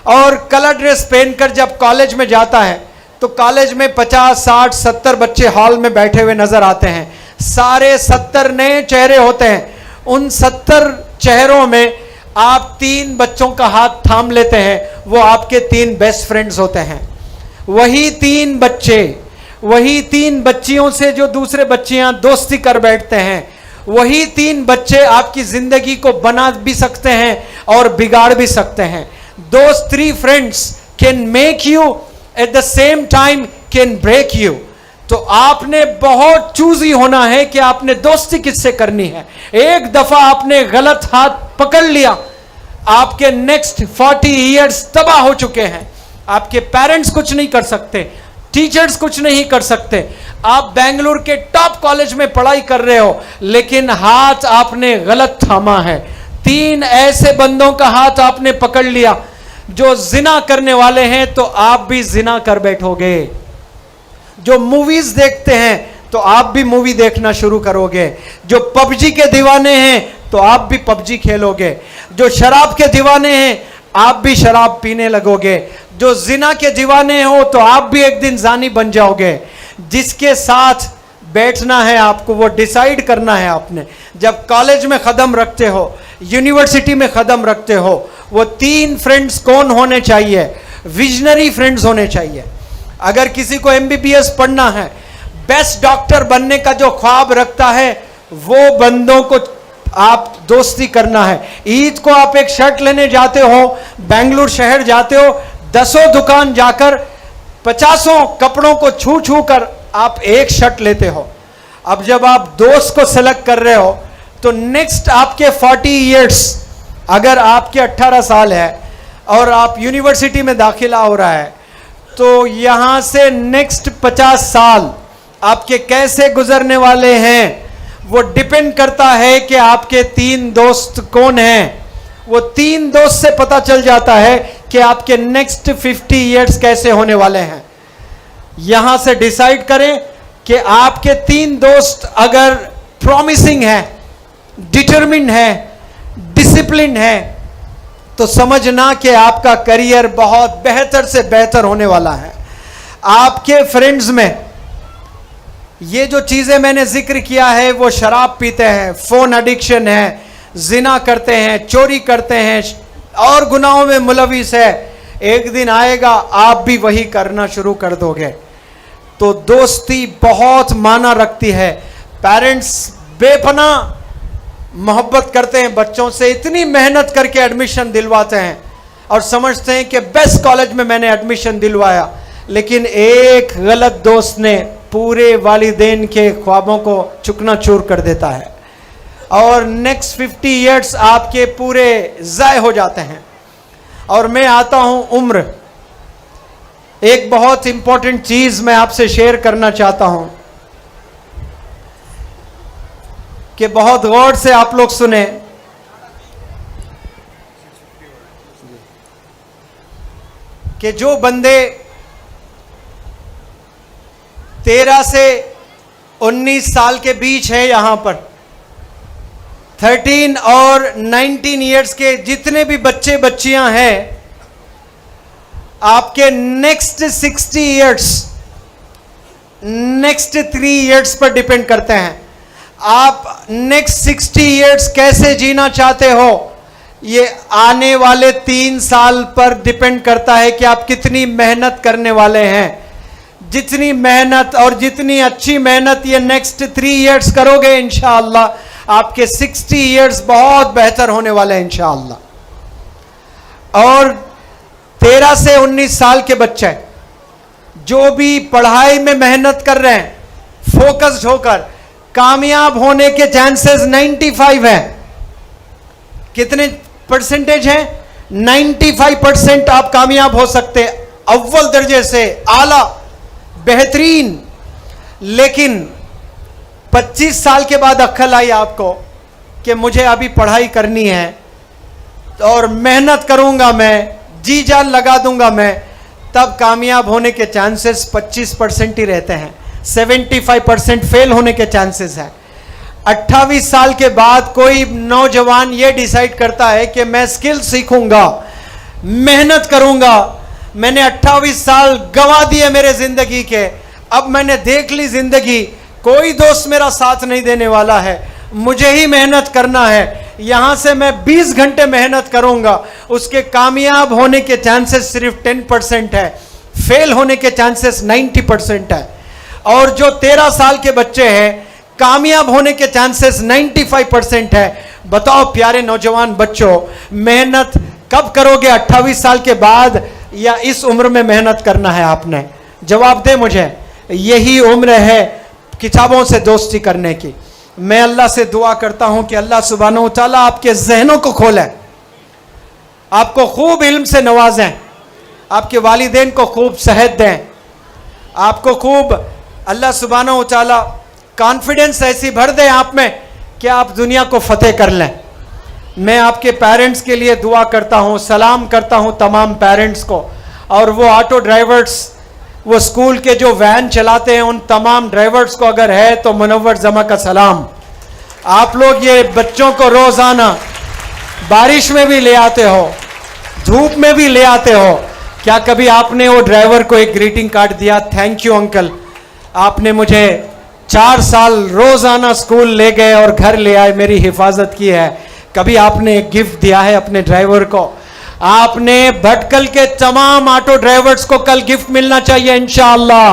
और कलर ड्रेस पहनकर जब कॉलेज में जाता है तो कॉलेज में 50, 60, 70 बच्चे हॉल में बैठे हुए नजर आते हैं। सारे 70 नए चेहरे होते हैं। उन 70 चेहरों में आप 3 बच्चों का हाथ थाम लेते हैं, वो आपके 3 बेस्ट फ्रेंड्स होते हैं। वही 3 बच्चे, वही 3 बच्चियों से जो दूसरे बच्चियां दोस्ती कर बैठते हैं, वही 3 बच्चे आपकी जिंदगी को बना भी सकते हैं और बिगाड़ भी सकते हैं। Those 3 friends can make you, at the same time can break you। तो आपने बहुत चूजी होना है कि आपने दोस्ती किससे करनी है। एक दफा आपने गलत हाथ पकड़ लिया, आपके नेक्स्ट 40 इयर्स तबाह हो चुके हैं। आपके पेरेंट्स कुछ नहीं कर सकते, टीचर्स कुछ नहीं कर सकते। आप बेंगलुरु के टॉप कॉलेज में पढ़ाई कर रहे हो, लेकिन हाथ आपने गलत थामा है। 3 ऐसे बंदों का हाथ आपने पकड़ लिया जो जिना करने वाले हैं, तो आप भी जिना कर बैठोगे। जो मूवीज देखते हैं तो आप भी मूवी देखना शुरू करोगे। जो पबजी के दीवाने हैं तो आप भी पबजी खेलोगे। जो शराब के दीवाने हैं आप भी शराब पीने लगोगे। जो जिना के दीवाने हो तो आप भी एक दिन जानी बन जाओगे। जिसके साथ बैठना है आपको वो डिसाइड करना है आपने। जब कॉलेज में कदम रखते हो, यूनिवर्सिटी में कदम रखते हो, वो 3 फ्रेंड्स कौन होने चाहिए? विजनरी फ्रेंड्स होने चाहिए। अगर किसी को MBBS पढ़ना है, बेस्ट डॉक्टर बनने का जो ख्वाब रखता है, वो बंदों को आप दोस्ती करना है। ईद को आप एक शर्ट लेने जाते हो, बेंगलुरु शहर जाते हो, 10 दुकान जाकर 50 कपड़ों को छू छू कर आप एक शर्ट लेते हो। अब जब आप दोस्त को सेलेक्ट कर रहे हो तो नेक्स्ट आपके 40 इयर्स, अगर आपके 18 साल है और आप यूनिवर्सिटी में दाखिला हो रहा है, तो यहां से नेक्स्ट 50 साल आपके कैसे गुजरने वाले हैं, वो डिपेंड करता है कि आपके 3 दोस्त कौन हैं। वो 3 दोस्त से पता चल जाता है कि आपके नेक्स्ट 50 इयर्स कैसे होने वाले हैं। यहां से डिसाइड करें कि आपके 3 दोस्त अगर प्रॉमिसिंग है, डिटरमिन्ड है, डिसिप्लिन है, तो समझना कि आपका करियर बहुत बेहतर से बेहतर होने वाला है। आपके फ्रेंड्स में ये जो चीजें मैंने जिक्र किया है, वो शराब पीते हैं, फोन एडिक्शन है, जिना करते हैं, चोरी करते हैं और गुनाहों में मुलविस है, एक दिन आएगा आप भी वही करना शुरू कर दोगे। तो दोस्ती बहुत माना रखती है। पेरेंट्स बेपनाह मोहब्बत करते हैं बच्चों से, इतनी मेहनत करके एडमिशन दिलवाते हैं और समझते हैं कि बेस्ट कॉलेज में मैंने एडमिशन दिलवाया, लेकिन एक गलत दोस्त ने पूरे वालिदैन के ख्वाबों को चुकनाचूर कर देता है और नेक्स्ट 50 इयर्स आपके पूरे ज़ाय हो जाते हैं। और मैं आता हूं उम्र। एक बहुत इंपॉर्टेंट चीज मैं आपसे शेयर करना चाहता हूं कि बहुत गौर से आप लोग सुने। कि जो बंदे 13 से 19 साल के बीच है, यहां पर 13 और 19 इयर्स के जितने भी बच्चे बच्चियां हैं, आपके नेक्स्ट 60 इयर्स नेक्स्ट 3 इयर्स पर डिपेंड करते हैं। आप नेक्स्ट 60 इयर्स कैसे जीना चाहते हो, ये आने वाले 3 साल पर डिपेंड करता है कि आप कितनी मेहनत करने वाले हैं। जितनी मेहनत और जितनी अच्छी मेहनत ये नेक्स्ट 3 इयर्स करोगे, इंशाअल्लाह आपके 60 इयर्स बहुत बेहतर होने वाले हैं इंशाअल्लाह। और 13 से 19 साल के बच्चे जो भी पढ़ाई में मेहनत कर रहे हैं, फोकस्ड होकर, कामयाब होने के चांसेस 95 है। कितने परसेंटेज हैं? 95% आप कामयाब हो सकते, अव्वल दर्जे से, आला, बेहतरीन। लेकिन 25 साल के बाद अक्ल आई आपको कि मुझे अभी पढ़ाई करनी है और मेहनत करूंगा, मैं जी जान लगा दूंगा मैं, तब कामयाब होने के चांसेस 25% ही रहते हैं। 75% फेल होने के चांसेस हैं। 28 साल के बाद कोई नौजवान ये डिसाइड करता है कि मैं स्किल सीखूंगा, मेहनत करूंगा। मैंने 28 साल गंवा दिए मेरे जिंदगी के, अब मैंने देख ली जिंदगी, कोई दोस्त मेरा साथ नहीं देने वाला है, मुझे ही मेहनत करना है। यहां से मैं 20 घंटे मेहनत करूंगा, उसके कामयाब होने के चांसेस सिर्फ 10% है, फेल होने के चांसेस 90% है। और जो 13 साल के बच्चे हैं, कामयाब होने के चांसेस 95% है। बताओ प्यारे नौजवान बच्चों, मेहनत कब करोगे? 28 साल के बाद या इस उम्र में मेहनत करना है आपने? जवाब दे मुझे। यही उम्र है किताबों से दोस्ती करने की। मैं अल्लाह से दुआ करता हूं कि अल्लाह सुब्हानहू तआला आपके जहनों को खोले, आपको खूब इल्म से नवाजें, आपके वालिदैन को खूब सेहत दें, आपको खूब अल्लाह सुब्हानहू तआला कॉन्फिडेंस ऐसी भर दे आप में कि आप दुनिया को फतेह कर लें। मैं आपके पेरेंट्स के लिए दुआ करता हूं, सलाम करता हूं तमाम पेरेंट्स को, और वो ऑटो ड्राइवर्स, वो स्कूल के जो वैन चलाते हैं, उन तमाम ड्राइवर्स को अगर है तो मुनव्वर जमा का सलाम। आप लोग ये बच्चों को रोजाना बारिश में भी ले आते हो, धूप में भी ले आते हो। क्या कभी आपने वो ड्राइवर को एक ग्रीटिंग कार्ड दिया? थैंक यू अंकल, आपने मुझे 4 साल रोजाना स्कूल ले गए और घर ले आए, मेरी हिफाजत की है। कभी आपने एक गिफ्ट दिया है अपने ड्राइवर को? आपने भटकल के तमाम ऑटो ड्राइवर्स को कल गिफ्ट मिलना चाहिए इंशाअल्लाह।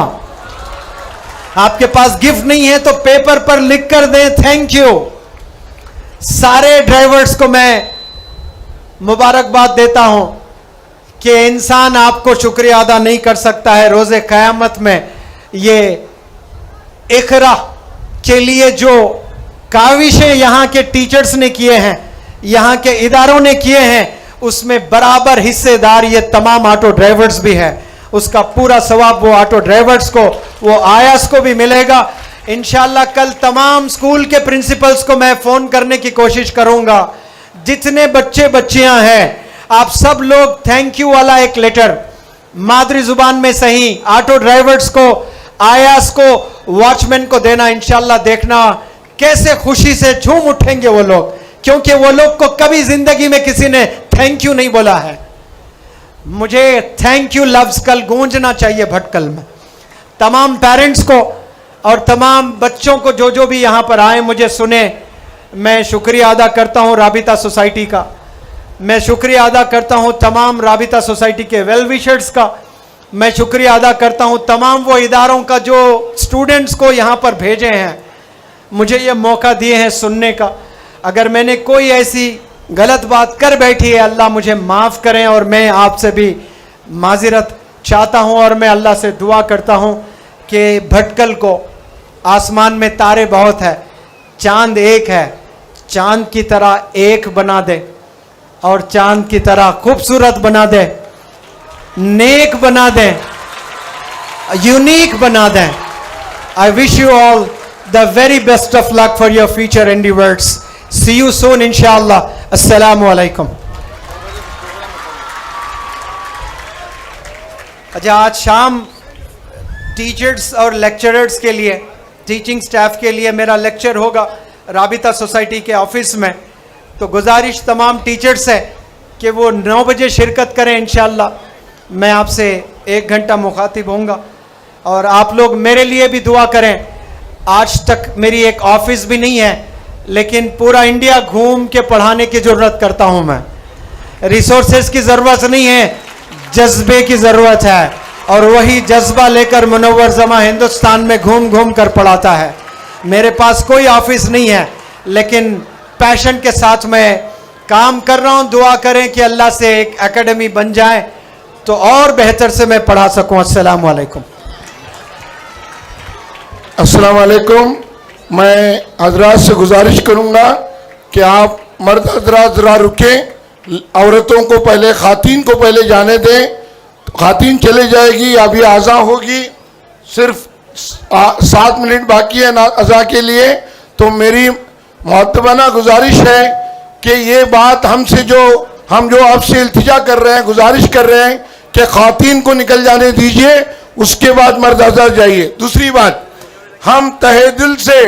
आपके पास गिफ्ट नहीं है तो पेपर पर लिख कर दें थैंक यू। सारे ड्राइवर्स को मैं मुबारकबाद देता हूं कि इंसान आपको शुक्रिया अदा नहीं कर सकता है। रोजे क़यामत में ये इकरा के लिए जो काविशें यहां के टीचर्स ने किए हैं, यहां के इदारों ने किए हैं, उसमें बराबर हिस्सेदार ये तमाम ऑटो ड्राइवर्स भी है। उसका पूरा सवाब वो ऑटो ड्राइवर्स को, वो आयास को भी मिलेगा। इंशाल्लाह कल तमाम स्कूल के प्रिंसिपल्स को मैं फोन करने की कोशिश करूंगा। जितने बच्चे बच्चियां हैं, आप सब लोग थैंक यू वाला एक लेटर मादरी जुबान में सही ऑटो ड्राइवर्स को, आयास को, वॉचमैन को देना। इंशाल्लाह देखना कैसे खुशी से झूम उठेंगे वो लोग, क्योंकि वो लोग को कभी जिंदगी में किसी ने थैंक यू नहीं बोला है। मुझे थैंक यू लफ्ज कल गूंजना चाहिए भटकल में। तमाम पेरेंट्स को और तमाम बच्चों को जो जो भी यहां पर आए, मुझे सुने, मैं शुक्रिया अदा करता हूं राबिता सोसाइटी का। मैं शुक्रिया अदा करता हूं तमाम राबिता सोसाइटी के वेल विशर्स का। मैं शुक्रिया अदा करता हूं तमाम वो इदारों का जो स्टूडेंट्स को यहां पर भेजे हैं, मुझे ये मौका दिए हैं सुनने का। अगर मैंने कोई ऐसी गलत बात कर बैठी है, अल्लाह मुझे माफ़ करें और मैं आपसे भी माजिरत चाहता हूं। और मैं अल्लाह से दुआ करता हूं कि भटकल को आसमान में तारे बहुत है, चांद एक है, चांद की तरह एक बना दे और चांद की तरह खूबसूरत बना दे, नेक बना दे, यूनिक बना दे। I wish you all the very best of luck for your future endeavours. See you soon इंशाअल्लाह। अस्सलामु अलैकुम। अच्छा, आज शाम टीचर्स और लेक्चरर्स के लिए, टीचिंग स्टाफ के लिए मेरा लेक्चर होगा राबिता सोसाइटी के ऑफिस में। तो गुजारिश तमाम टीचर्स है कि वो 9 बजे शिरकत करें इंशाअल्लाह। मैं आपसे 1 घंटा मुखातिब होऊंगा और आप लोग मेरे लिए भी दुआ करें। आज तक मेरी एक ऑफिस भी नहीं है, लेकिन पूरा इंडिया घूम के पढ़ाने की ज़रूरत करता हूं मैं। रिसोर्सेज की ज़रूरत नहीं है, जज्बे की ज़रूरत है, और वही जज्बा लेकर मुनव्वर जमा हिंदुस्तान में घूम घूम कर पढ़ाता है। मेरे पास कोई ऑफिस नहीं है, लेकिन पैशन के साथ मैं काम कर रहा हूं। दुआ करें कि अल्लाह से एक एकेडमी बन जाए तो और बेहतर से मैं पढ़ा सकूं। अस्सलाम वालेकुम। अस्सलाम वालेकुम। मैं हजरात से गुजारिश करूंगा कि आप मर्द हजरात ज़रा रुकें, औरतों को पहले, खातीन को पहले जाने दें। खातीन चले जाएगी, अभी आज़ा होगी, सिर्फ 7 मिनट बाकी है अज़ा के लिए। तो मेरी मुअद्दबाना गुजारिश है कि ये बात हमसे हम जो आपसे इल्तिजा कर रहे हैं, गुजारिश कर रहे हैं कि खातीन को निकल जाने दीजिए, उसके बाद मर्द हजरात जाइए। दूसरी बात, हम तहे दिल से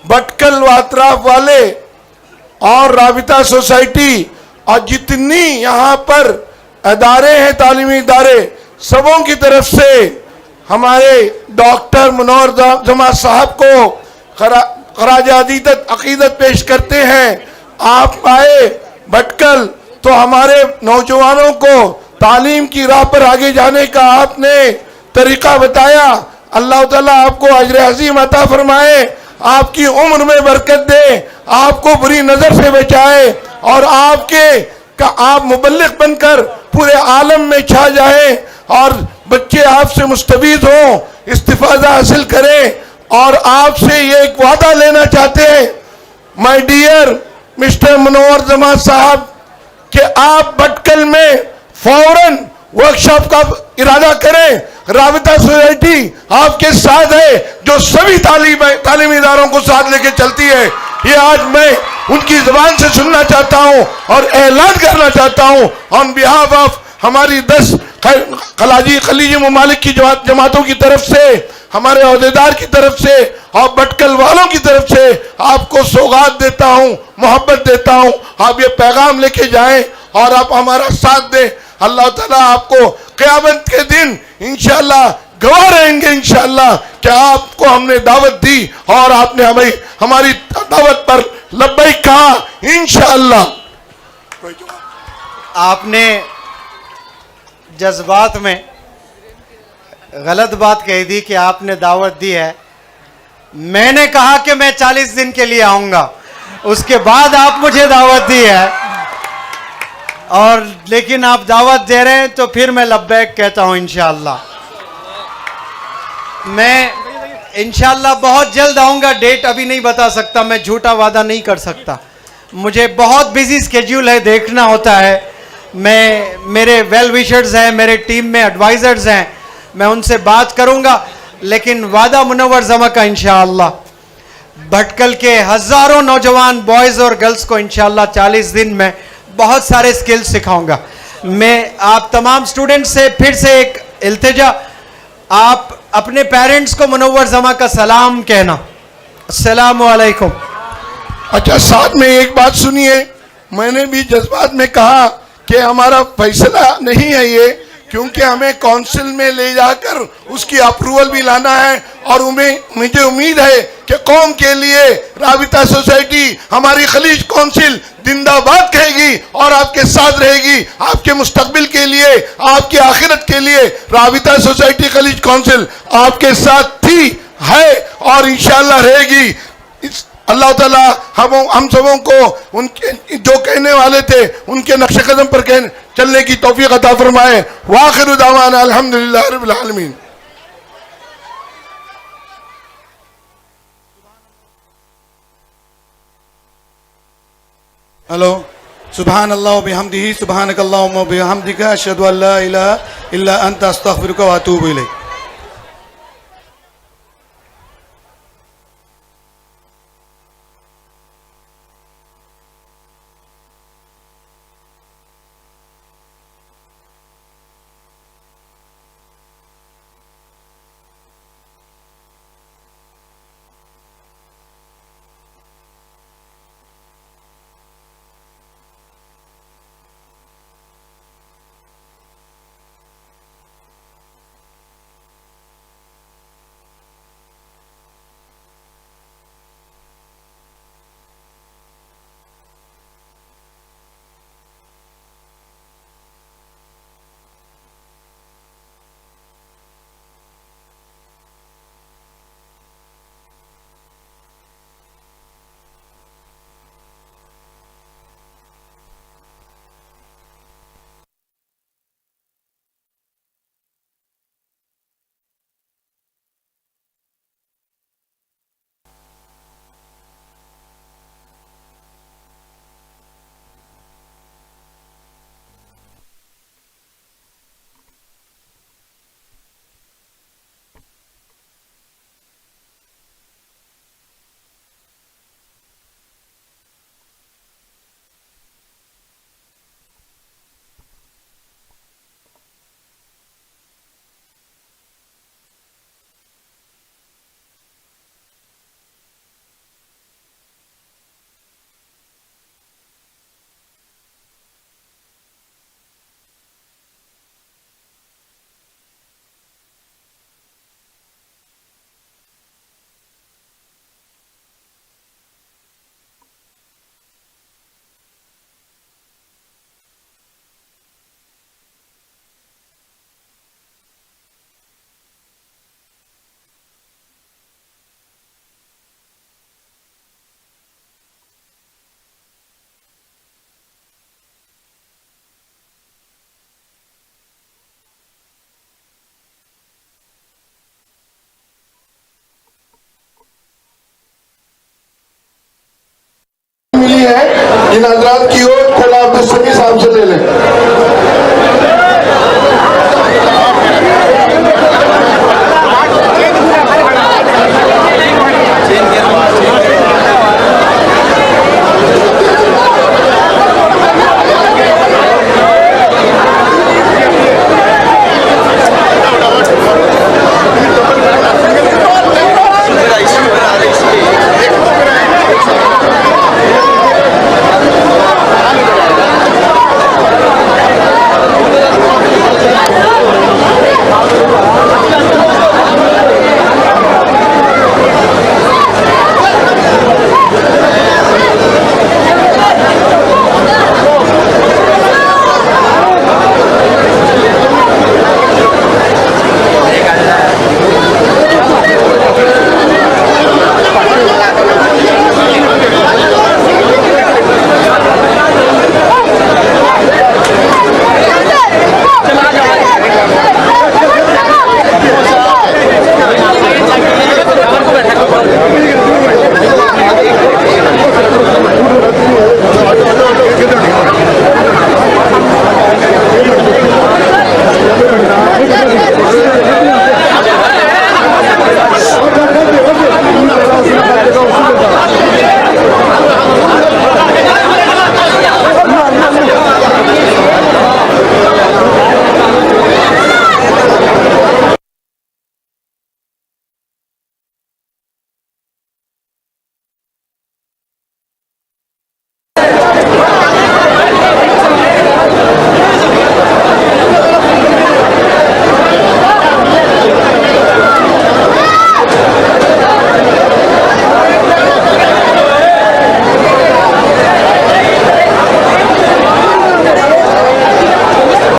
भटकल वात्राफ वाले और राबिता सोसाइटी और जितनी यहाँ पर अदारे हैं, तालीमी इदारे, सबों की तरफ से हमारे डॉक्टर मुनव्वर जमा साहब को खराज अकीदत पेश करते हैं। आप आए भटकल तो हमारे नौजवानों को तालीम की राह पर आगे जाने का आपने तरीका बताया। अल्लाह ताला आपको अजर अज़ीम अता फरमाए, आपकी उम्र में बरकत दे, आपको बुरी नज़र से बचाए और आप मुबल्लिग बनकर पूरे आलम में छा जाए और बच्चे आपसे मुस्तफीद हों, इस्तिफादा हासिल करें। और आपसे ये एक वादा लेना चाहते हैं, माय डियर मिस्टर मुनव्वर जमा साहब, कि आप भटकल में फौरन वर्कशॉप का इरादा करें। राबिता सोसाइटी आपके साथ है, जो सभी तालीमी इदारों को साथ लेके चलती है। ये आज मैं उनकी ज़बान से सुनना चाहता हूँ और ऐलान करना चाहता हूँ ऑन बिहाफ ऑफ हमारी 10 खलीजी ममालिक की जमातों की तरफ से, हमारे अहदेदार की तरफ से और भटकल वालों की तरफ से आपको सौगात देता हूँ, मोहब्बत देता हूँ। आप ये पैगाम लेके जाएं और आप हमारा साथ दें। अल्लाह ताला आपको क़यामत के दिन इंशाअल्लाह गवाह रहेंगे इंशाअल्लाह कि आपको हमने दावत दी और आपने हमारी दावत पर लब्बैक कहा इंशाअल्लाह। आपने जज्बात में गलत बात कह दी कि आपने दावत दी है। मैंने कहा कि मैं 40 दिन के लिए आऊंगा, उसके बाद आप मुझे दावत दी है, और लेकिन आप दावत दे रहे हैं तो फिर मैं लब्बैक कहता हूं इंशाअल्लाह। मैं इंशाअल्लाह बहुत जल्द आऊंगा। डेट अभी नहीं बता सकता, मैं झूठा वादा नहीं कर सकता, मुझे बहुत बिजी स्केड्यूल है, देखना होता है। मेरे वेल विशर्स हैं, मेरे टीम में एडवाइजर्स हैं, मैं उनसे बात करूंगा। लेकिन वादा मुनव्वर जमा का इंशाअल्लाह भटकल के हजारों नौजवान बॉयज और गर्ल्स को इंशाअल्लाह 40 दिन में बहुत सारे स्किल्स सिखाऊंगा। मैं आप तमाम स्टूडेंट्स से फिर से एक इल्तिजा, आप अपने पेरेंट्स को मुनव्वर जमा का सलाम कहना। अस्सलामु अलैकुम। अच्छा, साथ में एक बात सुनिए, मैंने भी जज्बात में कहा कि हमारा फैसला नहीं है ये, क्योंकि हमें काउंसिल में ले जाकर उसकी अप्रूवल भी लाना है। और मुझे उम्मीद है कि कौम के लिए राबिता सोसाइटी, हमारी खलीज काउंसिल जिंदाबाद कहेगी और आपके साथ रहेगी। आपके मुस्तकबिल के लिए, आपकी आखिरत के लिए राबिता सोसाइटी खलीज काउंसिल आपके साथ थी, है और इंशाअल्लाह रहेगी। अल्लाह ताला हम सबों को उनके जो कहने वाले थे उनके नक्शे कदम पर चलने की तौफीक अता फरमाए। वाखिर दावाना अल्हम्दुलिल्लाह रब्बिल आलमीन। हेलो, सुभान अल्लाह व बिहम्दिही, सुभानक अल्लाहुम्मा व बिहम्दिका, अशहदु अल्ला इलाहा इल्ला अंता, अस्तगफिरुका व अतूबु इलैक। मिली है इन हजरात की ओर, खुला अब्दुल समी साहब से ले लें।